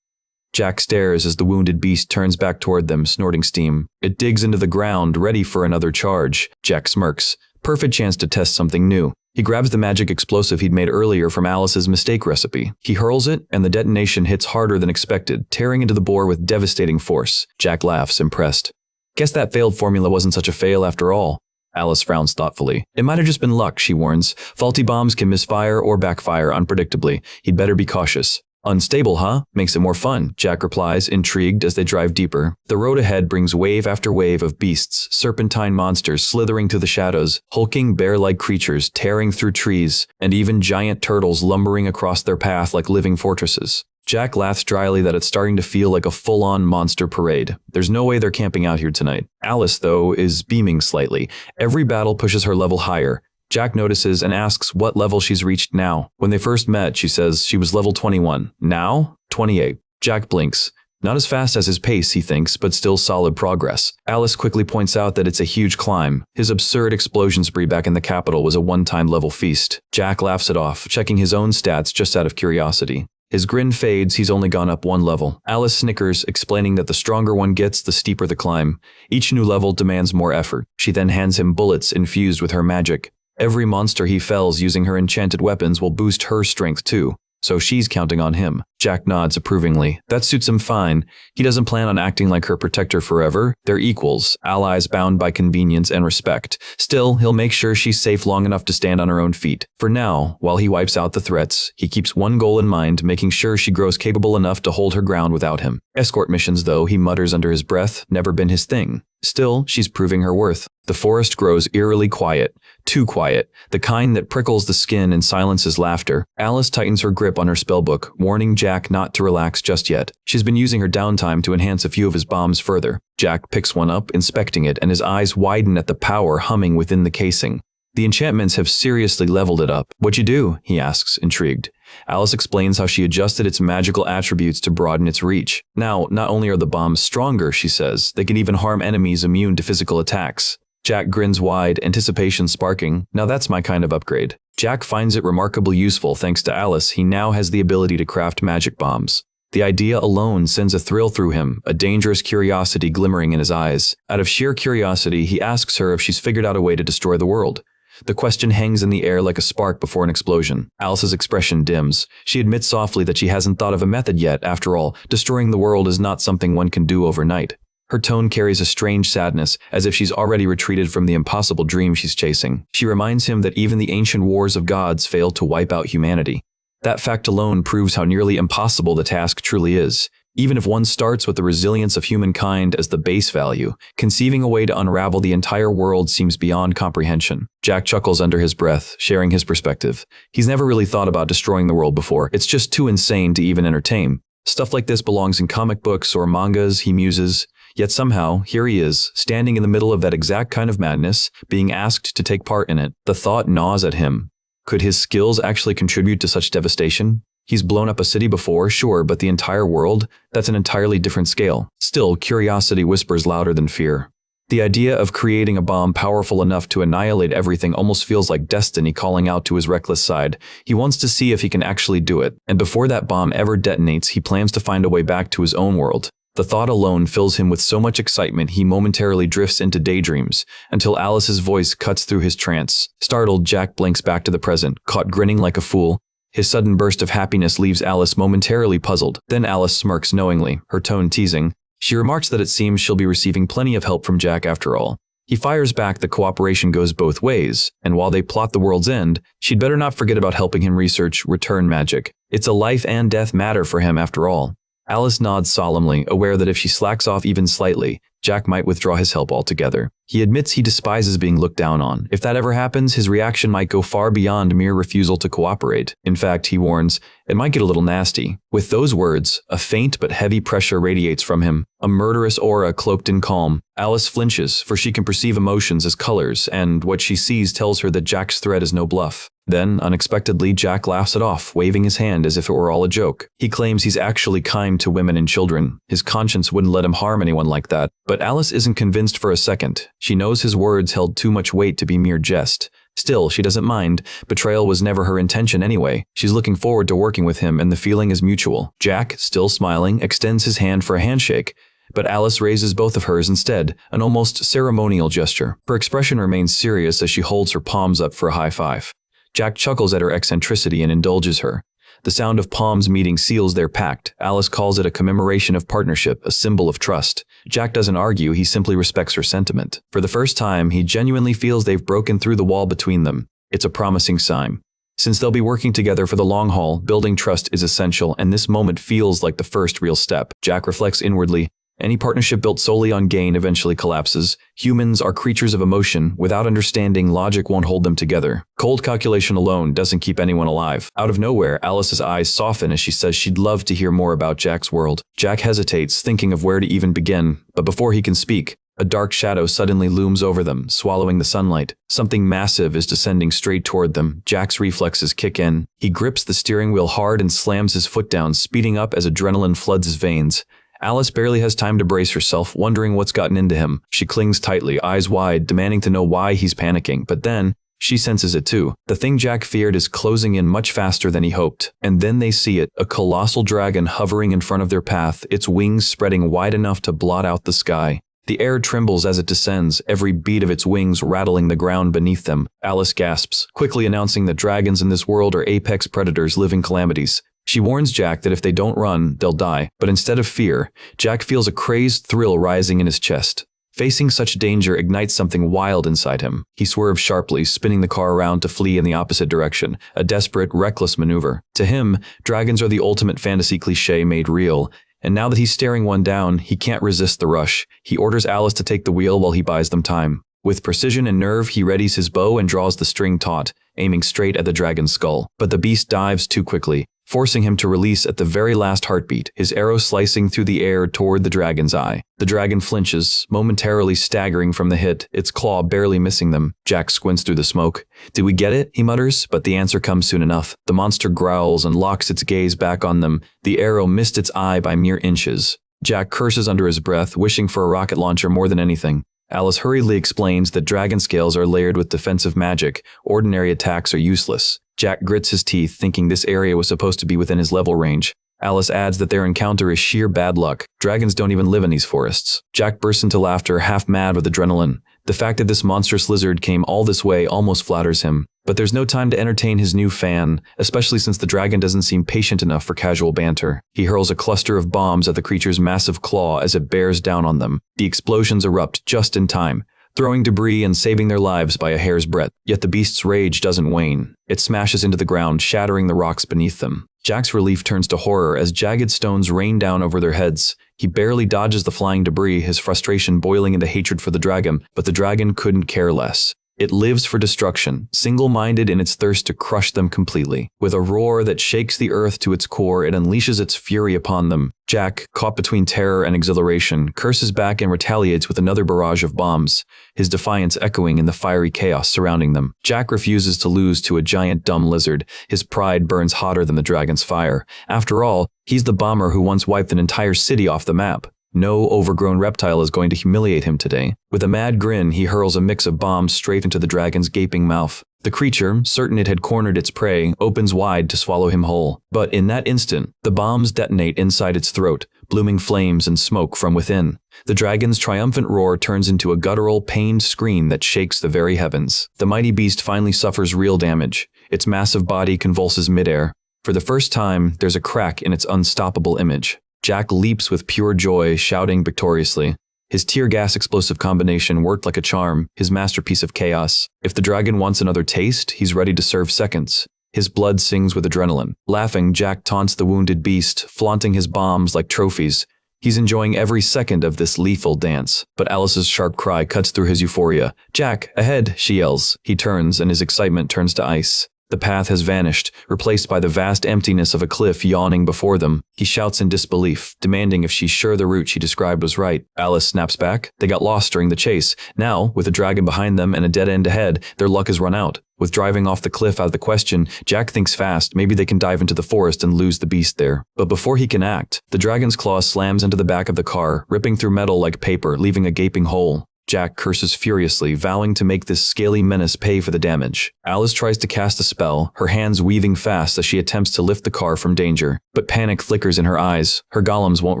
Jack stares as the wounded beast turns back toward them, snorting steam. It digs into the ground, ready for another charge. Jack smirks. Perfect chance to test something new. He grabs the magic explosive he'd made earlier from Alice's mistake recipe. He hurls it, and the detonation hits harder than expected, tearing into the boar with devastating force. Jack laughs, impressed. "Guess that failed formula wasn't such a fail after all." Alice frowns thoughtfully. "It might have just been luck," she warns. "Faulty bombs can misfire or backfire unpredictably. He'd better be cautious." "Unstable, huh? Makes it more fun," Jack replies, intrigued as they drive deeper. The road ahead brings wave after wave of beasts, serpentine monsters slithering through the shadows, hulking bear-like creatures tearing through trees, and even giant turtles lumbering across their path like living fortresses. Jack laughs dryly that it's starting to feel like a full-on monster parade. There's no way they're camping out here tonight. Alice, though, is beaming slightly. Every battle pushes her level higher. Jack notices and asks what level she's reached now. When they first met, she says she was level 21. Now? 28. Jack blinks. Not as fast as his pace, he thinks, but still solid progress. Alice quickly points out that it's a huge climb. His absurd explosion spree back in the capital was a one-time level feast. Jack laughs it off, checking his own stats just out of curiosity. His grin fades, he's only gone up 1 level. Alice snickers, explaining that the stronger one gets, the steeper the climb. Each new level demands more effort. She then hands him bullets infused with her magic. Every monster he fells using her enchanted weapons will boost her strength too. So she's counting on him. Jack nods approvingly. That suits him fine. He doesn't plan on acting like her protector forever. They're equals, allies bound by convenience and respect. Still, he'll make sure she's safe long enough to stand on her own feet. For now, while he wipes out the threats, he keeps one goal in mind, making sure she grows capable enough to hold her ground without him. Escort missions, though, he mutters under his breath, never been his thing. Still, she's proving her worth. The forest grows eerily quiet. Too quiet. The kind that prickles the skin and silences laughter. Alice tightens her grip on her spellbook, warning Jack not to relax just yet. She's been using her downtime to enhance a few of his bombs further. Jack picks one up, inspecting it, and his eyes widen at the power humming within the casing. The enchantments have seriously leveled it up. "What'd you do?" he asks, intrigued. Alice explains how she adjusted its magical attributes to broaden its reach. Now, not only are the bombs stronger, she says, they can even harm enemies immune to physical attacks. Jack grins wide, anticipation sparking. Now that's my kind of upgrade. Jack finds it remarkably useful thanks to Alice. He now has the ability to craft magic bombs. The idea alone sends a thrill through him, a dangerous curiosity glimmering in his eyes. Out of sheer curiosity, he asks her if she's figured out a way to destroy the world. The question hangs in the air like a spark before an explosion. Alice's expression dims. She admits softly that she hasn't thought of a method yet. After all, destroying the world is not something one can do overnight. Her tone carries a strange sadness, as if she's already retreated from the impossible dream she's chasing. She reminds him that even the ancient wars of gods failed to wipe out humanity. That fact alone proves how nearly impossible the task truly is. Even if one starts with the resilience of humankind as the base value, conceiving a way to unravel the entire world seems beyond comprehension. Jack chuckles under his breath, sharing his perspective. He's never really thought about destroying the world before. It's just too insane to even entertain. Stuff like this belongs in comic books or mangas, he muses. Yet somehow, here he is, standing in the middle of that exact kind of madness, being asked to take part in it. The thought gnaws at him. Could his skills actually contribute to such devastation? He's blown up a city before, sure, but the entire world? That's an entirely different scale. Still, curiosity whispers louder than fear. The idea of creating a bomb powerful enough to annihilate everything almost feels like destiny calling out to his reckless side. He wants to see if he can actually do it, and before that bomb ever detonates, he plans to find a way back to his own world. The thought alone fills him with so much excitement he momentarily drifts into daydreams, until Alice's voice cuts through his trance. Startled, Jack blinks back to the present, caught grinning like a fool. His sudden burst of happiness leaves Alice momentarily puzzled. Then Alice smirks knowingly, her tone teasing. She remarks that it seems she'll be receiving plenty of help from Jack after all. He fires back the cooperation goes both ways, and while they plot the world's end, she'd better not forget about helping him research return magic. It's a life and death matter for him after all. Alice nods solemnly, aware that if she slacks off even slightly, Jack might withdraw his help altogether. He admits he despises being looked down on. If that ever happens, his reaction might go far beyond mere refusal to cooperate. In fact, he warns, it might get a little nasty. With those words, a faint but heavy pressure radiates from him, a murderous aura cloaked in calm. Alice flinches, for she can perceive emotions as colors, and what she sees tells her that Jack's threat is no bluff. Then, unexpectedly, Jack laughs it off, waving his hand as if it were all a joke. He claims he's actually kind to women and children. His conscience wouldn't let him harm anyone like that. But Alice isn't convinced for a second. She knows his words held too much weight to be mere jest. Still, she doesn't mind. Betrayal was never her intention anyway. She's looking forward to working with him, and the feeling is mutual. Jack, still smiling, extends his hand for a handshake. But Alice raises both of hers instead, an almost ceremonial gesture. Her expression remains serious as she holds her palms up for a high five. Jack chuckles at her eccentricity and indulges her. The sound of palms meeting seals their pact. Alice calls it a commemoration of partnership, a symbol of trust. Jack doesn't argue, he simply respects her sentiment. For the first time, he genuinely feels they've broken through the wall between them. It's a promising sign. Since they'll be working together for the long haul, building trust is essential, and this moment feels like the first real step. Jack reflects inwardly. Any partnership built solely on gain eventually collapses. Humans are creatures of emotion. Without understanding, logic won't hold them together. Cold calculation alone doesn't keep anyone alive. Out of nowhere, Alice's eyes soften as she says she'd love to hear more about Jack's world. Jack hesitates, thinking of where to even begin. But before he can speak, a dark shadow suddenly looms over them, swallowing the sunlight. Something massive is descending straight toward them. Jack's reflexes kick in. He grips the steering wheel hard and slams his foot down, speeding up as adrenaline floods his veins. Alice barely has time to brace herself, wondering what's gotten into him. She clings tightly, eyes wide, demanding to know why he's panicking. But then, she senses it too. The thing Jack feared is closing in much faster than he hoped. And then they see it, a colossal dragon hovering in front of their path, its wings spreading wide enough to blot out the sky. The air trembles as it descends, every beat of its wings rattling the ground beneath them. Alice gasps, quickly announcing that dragons in this world are apex predators, living calamities. She warns Jack that if they don't run, they'll die. But instead of fear, Jack feels a crazed thrill rising in his chest. Facing such danger ignites something wild inside him. He swerves sharply, spinning the car around to flee in the opposite direction, a desperate, reckless maneuver. To him, dragons are the ultimate fantasy cliché made real. And now that he's staring one down, he can't resist the rush. He orders Alice to take the wheel while he buys them time. With precision and nerve, he readies his bow and draws the string taut, aiming straight at the dragon's skull. But the beast dives too quickly, forcing him to release at the very last heartbeat, his arrow slicing through the air toward the dragon's eye. The dragon flinches, momentarily staggering from the hit, its claw barely missing them. Jack squints through the smoke. "Did we get it?" he mutters, but the answer comes soon enough. The monster growls and locks its gaze back on them. The arrow missed its eye by mere inches. Jack curses under his breath, wishing for a rocket launcher more than anything. Alice hurriedly explains that dragon scales are layered with defensive magic. Ordinary attacks are useless. Jack grits his teeth, thinking this area was supposed to be within his level range. Alice adds that their encounter is sheer bad luck. Dragons don't even live in these forests. Jack bursts into laughter, half mad with adrenaline. The fact that this monstrous lizard came all this way almost flatters him. But there's no time to entertain his new fan, especially since the dragon doesn't seem patient enough for casual banter. He hurls a cluster of bombs at the creature's massive claw as it bears down on them. The explosions erupt just in time, throwing debris and saving their lives by a hair's breadth. Yet the beast's rage doesn't wane. It smashes into the ground, shattering the rocks beneath them. Jack's relief turns to horror as jagged stones rain down over their heads. He barely dodges the flying debris, his frustration boiling into hatred for the dragon, but the dragon couldn't care less. It lives for destruction, single-minded in its thirst to crush them completely. With a roar that shakes the earth to its core, it unleashes its fury upon them. Jack, caught between terror and exhilaration, curses back and retaliates with another barrage of bombs, his defiance echoing in the fiery chaos surrounding them. Jack refuses to lose to a giant dumb lizard. His pride burns hotter than the dragon's fire. After all, he's the bomber who once wiped an entire city off the map. No overgrown reptile is going to humiliate him today. With a mad grin, he hurls a mix of bombs straight into the dragon's gaping mouth. The creature, certain it had cornered its prey, opens wide to swallow him whole. But in that instant, the bombs detonate inside its throat, blooming flames and smoke from within. The dragon's triumphant roar turns into a guttural, pained scream that shakes the very heavens. The mighty beast finally suffers real damage. Its massive body convulses midair. For the first time, there's a crack in its unstoppable image. Jack leaps with pure joy, shouting victoriously. His tear gas explosive combination worked like a charm, his masterpiece of chaos. If the dragon wants another taste, he's ready to serve seconds. His blood sings with adrenaline. Laughing, Jack taunts the wounded beast, flaunting his bombs like trophies. He's enjoying every second of this lethal dance. But Alice's sharp cry cuts through his euphoria. "Jack, ahead!" she yells. He turns, and his excitement turns to ice. The path has vanished, replaced by the vast emptiness of a cliff yawning before them. He shouts in disbelief, demanding if she's sure the route she described was right. Alice snaps back. They got lost during the chase. Now, with a dragon behind them and a dead end ahead, their luck has run out. With driving off the cliff out of the question, Jack thinks fast. Maybe they can dive into the forest and lose the beast there. But before he can act, the dragon's claw slams into the back of the car, ripping through metal like paper, leaving a gaping hole. Jack curses furiously, vowing to make this scaly menace pay for the damage. Alice tries to cast a spell, her hands weaving fast as she attempts to lift the car from danger. But panic flickers in her eyes. Her golems won't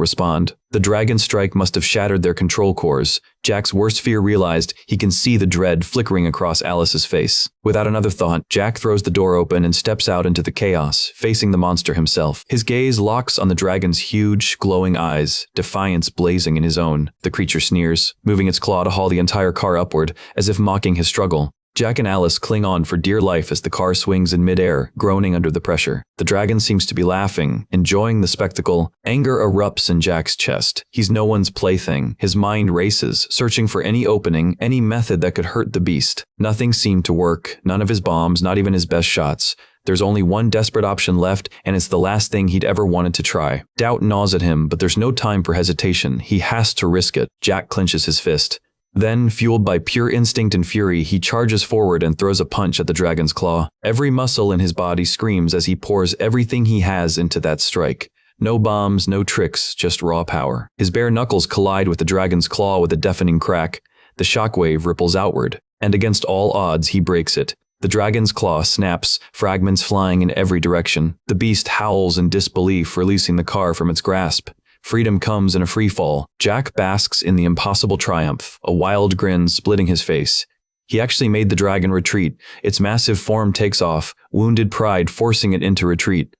respond. The dragon's strike must have shattered their control cores. Jack's worst fear realized, he can see the dread flickering across Alice's face. Without another thought, Jack throws the door open and steps out into the chaos, facing the monster himself. His gaze locks on the dragon's huge, glowing eyes, defiance blazing in his own. The creature sneers, moving its claw to haul the entire car upward, as if mocking his struggle. Jack and Alice cling on for dear life as the car swings in midair, groaning under the pressure. The dragon seems to be laughing, enjoying the spectacle. Anger erupts in Jack's chest. He's no one's plaything. His mind races, searching for any opening, any method that could hurt the beast. Nothing seemed to work, none of his bombs, not even his best shots. There's only one desperate option left, and it's the last thing he'd ever wanted to try. Doubt gnaws at him, but there's no time for hesitation. He has to risk it. Jack clenches his fist. Then, fueled by pure instinct and fury, he charges forward and throws a punch at the dragon's claw. Every muscle in his body screams as he pours everything he has into that strike. No bombs, no tricks, just raw power. His bare knuckles collide with the dragon's claw with a deafening crack. The shockwave ripples outward, and against all odds, he breaks it. The dragon's claw snaps, fragments flying in every direction. The beast howls in disbelief, releasing the car from its grasp. Freedom comes in a free fall. Jack basks in the impossible triumph, a wild grin splitting his face. He actually made the dragon retreat. Its massive form takes off, wounded pride forcing it into retreat.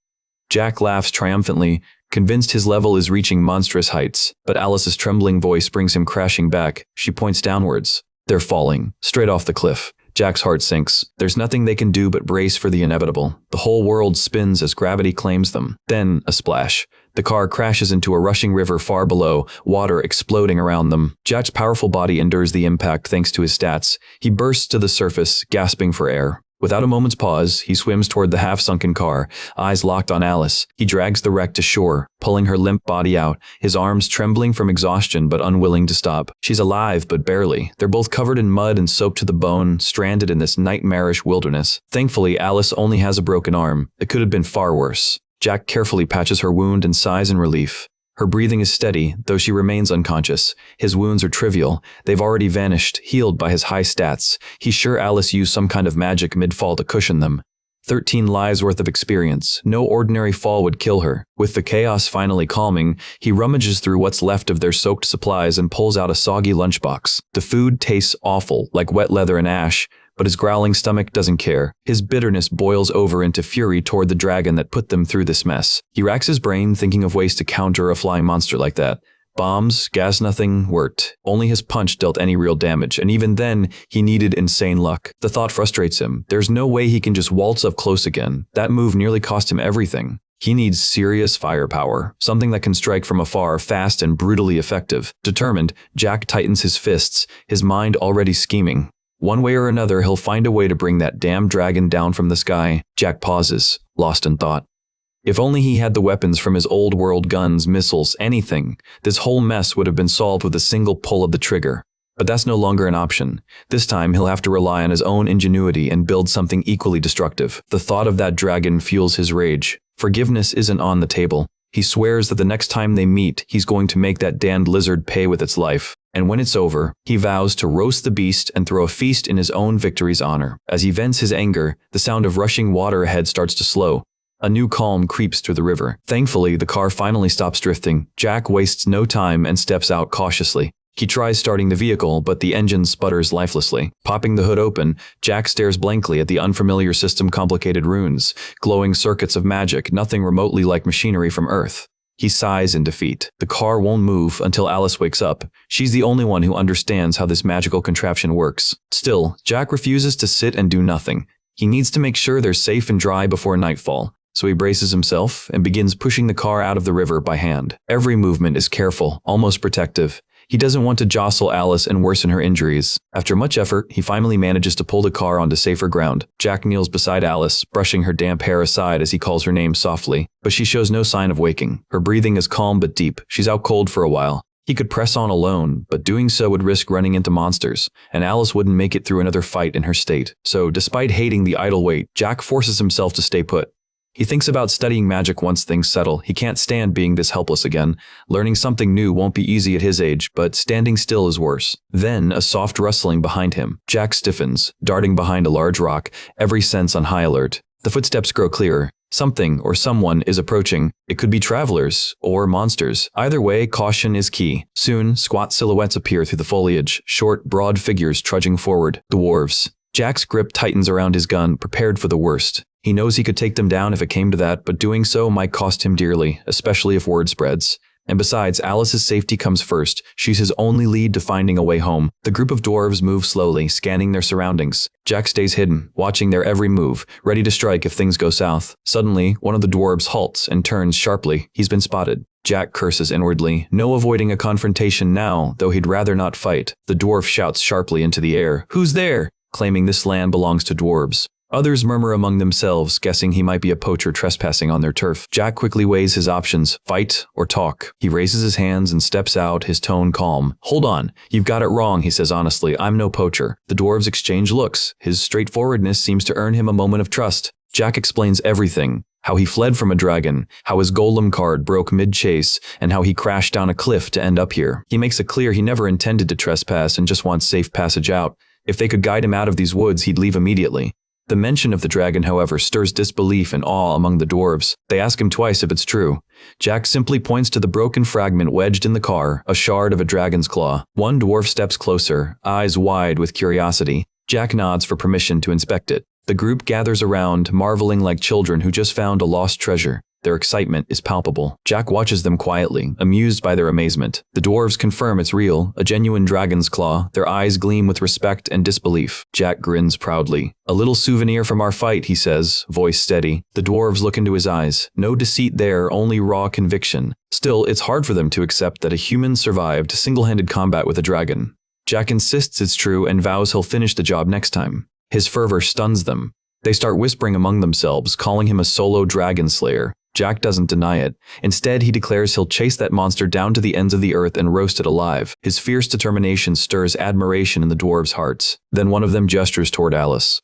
Jack laughs triumphantly, convinced his level is reaching monstrous heights. But Alice's trembling voice brings him crashing back. She points downwards. They're falling, straight off the cliff. Jack's heart sinks. There's nothing they can do but brace for the inevitable. The whole world spins as gravity claims them. Then, a splash. The car crashes into a rushing river far below, water exploding around them. Jack's powerful body endures the impact thanks to his stats. He bursts to the surface, gasping for air. Without a moment's pause, he swims toward the half-sunken car, eyes locked on Alice. He drags the wreck to shore, pulling her limp body out, his arms trembling from exhaustion but unwilling to stop. She's alive, but barely. They're both covered in mud and soaked to the bone, stranded in this nightmarish wilderness. Thankfully, Alice only has a broken arm. It could have been far worse. Jack carefully patches her wound and sighs in relief. Her breathing is steady, though she remains unconscious. His wounds are trivial. They've already vanished, healed by his high stats. He's sure Alice used some kind of magic mid-fall to cushion them. 13 lives worth of experience. No ordinary fall would kill her. With the chaos finally calming, he rummages through what's left of their soaked supplies and pulls out a soggy lunchbox. The food tastes awful, like wet leather and ash, but his growling stomach doesn't care. His bitterness boils over into fury toward the dragon that put them through this mess. He racks his brain thinking of ways to counter a flying monster like that. Bombs, gas, nothing worked. Only his punch dealt any real damage, and even then, he needed insane luck. The thought frustrates him. There's no way he can just waltz up close again. That move nearly cost him everything. He needs serious firepower, something that can strike from afar, fast and brutally effective. Determined, Jack tightens his fists, his mind already scheming. One way or another, he'll find a way to bring that damn dragon down from the sky. Jack pauses, lost in thought. If only he had the weapons from his old world guns, missiles, anything, this whole mess would have been solved with a single pull of the trigger. But that's no longer an option. This time, he'll have to rely on his own ingenuity and build something equally destructive. The thought of that dragon fuels his rage. Forgiveness isn't on the table. He swears that the next time they meet, he's going to make that damned lizard pay with its life. And when it's over, he vows to roast the beast and throw a feast in his own victory's honor. As he vents his anger, the sound of rushing water ahead starts to slow. A new calm creeps through the river. Thankfully, the car finally stops drifting. Jack wastes no time and steps out cautiously. He tries starting the vehicle, but the engine sputters lifelessly. Popping the hood open, Jack stares blankly at the unfamiliar system-complicated runes, glowing circuits of magic, nothing remotely like machinery from Earth. He sighs in defeat. The car won't move until Alice wakes up. She's the only one who understands how this magical contraption works. Still, Jack refuses to sit and do nothing. He needs to make sure they're safe and dry before nightfall. So he braces himself and begins pushing the car out of the river by hand. Every movement is careful, almost protective. He doesn't want to jostle Alice and worsen her injuries. After much effort, he finally manages to pull the car onto safer ground. Jack kneels beside Alice, brushing her damp hair aside as he calls her name softly. But she shows no sign of waking. Her breathing is calm but deep. She's out cold for a while. He could press on alone, but doing so would risk running into monsters, and Alice wouldn't make it through another fight in her state. So, despite hating the idle wait, Jack forces himself to stay put. He thinks about studying magic once things settle. He can't stand being this helpless again. Learning something new won't be easy at his age, but standing still is worse. Then, a soft rustling behind him. Jack stiffens, darting behind a large rock, every sense on high alert. The footsteps grow clearer. Something or someone is approaching. It could be travelers or monsters. Either way, caution is key. Soon, squat silhouettes appear through the foliage, short, broad figures trudging forward. Dwarves. Jack's grip tightens around his gun, prepared for the worst. He knows he could take them down if it came to that, but doing so might cost him dearly, especially if word spreads. And besides, Alice's safety comes first. She's his only lead to finding a way home. The group of dwarves move slowly, scanning their surroundings. Jack stays hidden, watching their every move, ready to strike if things go south. Suddenly, one of the dwarves halts and turns sharply. He's been spotted. Jack curses inwardly. No avoiding a confrontation now, though he'd rather not fight. The dwarf shouts sharply into the air, "Who's there?" claiming this land belongs to dwarves. Others murmur among themselves, guessing he might be a poacher trespassing on their turf. Jack quickly weighs his options, fight or talk. He raises his hands and steps out, his tone calm. "Hold on, you've got it wrong," he says honestly. "I'm no poacher." The dwarves exchange looks. His straightforwardness seems to earn him a moment of trust. Jack explains everything. How he fled from a dragon, how his golem card broke mid-chase, and how he crashed down a cliff to end up here. He makes it clear he never intended to trespass and just wants safe passage out. If they could guide him out of these woods, he'd leave immediately. The mention of the dragon, however, stirs disbelief and awe among the dwarves. They ask him twice if it's true. Jack simply points to the broken fragment wedged in the car, a shard of a dragon's claw. One dwarf steps closer, eyes wide with curiosity. Jack nods for permission to inspect it. The group gathers around, marveling like children who just found a lost treasure. Their excitement is palpable. Jack watches them quietly, amused by their amazement. The dwarves confirm it's real, a genuine dragon's claw. Their eyes gleam with respect and disbelief. Jack grins proudly. "A little souvenir from our fight," he says, voice steady. The dwarves look into his eyes. No deceit there, only raw conviction. Still, it's hard for them to accept that a human survived single-handed combat with a dragon. Jack insists it's true and vows he'll finish the job next time. His fervor stuns them. They start whispering among themselves, calling him a solo dragon slayer. Jack doesn't deny it. Instead, he declares he'll chase that monster down to the ends of the earth and roast it alive. His fierce determination stirs admiration in the dwarves' hearts. Then one of them gestures toward Alice.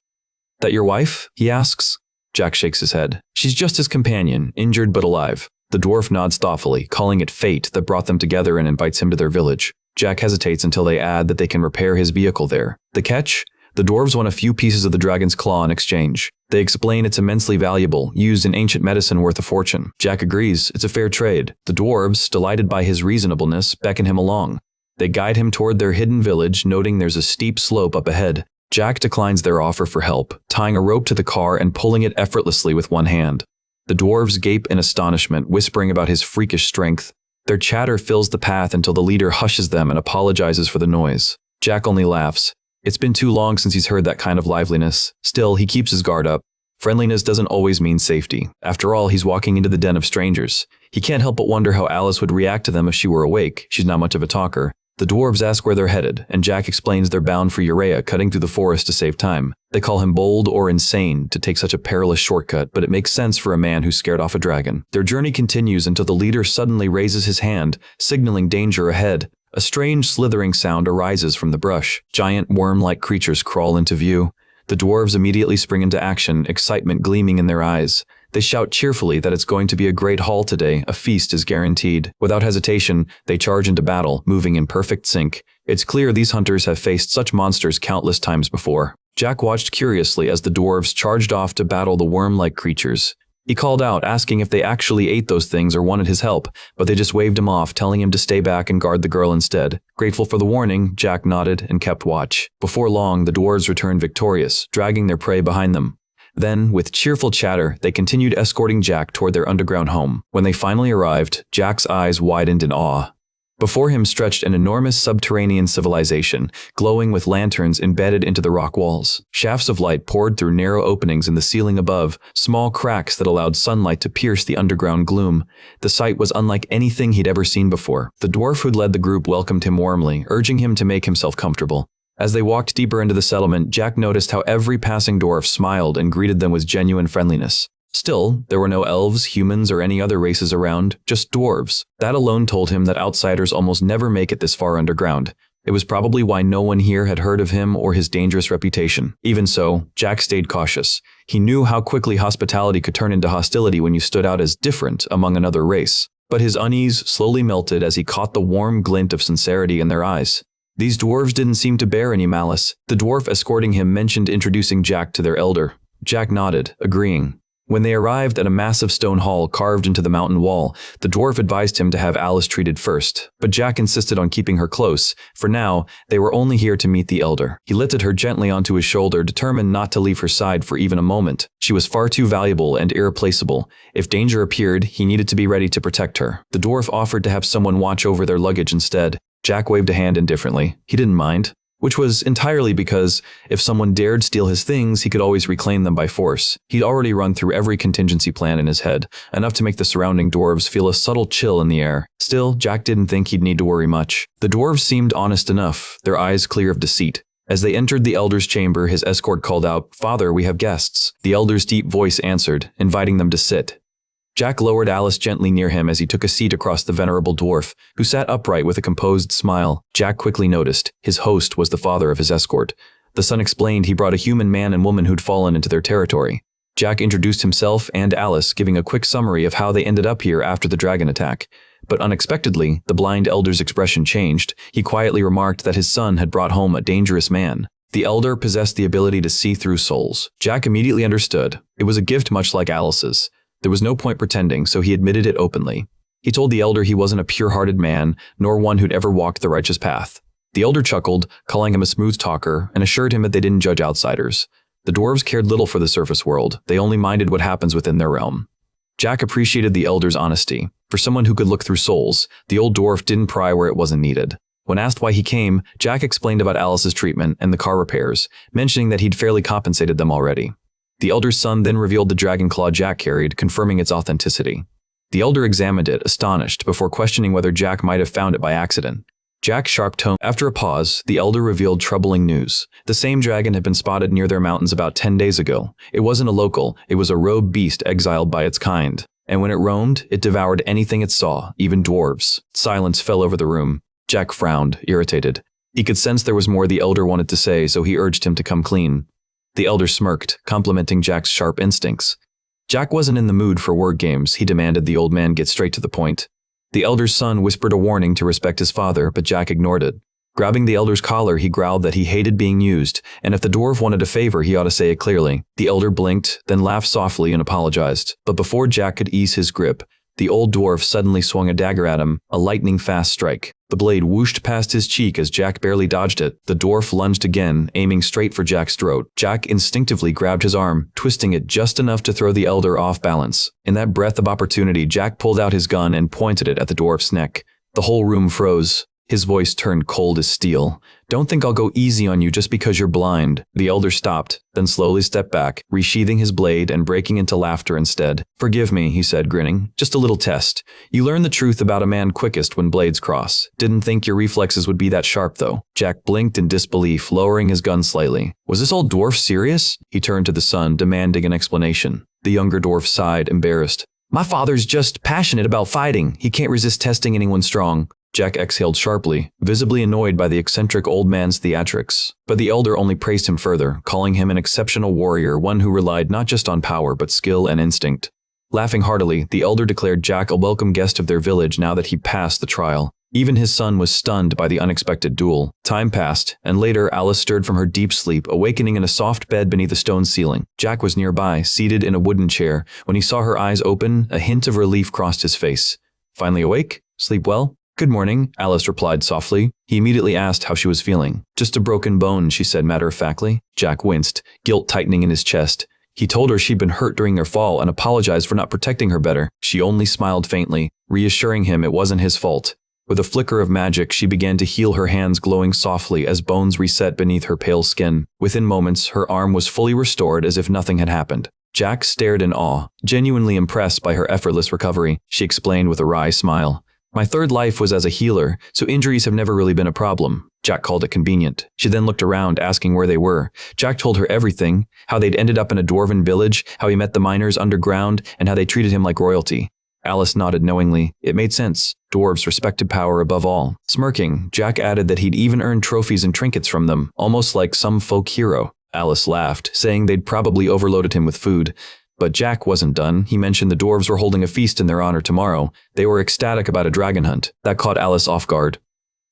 "That your wife?" he asks. Jack shakes his head. "She's just his companion, injured but alive." The dwarf nods thoughtfully, calling it fate that brought them together and invites him to their village. Jack hesitates until they add that they can repair his vehicle there. The catch? The dwarves want a few pieces of the dragon's claw in exchange. They explain it's immensely valuable, used in ancient medicine worth a fortune. Jack agrees, it's a fair trade. The dwarves, delighted by his reasonableness, beckon him along. They guide him toward their hidden village, noting there's a steep slope up ahead. Jack declines their offer for help, tying a rope to the car and pulling it effortlessly with one hand. The dwarves gape in astonishment, whispering about his freakish strength. Their chatter fills the path until the leader hushes them and apologizes for the noise. Jack only laughs. It's been too long since he's heard that kind of liveliness. Still, he keeps his guard up. Friendliness doesn't always mean safety. After all, he's walking into the den of strangers. He can't help but wonder how Alice would react to them if she were awake. She's not much of a talker. The dwarves ask where they're headed, and Jack explains they're bound for Urea, cutting through the forest to save time. They call him bold or insane to take such a perilous shortcut, but it makes sense for a man who scared off a dragon. Their journey continues until the leader suddenly raises his hand, signaling danger ahead. A strange slithering sound arises from the brush. Giant worm-like creatures crawl into view. The dwarves immediately spring into action, excitement gleaming in their eyes. They shout cheerfully that it's going to be a great haul today, a feast is guaranteed. Without hesitation, they charge into battle, moving in perfect sync. It's clear these hunters have faced such monsters countless times before. Jack watched curiously as the dwarves charged off to battle the worm-like creatures. He called out, asking if they actually ate those things or wanted his help, but they just waved him off, telling him to stay back and guard the girl instead. Grateful for the warning, Jack nodded and kept watch. Before long, the dwarves returned victorious, dragging their prey behind them. Then, with cheerful chatter, they continued escorting Jack toward their underground home. When they finally arrived, Jack's eyes widened in awe. Before him stretched an enormous subterranean civilization, glowing with lanterns embedded into the rock walls. Shafts of light poured through narrow openings in the ceiling above, small cracks that allowed sunlight to pierce the underground gloom. The sight was unlike anything he'd ever seen before. The dwarf who'd led the group welcomed him warmly, urging him to make himself comfortable. As they walked deeper into the settlement, Jack noticed how every passing dwarf smiled and greeted them with genuine friendliness. Still, there were no elves, humans, or any other races around, just dwarves. That alone told him that outsiders almost never make it this far underground. It was probably why no one here had heard of him or his dangerous reputation. Even so, Jack stayed cautious. He knew how quickly hospitality could turn into hostility when you stood out as different among another race. But his unease slowly melted as he caught the warm glint of sincerity in their eyes. These dwarves didn't seem to bear any malice. The dwarf escorting him mentioned introducing Jack to their elder. Jack nodded, agreeing. When they arrived at a massive stone hall carved into the mountain wall, the dwarf advised him to have Alice treated first, but Jack insisted on keeping her close. For now, they were only here to meet the elder. He lifted her gently onto his shoulder, determined not to leave her side for even a moment. She was far too valuable and irreplaceable. If danger appeared, he needed to be ready to protect her. The dwarf offered to have someone watch over their luggage instead. Jack waved a hand indifferently. He didn't mind. Which was entirely because if someone dared steal his things, he could always reclaim them by force. He'd already run through every contingency plan in his head, enough to make the surrounding dwarves feel a subtle chill in the air. Still, Jack didn't think he'd need to worry much. The dwarves seemed honest enough, their eyes clear of deceit. As they entered the elder's chamber, his escort called out, "Father, we have guests." The elder's deep voice answered, inviting them to sit. Jack lowered Alice gently near him as he took a seat across the venerable dwarf, who sat upright with a composed smile. Jack quickly noticed his host was the father of his escort. The son explained he brought a human man and woman who'd fallen into their territory. Jack introduced himself and Alice, giving a quick summary of how they ended up here after the dragon attack. But unexpectedly, the blind elder's expression changed. He quietly remarked that his son had brought home a dangerous man. The elder possessed the ability to see through souls. Jack immediately understood. It was a gift much like Alice's. There was no point pretending, so he admitted it openly. He told the elder he wasn't a pure-hearted man, nor one who'd ever walked the righteous path. The elder chuckled, calling him a smooth talker, and assured him that they didn't judge outsiders. The dwarves cared little for the surface world. They only minded what happens within their realm. Jack appreciated the elder's honesty. For someone who could look through souls, the old dwarf didn't pry where it wasn't needed. When asked why he came, Jack explained about Alice's treatment and the car repairs, mentioning that he'd fairly compensated them already. The elder's son then revealed the dragon claw Jack carried, confirming its authenticity. The elder examined it, astonished, before questioning whether Jack might have found it by accident. Jack's sharp tone. After a pause, the elder revealed troubling news. The same dragon had been spotted near their mountains about 10 days ago. It wasn't a local, it was a rogue beast exiled by its kind. And when it roamed, it devoured anything it saw, even dwarves. Silence fell over the room. Jack frowned, irritated. He could sense there was more the elder wanted to say, so he urged him to come clean. The elder smirked, complimenting Jack's sharp instincts. Jack wasn't in the mood for word games. He demanded the old man get straight to the point. The elder's son whispered a warning to respect his father, but Jack ignored it. Grabbing the elder's collar, he growled that he hated being used, and if the dwarf wanted a favor, he ought to say it clearly. The elder blinked, then laughed softly and apologized. But before Jack could ease his grip, the old dwarf suddenly swung a dagger at him, a lightning-fast strike. The blade whooshed past his cheek as Jack barely dodged it. The dwarf lunged again, aiming straight for Jack's throat. Jack instinctively grabbed his arm, twisting it just enough to throw the elder off balance. In that breath of opportunity, Jack pulled out his gun and pointed it at the dwarf's neck. The whole room froze. His voice turned cold as steel. "Don't think I'll go easy on you just because you're blind." The elder stopped, then slowly stepped back, resheathing his blade and breaking into laughter instead. "Forgive me," he said, grinning. "Just a little test. You learn the truth about a man quickest when blades cross. Didn't think your reflexes would be that sharp, though." Jack blinked in disbelief, lowering his gun slightly. Was this old dwarf serious? He turned to the son, demanding an explanation. The younger dwarf sighed, embarrassed. "My father's just passionate about fighting. He can't resist testing anyone strong." Jack exhaled sharply, visibly annoyed by the eccentric old man's theatrics. But the elder only praised him further, calling him an exceptional warrior, one who relied not just on power but skill and instinct. Laughing heartily, the elder declared Jack a welcome guest of their village now that he passed the trial. Even his son was stunned by the unexpected duel. Time passed, and later Alice stirred from her deep sleep, awakening in a soft bed beneath a stone ceiling. Jack was nearby, seated in a wooden chair. When he saw her eyes open, a hint of relief crossed his face. "Finally awake? Sleep well?" "Good morning," Alice replied softly. He immediately asked how she was feeling. "Just a broken bone," she said matter-of-factly. Jack winced, guilt tightening in his chest. He told her she'd been hurt during their fall and apologized for not protecting her better. She only smiled faintly, reassuring him it wasn't his fault. With a flicker of magic, she began to heal, her hands glowing softly as bones reset beneath her pale skin. Within moments, her arm was fully restored as if nothing had happened. Jack stared in awe, genuinely impressed by her effortless recovery. She explained with a wry smile. "My third life was as a healer, so injuries have never really been a problem." Jack called it convenient. She then looked around, asking where they were. Jack told her everything, how they'd ended up in a dwarven village, how he met the miners underground, and how they treated him like royalty. Alice nodded knowingly. It made sense. Dwarves respected power above all. Smirking, Jack added that he'd even earned trophies and trinkets from them, almost like some folk hero. Alice laughed, saying they'd probably overloaded him with food. But Jack wasn't done. He mentioned the dwarves were holding a feast in their honor tomorrow. They were ecstatic about a dragon hunt. That caught Alice off guard.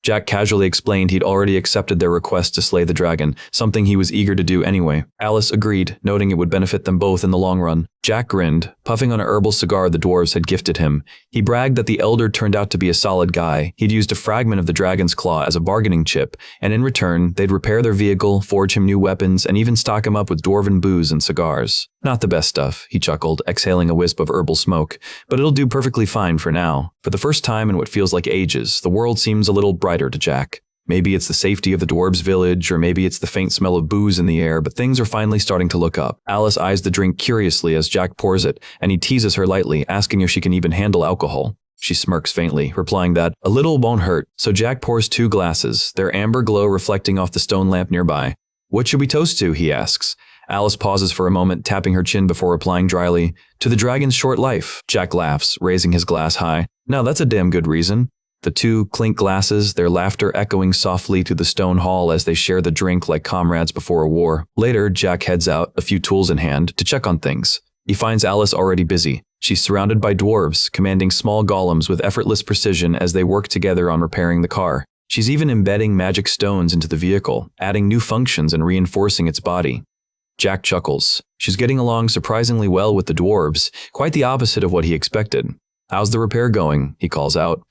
Jack casually explained he'd already accepted their request to slay the dragon, something he was eager to do anyway. Alice agreed, noting it would benefit them both in the long run. Jack grinned, puffing on a herbal cigar the dwarves had gifted him. He bragged that the elder turned out to be a solid guy. He'd used a fragment of the dragon's claw as a bargaining chip, and in return, they'd repair their vehicle, forge him new weapons, and even stock him up with dwarven booze and cigars. "Not the best stuff," he chuckled, exhaling a wisp of herbal smoke, "but it'll do perfectly fine for now." For the first time in what feels like ages, the world seems a little brighter to Jack. Maybe it's the safety of the dwarves' village, or maybe it's the faint smell of booze in the air, but things are finally starting to look up. Alice eyes the drink curiously as Jack pours it, and he teases her lightly, asking if she can even handle alcohol. She smirks faintly, replying that a little won't hurt. So Jack pours 2 glasses, their amber glow reflecting off the stone lamp nearby. "What should we toast to?" he asks. Alice pauses for a moment, tapping her chin before replying dryly, "To the dragon's short life." Jack laughs, raising his glass high. "Now that's a damn good reason." The 2 clink glasses, their laughter echoing softly through the stone hall as they share the drink like comrades before a war. Later, Jack heads out, a few tools in hand, to check on things. He finds Alice already busy. She's surrounded by dwarves, commanding small golems with effortless precision as they work together on repairing the car. She's even embedding magic stones into the vehicle, adding new functions and reinforcing its body. Jack chuckles. She's getting along surprisingly well with the dwarves, quite the opposite of what he expected. "How's the repair going?" he calls out.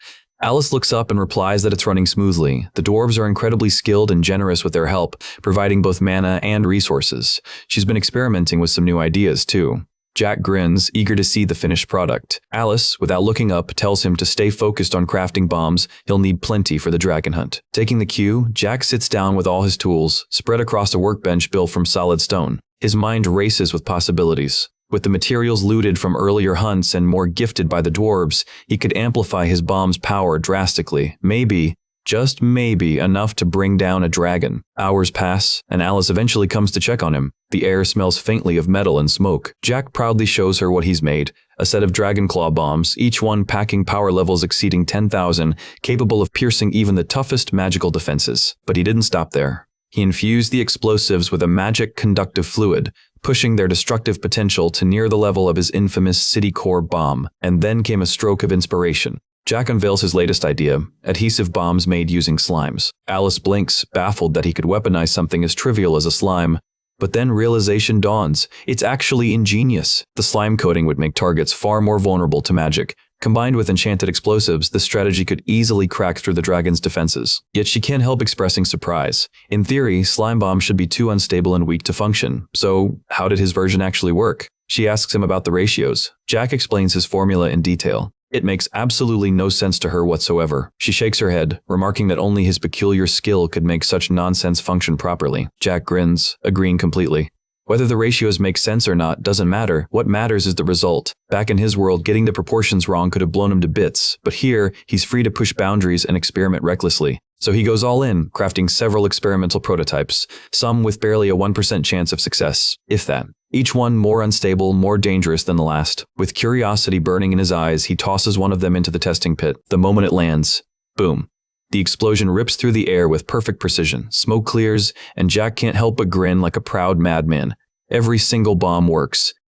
Alice looks up and replies that it's running smoothly. The dwarves are incredibly skilled and generous with their help, providing both mana and resources. She's been experimenting with some new ideas, too. Jack grins, eager to see the finished product. Alice, without looking up, tells him to stay focused on crafting bombs. He'll need plenty for the dragon hunt. Taking the cue, Jack sits down with all his tools, spread across a workbench built from solid stone. His mind races with possibilities. With the materials looted from earlier hunts and more gifted by the dwarves, he could amplify his bomb's power drastically. Maybe, just maybe, enough to bring down a dragon. Hours pass, and Alice eventually comes to check on him. The air smells faintly of metal and smoke. Jack proudly shows her what he's made. A set of dragon claw bombs, each one packing power levels exceeding 10,000, capable of piercing even the toughest magical defenses. But he didn't stop there. He infused the explosives with a magic conductive fluid, pushing their destructive potential to near the level of his infamous city core bomb. And then came a stroke of inspiration. Jack unveils his latest idea, adhesive bombs made using slimes. Alice blinks, baffled that he could weaponize something as trivial as a slime. But then realization dawns. It's actually ingenious. The slime coating would make targets far more vulnerable to magic. Combined with enchanted explosives, the strategy could easily crack through the dragon's defenses. Yet she can't help expressing surprise. In theory, slime bombs should be too unstable and weak to function. So, how did his version actually work? She asks him about the ratios. Jack explains his formula in detail. It makes absolutely no sense to her whatsoever. She shakes her head, remarking that only his peculiar skill could make such nonsense function properly. Jack grins, agreeing completely. Whether the ratios make sense or not doesn't matter. What matters is the result. Back in his world, getting the proportions wrong could have blown him to bits, but here, he's free to push boundaries and experiment recklessly. So he goes all in, crafting several experimental prototypes, some with barely a 1% chance of success, if that. Each one more unstable, more dangerous than the last. With curiosity burning in his eyes, he tosses one of them into the testing pit. The moment it lands, boom. The explosion rips through the air with perfect precision. Smoke clears, and Jack can't help but grin like a proud madman. Every single bomb works.